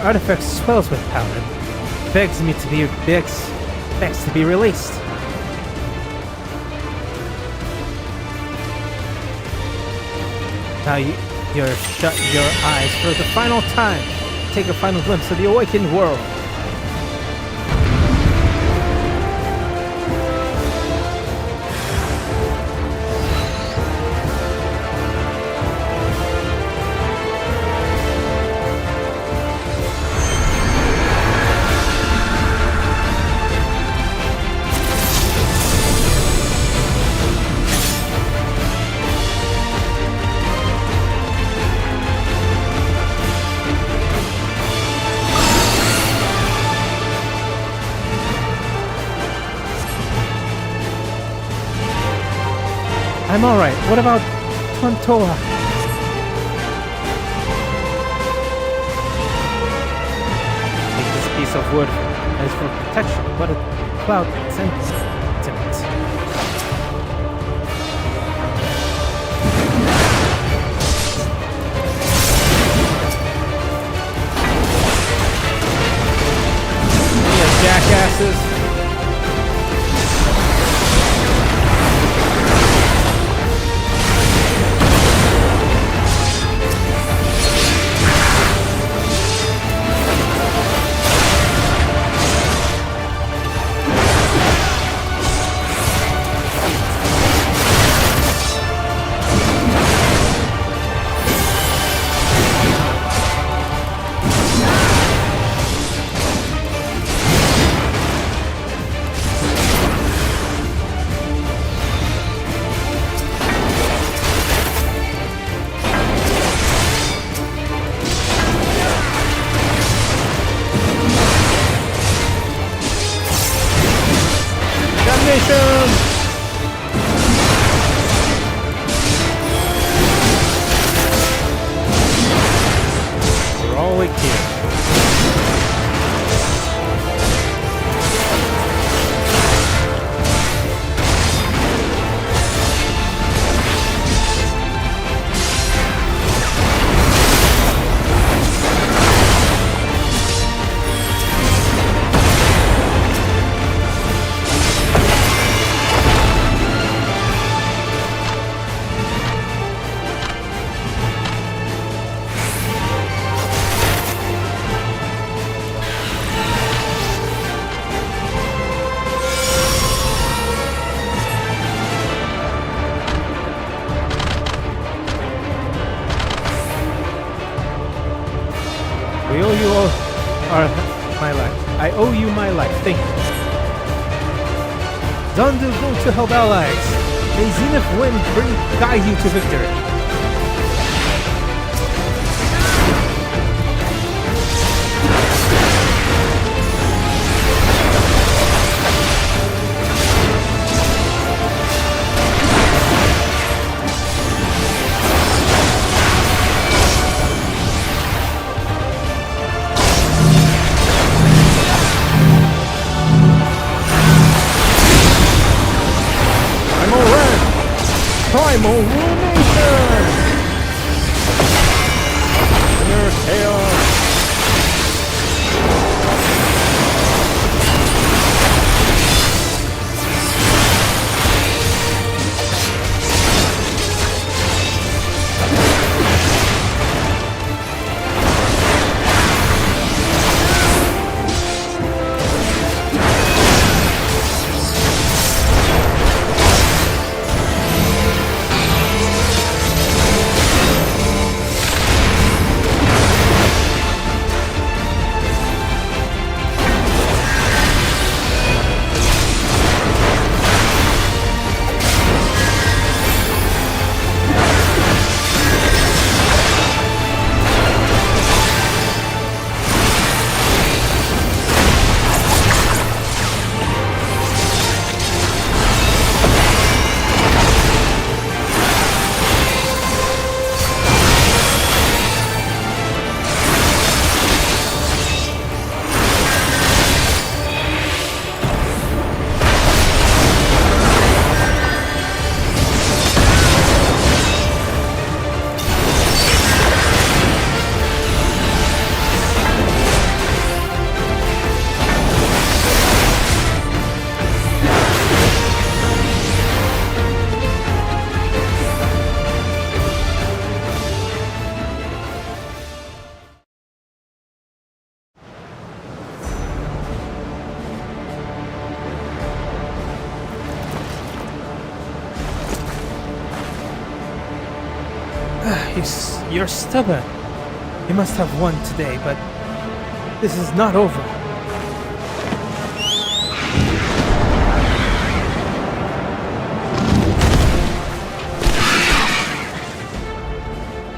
Artifact swells with power, begs to be released. Now you're shut your eyes for the final time. Take a final glimpse of the awakened world. I'm alright. What about Tontoa? Take this piece of wood as for protection, but a cloud sentiment. Jackasses. awake here. We owe you all my life. I owe you my life. Thank you. Zandu go to help allies. May Zenith wind guide you to victory. Primal Ruination! Inner Chaos! You're stubborn. You must have won today, but this is not over.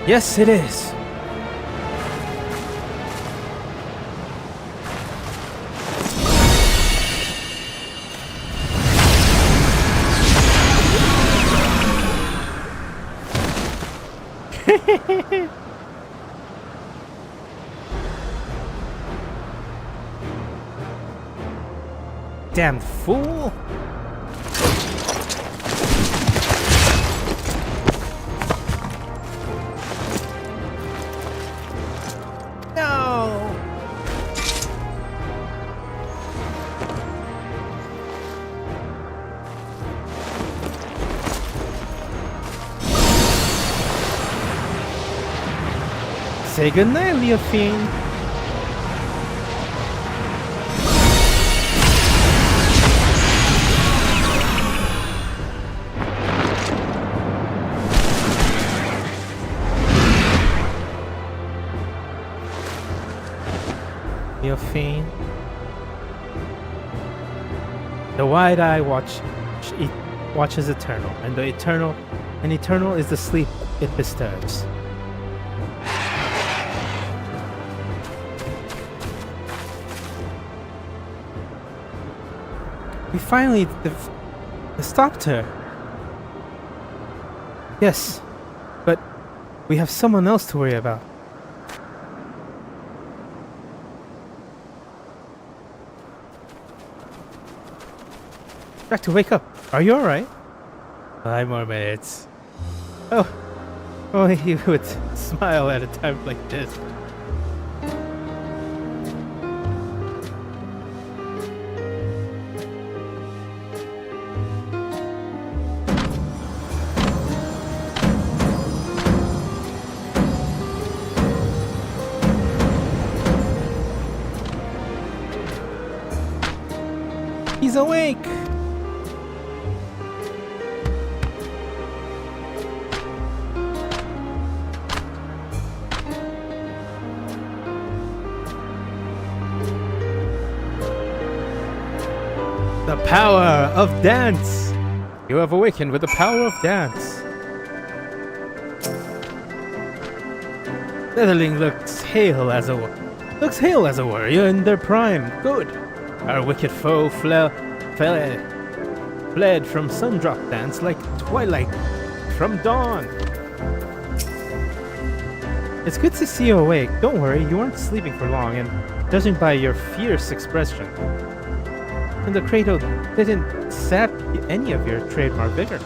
Yes, it is. Damn fool! No! Say goodnight, Leofine. Leofine. The wide eye watches eternal, and eternal is the sleep it bestows. We finally stopped her. Yes, but we have someone else to worry about. Drac'to, wake up! Are you alright? 5 more minutes. Oh, only you would smile at a time like this. He's awake! The power of dance! You have awakened with the power of dance. Netherling looks hale as a warrior in their prime. Good. Our wicked foe fled from Sundrop dance like twilight from dawn. It's good to see you awake. Don't worry, you weren't sleeping for long, and judging by your fierce expression, and the Drac'to didn't sap any of your trademark vigor.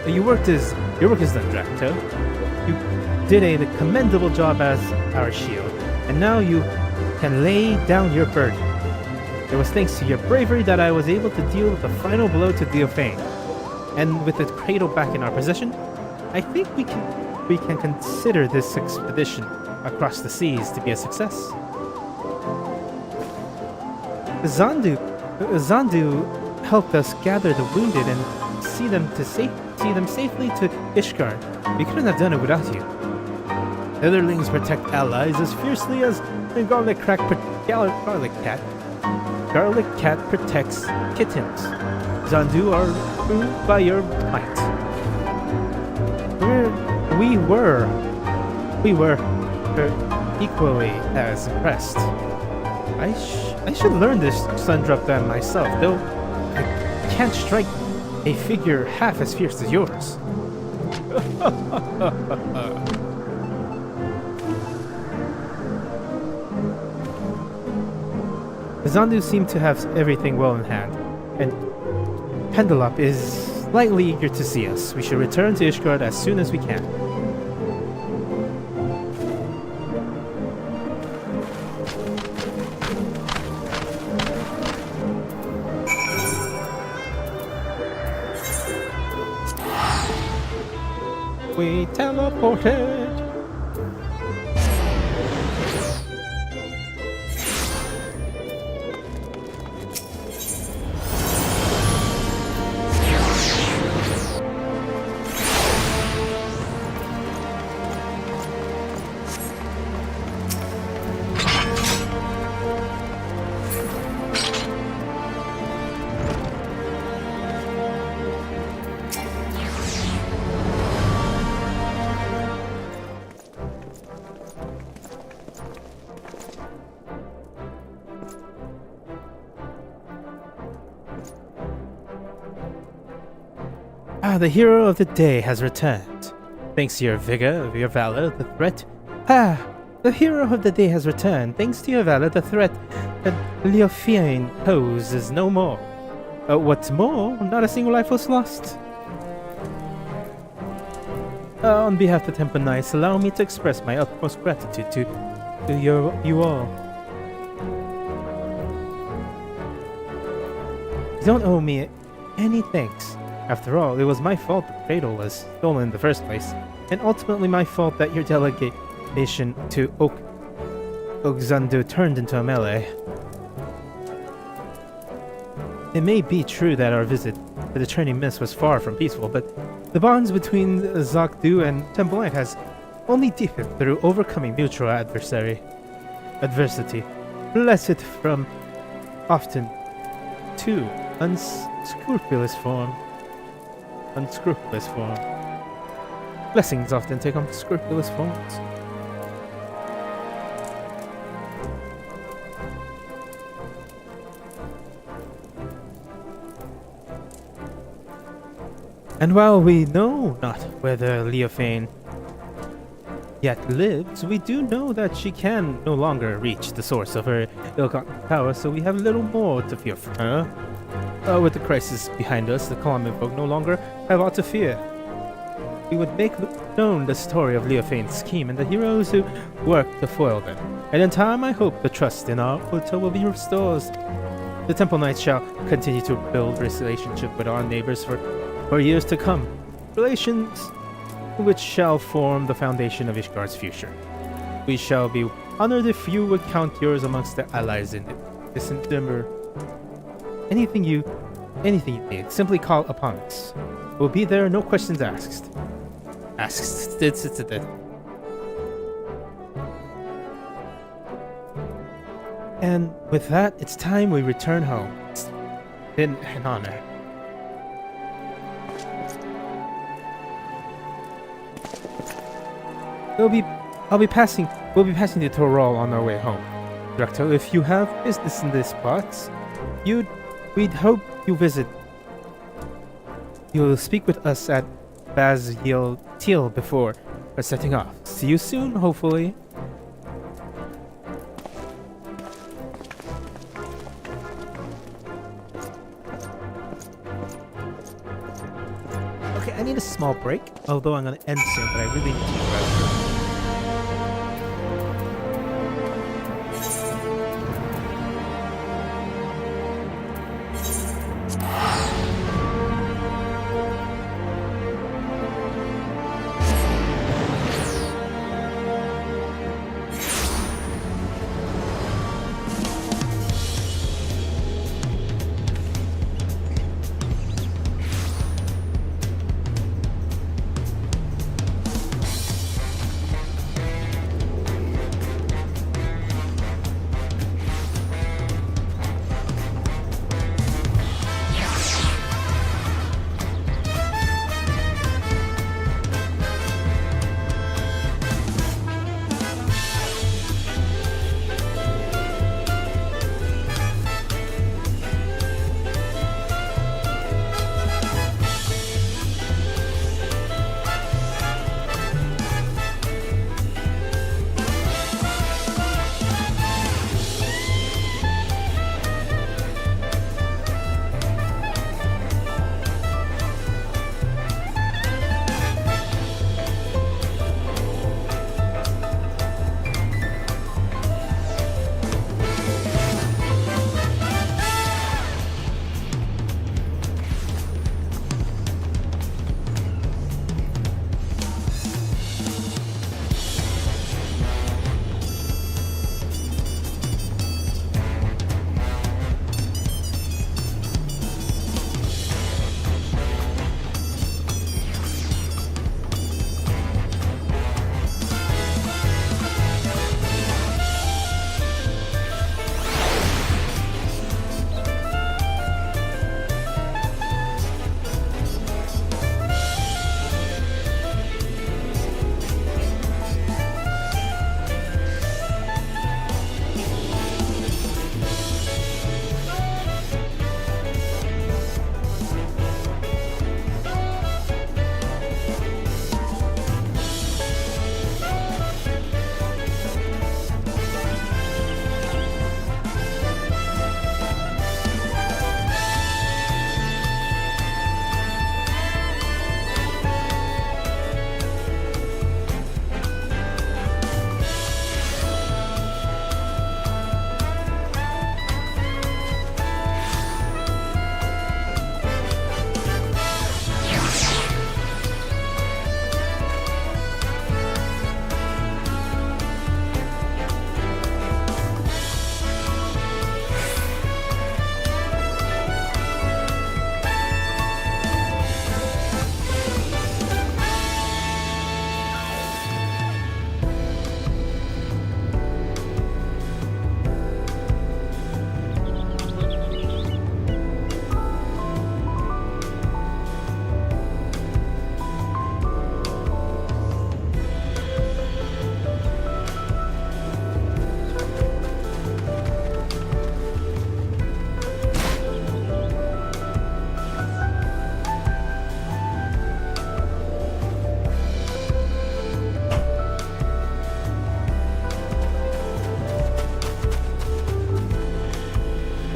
Your work is done, Drac'to. You did a commendable job as our shield, and now you can lay down your burden. It was thanks to your bravery that I was able to deal with the final blow to Tsohg. And with the Drac'to back in our possession, I think we can consider this expedition across the seas to be a success. Zandu helped us gather the wounded and see them safely to Ishgard. We couldn't have done it without you. Netherlings protect allies as fiercely as the Garlic Cat protects kittens. Zandu are moved by your might. We were equally as impressed. I should learn this Sundrop dance myself, though I can't strike a figure half as fierce as yours. The Zandu seem to have everything well in hand, and Pendelop is slightly eager to see us. We should return to Ishgard as soon as we can. We teleported! The hero of the day has returned. Thanks to your vigor, your valor, the threat. The hero of the day has returned. Thanks to your valor, the threat that Leofiane poses is no more. What's more, not a single life was lost. On behalf of the Temple Knights, allow me to express my utmost gratitude to you all. You don't owe me any thanks. After all, it was my fault the Drac'to was stolen in the first place, and ultimately my fault that your delegation to Zandu turned into a melee. It may be true that our visit to the Training Mist was far from peaceful, but the bonds between Drac'to and Temple Knight has only deepened through overcoming mutual adversity. Blessed from often to unscrupulous form. Blessings often take unscrupulous forms. And while we know not whether Leofiane yet lives, we do know that she can no longer reach the source of her ill-gotten power, so we have little more to fear from her. With the crisis behind us, the common folk no longer have aught to fear. We would make known the story of Leofein's scheme and the heroes who worked to foil them. And in time, I hope the trust in our hotel will be restored. The Temple Knights shall continue to build relationship with our neighbors for years to come. Relations which shall form the foundation of Ishgar's future. We shall be honored if you would count yours amongst the allies in this endeavor. Anything you need, simply call upon us. We'll be there, no questions asked. And with that, it's time we return home. It's been an honor. We'll be passing the Torol on our way home. Drac'to, if you have business in this spot, we'd hope you'll speak with us at Baz Teal before setting off. See you soon, hopefully. Okay, I need a small break, although I'm gonna end soon, but I really need to rest.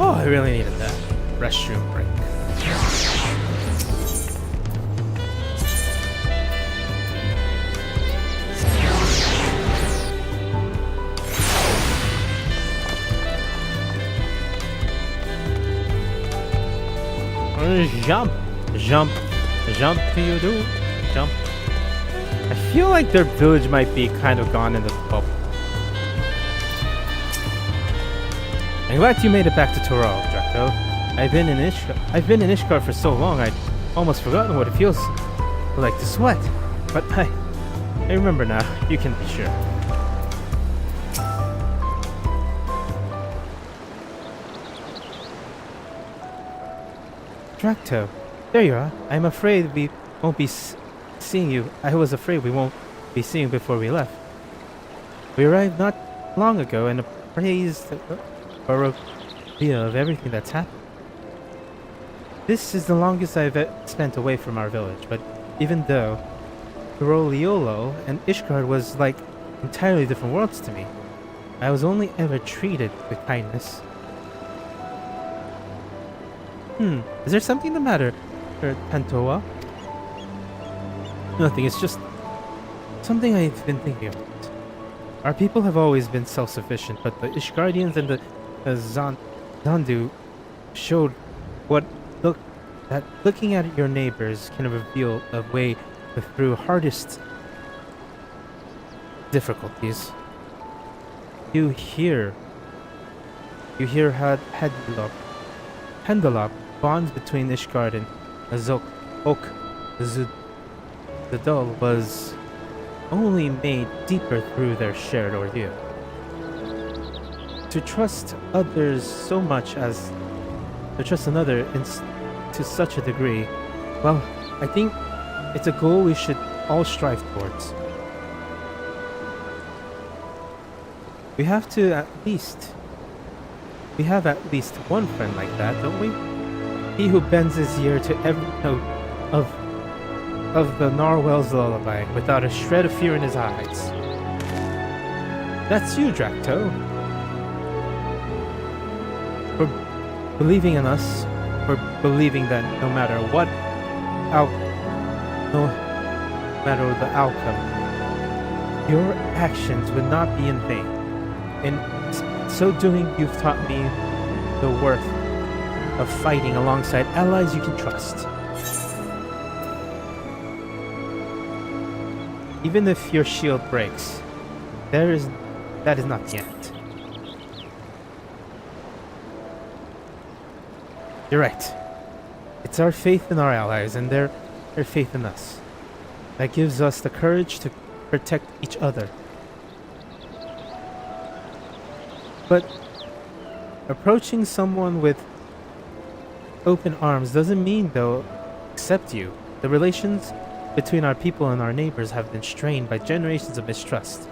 Oh, I really needed that restroom break. jump, jump, jump to you do, jump. I feel like their village might be kind of gone in the bubble. I'm glad you made it back to Tuliyollal, Drac'to. I've been in Ishgard for so long I'd almost forgotten what it feels like to sweat. But I remember now, you can be sure. Drac'to, there you are. I'm afraid we won't be seeing you. I was afraid we won't be seeing you before we left. We arrived not long ago and appraised a view of everything that's happened. This is the longest I've spent away from our village, but even though Tuliyollal and Ishgard was like entirely different worlds to me, I was only ever treated with kindness. Is there something the matter, Pantoa? Nothing, it's just something I've been thinking about. Our people have always been self-sufficient, but the Ishgardians and the Zandu showed that looking at your neighbors can reveal a way through hardest difficulties. You hear how Handalop bonds between Ishgard and Zudal was only made deeper through their shared ordeal. To trust others so much as to trust another to such a degree, well, I think it's a goal we should all strive towards. We have at least one friend like that, don't we? He who bends his ear to every note of the Narwhal's lullaby without a shred of fear in his eyes. That's you, Drac'to. For believing in us, for believing that no matter the outcome, your actions would not be in vain. In so doing, you've taught me the worth of fighting alongside allies you can trust. Even if your shield breaks, that is not the end. You're right. It's our faith in our allies and their faith in us that gives us the courage to protect each other. But approaching someone with open arms doesn't mean they'll accept you. The relations between our people and our neighbors have been strained by generations of mistrust,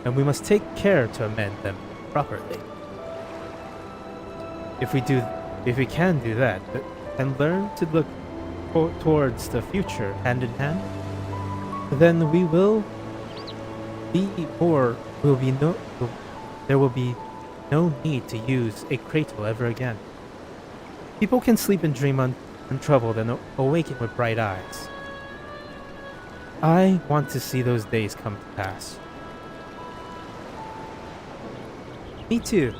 and we must take care to amend them properly. If we can do that, and learn to look towards the future hand in hand, then there will be no need to use a cradle ever again. People can sleep and dream untroubled and awaken with bright eyes. I want to see those days come to pass. Me too.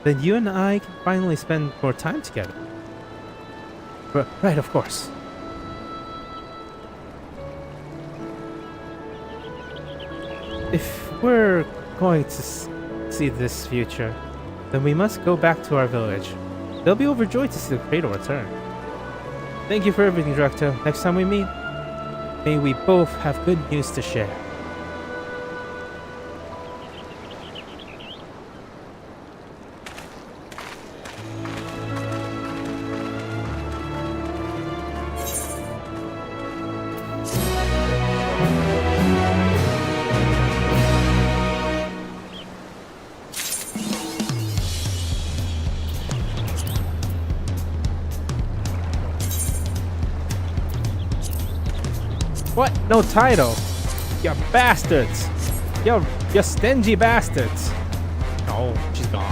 Then you and I can finally spend more time together. Right, of course. If we're going to see this future, then we must go back to our village. They'll be overjoyed to see the cradle return. Thank you for everything, Drac'to. Next time we meet, may we both have good news to share. What? No title? You bastards! You stingy bastards! Oh, she's gone.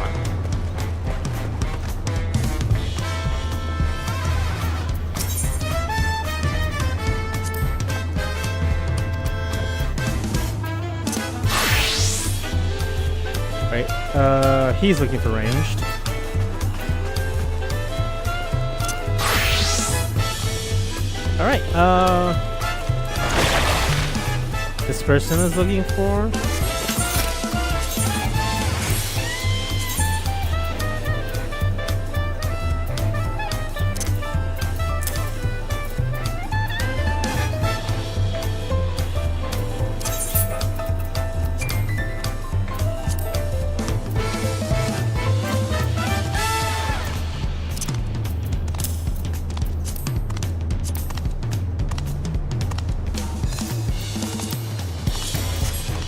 Right, he's looking for ranged. Alright, this person is looking for...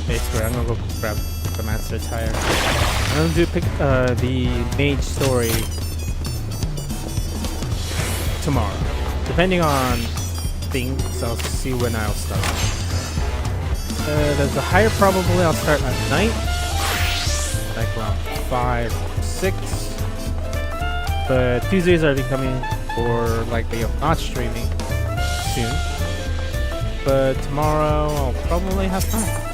Basically, I'm gonna go grab the master tire. I'm gonna do the mage story tomorrow. Depending on things, I'll see when I'll start. There's a higher probability I'll start at night, like around 5 or 6. But Tuesdays are becoming more likely of not streaming soon. But tomorrow I'll probably have time.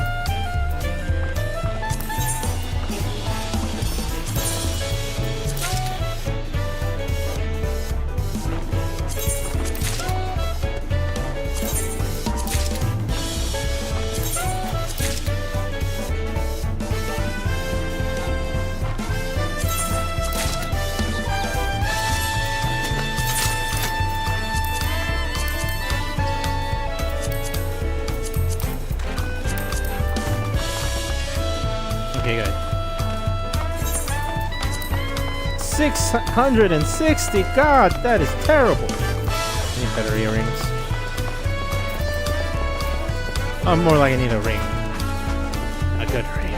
Okay, good. 660! God, that is terrible! I need better earrings. Oh, more like I need a ring. A good ring.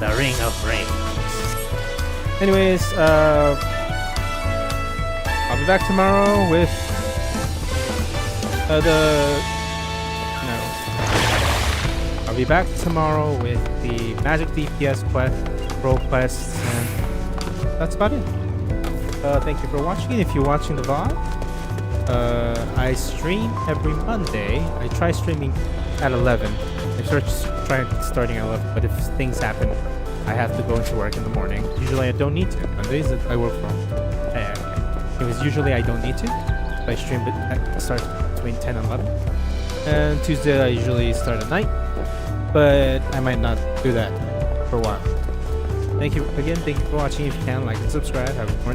The ring of rings. Anyways, I'll be back tomorrow with I'll be back tomorrow with the Magic DPS quest, role quests, and that's about it. Thank you for watching. If you're watching the VOD, I stream every Monday. I try streaming at 11. I starting at 11, but if things happen, I have to go into work in the morning. Usually I don't need to. Mondays I work from. Usually I don't need to. I stream I start between 10 and 11. And Tuesday I usually start at night. But I might not do that for a while. Thank you again. Thank you for watching. If you can, like and subscribe. Have a good morning.